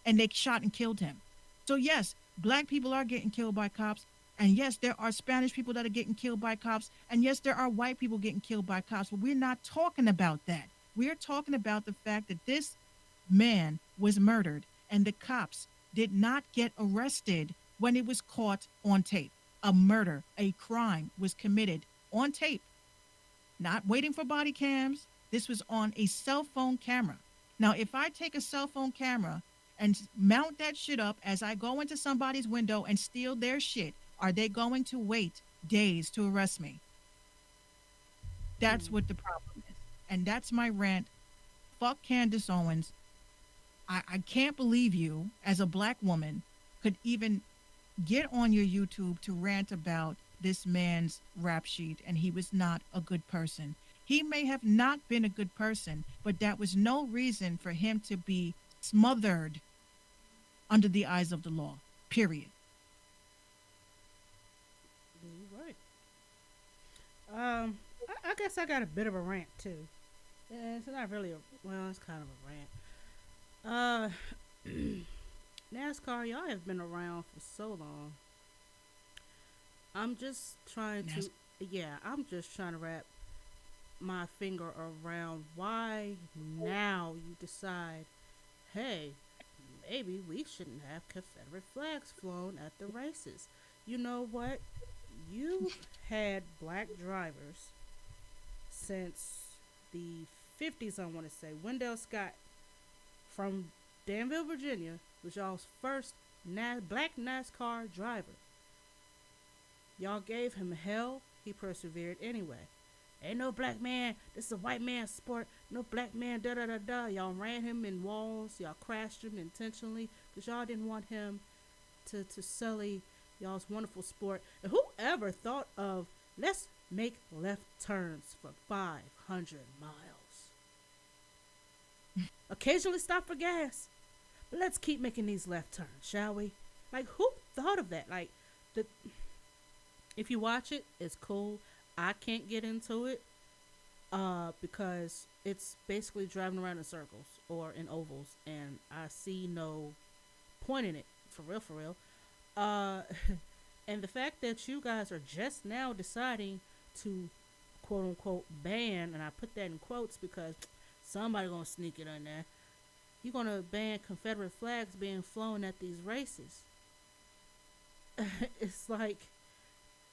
and they shot and killed him. So yes, black people are getting killed by cops. And yes, there are Spanish people that are getting killed by cops. And yes, there are white people getting killed by cops. But we're not talking about that. We're talking about the fact that this man was murdered and the cops did not get arrested when it was caught on tape. A murder, a crime was committed on tape, not waiting for body cams. This was on a cell phone camera. Now, if I take a cell phone camera and mount that shit up as I go into somebody's window and steal their shit, are they going to wait days to arrest me? That's what the problem is. And that's my rant. Fuck Candace Owens. I can't believe you, as a black woman, could even get on your YouTube to rant about this man's rap sheet and he was not a good person. He may have not been a good person, but that was no reason for him to be smothered under the eyes of the law, period. You're right. I guess I got a bit of a rant too. It's not really it's kind of a rant. NASCAR, y'all have been around for so long. I'm just trying to, I'm just trying to wrap my finger around why now you decide, hey, maybe we shouldn't have Confederate flags flown at the races. You know what? You had black drivers since the 50s, I want to say. Wendell Scott from Danville, Virginia, was y'all's first black NASCAR driver. Y'all gave him hell. He persevered anyway. Ain't no black man. This is a white man's sport. No black man. Da da da da. Y'all ran him in walls. Y'all crashed him intentionally because y'all didn't want him to sully y'all's wonderful sport. And whoever thought of let's make left turns for 500 miles. Occasionally stop for gas. But let's keep making these left turns, shall we? Like, who thought of that? Like, if you watch it, it's cool. I can't get into it because it's basically driving around in circles or in ovals, and I see no point in it, for real, for real. And the fact that you guys are just now deciding to quote unquote ban, and I put that in quotes because somebody gonna sneak it in there. You're gonna ban Confederate flags being flown at these races. It's like,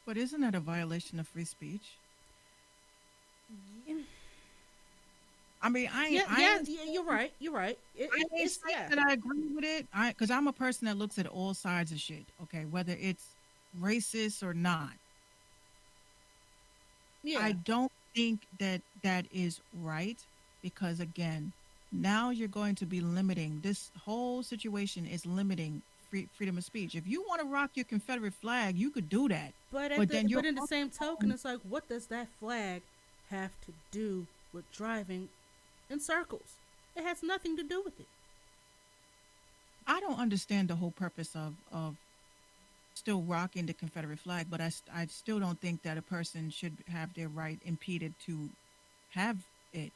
But isn't that a violation of free speech? yeah, I mean, Yeah, yeah, yeah, you're right. You're right. I ain't It's saying yeah, that I agree with it. Because I'm a person that looks at all sides of shit. Okay, whether it's racist or not, I yeah. don't think that that is right. Because again, now you're going to be limiting. This whole situation is limiting freedom of speech. If you want to rock your Confederate flag, you could do that. But then you're But in the same token, also, it's like, what does that flag have to do with driving in circles? It has nothing to do with it. I don't understand the whole purpose of still rocking the Confederate flag, but I still don't think that a person should have their right impeded to have it.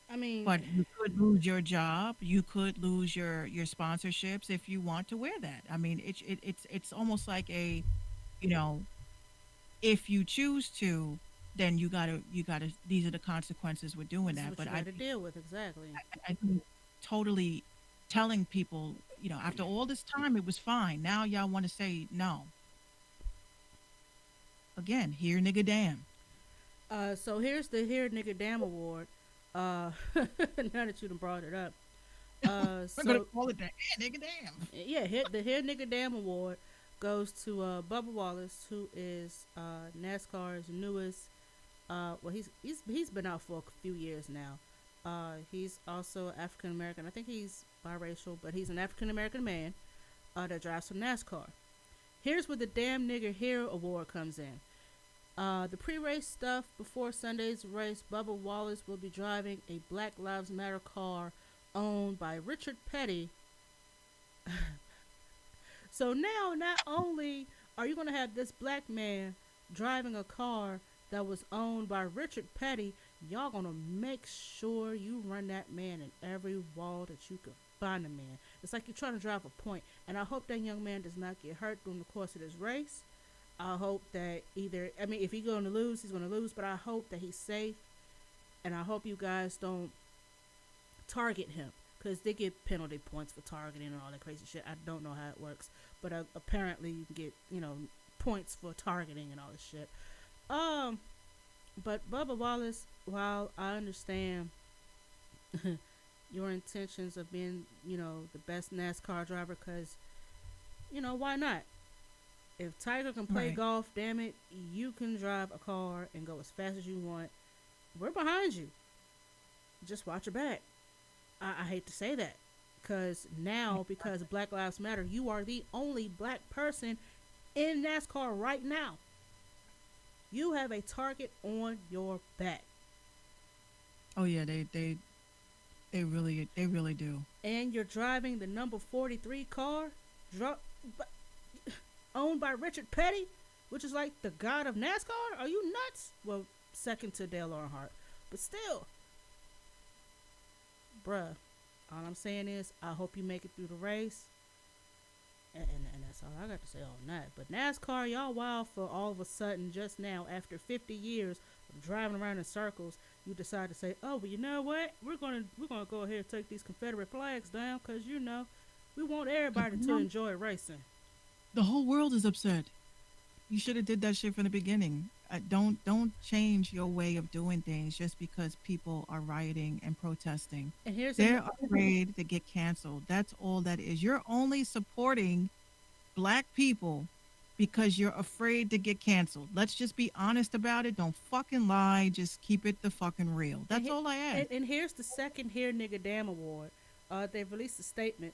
I mean, But you could lose your job. You could lose your sponsorships if you want to wear that. I mean, it's almost like a, you know, if you choose to, then you gotta. These are the consequences with doing this is that. what But you got to deal with exactly. I think totally telling people, after all this time, it was fine. Now y'all want to say no again? Here, nigga, damn. So here's the Here Nigga Damn Award. Now that you done brought it up. We're gonna So call it that. Yeah, nigga, damn. yeah, the Here Nigga Damn Award goes to Bubba Wallace, who is NASCAR's newest. Well, he's been out for a few years now. He's also African American. I think he's biracial, but he's an African American man that drives for NASCAR. Here's where the Damn Nigger Hero Award comes in. The pre-race stuff before Sunday's race, Bubba Wallace will be driving a Black Lives Matter car owned by Richard Petty. So now, not only are you going to have this black man driving a car that was owned by Richard Petty, y'all going to make sure you run that man in every wall that you can find a man. It's like you're trying to drive a point. And I hope that young man does not get hurt during the course of this race. I hope that if he's going to lose, he's going to lose, but I hope that he's safe. And I hope you guys don't target him because they get penalty points for targeting and all that crazy shit. I don't know how it works, but apparently you can get points for targeting and all this shit. But Bubba Wallace, while I understand your intentions of being the best NASCAR driver, because why not? If Tiger can play Right. golf, damn it, you can drive a car and go as fast as you want. We're behind you. Just watch your back. I hate to say that. Because Black Lives Matter, you are the only black person in NASCAR right now. You have a target on your back. Oh yeah, they really do. And you're driving the number 43 car owned by Richard Petty, which is like the god of NASCAR. Are you nuts? Well, second to Dale Earnhardt. But still, bruh, all I'm saying is I hope you make it through the race. And that's all I got to say on that. But NASCAR, y'all wild for all of a sudden just now, after 50 years of driving around in circles, you decide to say, oh, well, you know what? We're gonna go ahead and take these Confederate flags down because we want everybody to enjoy racing. The whole world is upset. You should have did that shit from the beginning. Don't change your way of doing things just because people are rioting and protesting. And They're afraid to get canceled. That's all that is. You're only supporting black people because you're afraid to get canceled. Let's just be honest about it. Don't fucking lie. Just keep it the fucking real. That's all I ask. And here's the second Here Nigga Damn Award. They've released a statement.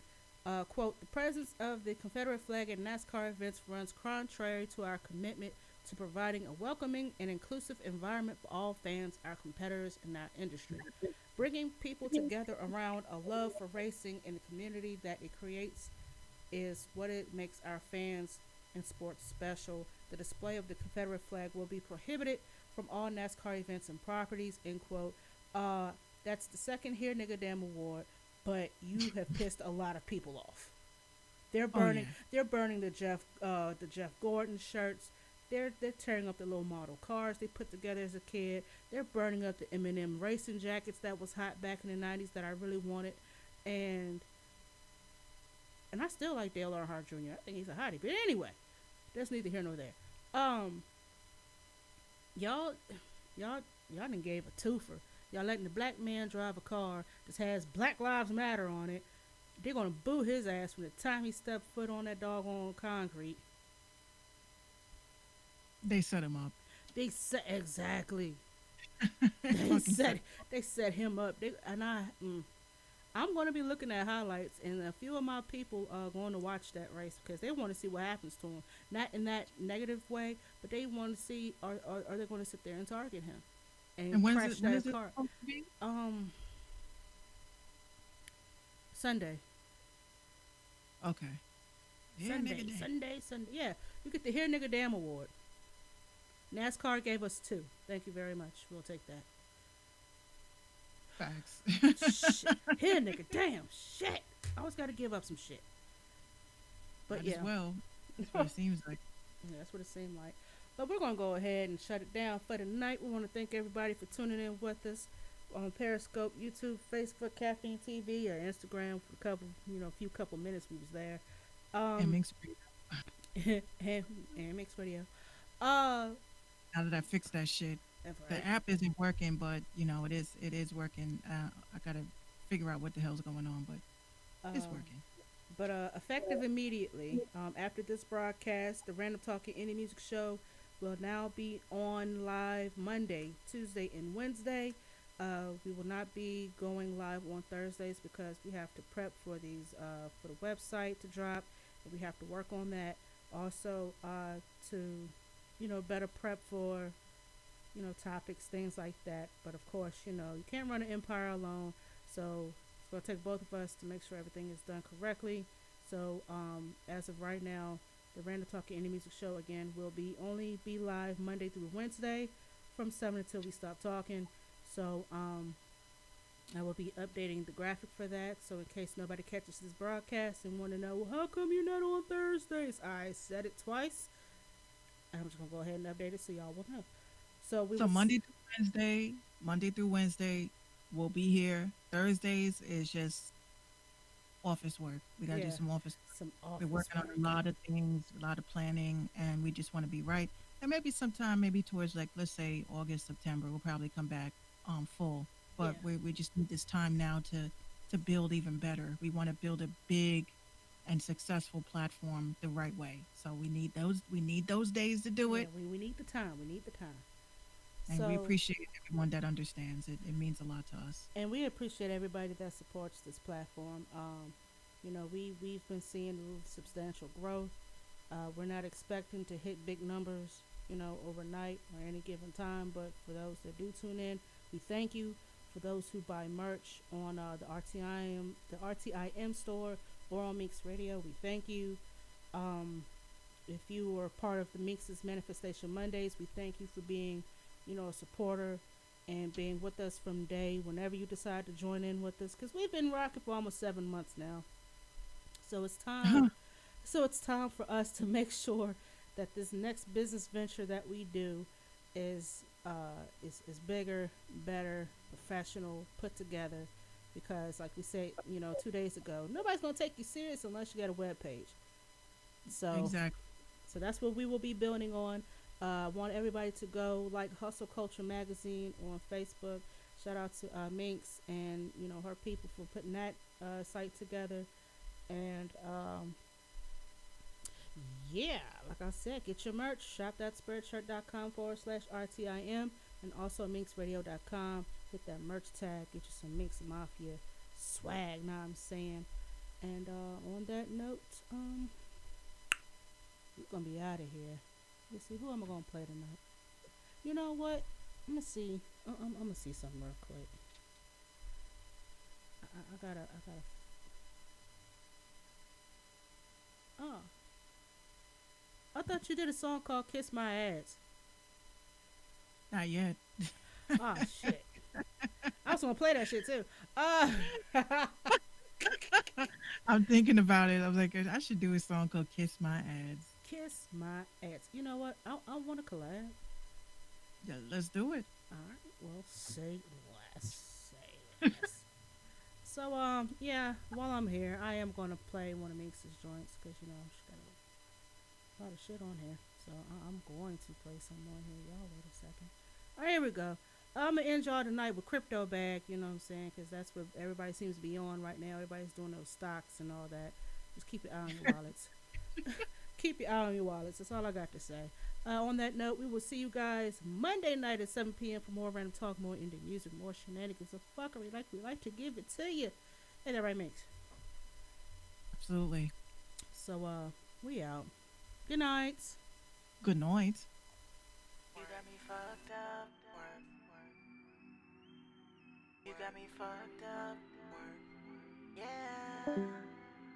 Quote, the presence of the Confederate flag at NASCAR events runs contrary to our commitment to providing a welcoming and inclusive environment for all fans, our competitors, and our industry. Bringing people together around a love for racing and the community that it creates is what it makes our fans and sports special. The display of the Confederate flag will be prohibited from all NASCAR events and properties, end quote. That's the second Here Nigga Damn Award, but you have pissed a lot of people off. They're burning. yeah. They're burning the Jeff Gordon shirts. They're tearing up the little model cars they put together as a kid. They're burning up the Eminem racing jackets that was hot back in the '90s that I really wanted, and I still like Dale Earnhardt Jr. I think he's a hottie. But anyway, that's neither here nor there. Y'all done gave a twofer. Y'all letting the black man drive a car that has Black Lives Matter on it. They're gonna boo his ass from the time he stepped foot on that doggone concrete. They set him up. They said exactly. They Fucking set. set they set him up. I'm going to be looking at highlights, and a few of my people are going to watch that race because they want to see what happens to him. Not in that negative way, but they want to see are they going to sit there and target him And and crash when that is it car. supposed to be? Um, Sunday, Okay. Yeah, Sunday, nigga. Damn. Sunday, Sunday. Yeah, you get the Here Nigga Damn Award. NASCAR gave us 2. Thank you very much. We'll take that. Facts. Shit. Here Nigga Damn shit. I always got to give up some shit. But Might yeah. as well. That's what it seems like. Yeah, that's what it seemed like. But we're going to go ahead and shut it down for tonight. We want to thank everybody for tuning in with us on Periscope, YouTube, Facebook, Caffeine TV, or Instagram for a couple, few couple minutes we was there. And mixed breed. and Mixed Radio. Uh, Now that I fixed that shit, that's the right. app isn't working, but it is working. I gotta figure out what the hell's going on, but it's Um, working. But effective immediately after this broadcast, the Random Talking Indie Music Show will now be on live Monday, Tuesday, and Wednesday. We will not be going live on Thursdays because we have to prep for these for the website to drop, and we have to work on that. Also, to better prep for topics, things like that. But of course, you can't run an empire alone, so it's going to take both of us to make sure everything is done correctly. So, as of right now, the Random Talking Indie Music Show again will only be live Monday through Wednesday from 7 until we stop talking. So, I will be updating the graphic for that. So, in case nobody catches this broadcast and want to know, well, how come you're not on Thursdays? I said it twice. I'm just going to go ahead and update it so y'all will know. So, we So will Monday through Wednesday, we'll be here. Thursdays is just office work. We gotta do Yeah. some office. some We're office working on work. a lot of things, a lot of planning, and we just want to be right. And maybe sometime, maybe towards like let's say August, September, we'll probably come back full. But Yeah. we just need this time now to build even better. We want to build a big and successful platform the right way. So we need those days to do Yeah, it. we need the time. We need the time. And we So, appreciate everyone that understands it. It means a lot to us. and we appreciate everybody that supports this platform. We've been seeing real substantial growth. We're not expecting to hit big numbers, overnight or any given time. But for those that do tune in, we thank you. For those who buy merch on the RTIM store or on Meeks Radio, we thank you. If you are part of the Meeks' Manifestation Mondays, we thank you for being, a supporter and being with us from day whenever you decide to join in with us, because we've been rocking for almost 7 months now. So it's time. So it's time for us to make sure that this next business venture that we do is bigger, better, professional, put together. Because, like we said, 2 days ago, nobody's gonna take you serious unless you got a web page. So Exactly. so that's what we will be building on. I want everybody to go like Hustle Culture Magazine on Facebook. Shout out to Minx and her people for putting that site together. And yeah, like I said, get your merch. Shop.spreadshirt.com/RTIM and also minxradio.com. Hit that merch tag. Get you some Minx Mafia swag. Know what I'm saying? And on that note, we're gonna be out of here. Let's see, who am I gonna play tonight? You know what? I'm gonna see. I'm gonna see something real quick. I gotta. Oh, I thought you did a song called "Kiss My Ass." Not yet. Oh shit! I was gonna play that shit too. I'm thinking about it. I was like, I should do a song called "Kiss My Ads." Kiss my ass. You know what? I want to collab. Yeah, let's do it. All right. Well, say less. Say less. So yeah. While I'm here, I am gonna play one of Minx's joints because she got a lot of shit on here. So I'm going to play some on here. Y'all wait a second. All right, here we go. I'm gonna end y'all tonight with crypto bag. You know what I'm saying? Because that's what everybody seems to be on right now. Everybody's doing those stocks and all that. Just keep your eye on your wallets. Keep your eye on your wallets. That's all I got to say. On that note, we will see you guys Monday night at 7 p.m. for more random talk, more indie music, more shenanigans of fuckery like we like to give it to you. Hey, that right, Mix? Absolutely. So, we out. Good night. Good night. You got me fucked up. Work, work. You got me fucked up. Work, work. Yeah.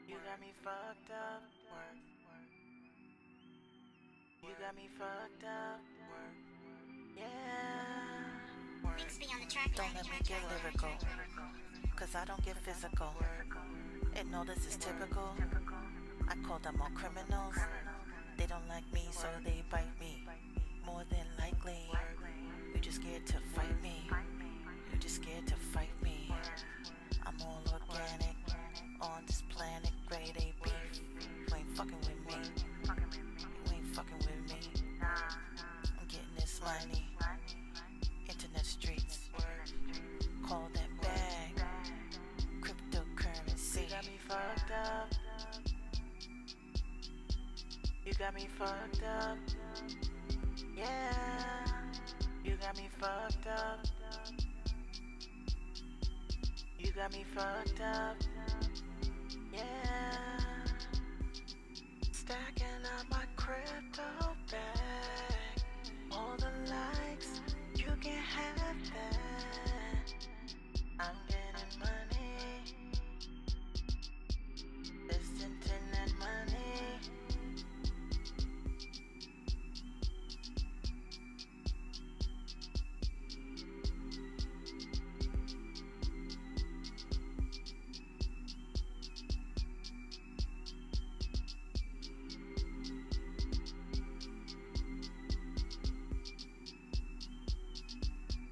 You got me fucked up. Work, work. You got me fucked up. Work, work. Yeah. Work. Don't let me get lyrical, cause I don't get physical. And no, this is typical. I call them all criminals. They don't like me, so they bite me. More than likely, you just scared to fight me. You just scared to fight me. I'm all organic on this planet, grade A beef. You ain't fucking with me. You ain't fucking with me. I'm getting this money. Internet streets. Call that bag. Cryptocurrency. You got me fucked up. You got me fucked up. Yeah. You got me fucked up. You got me fucked up. Yeah.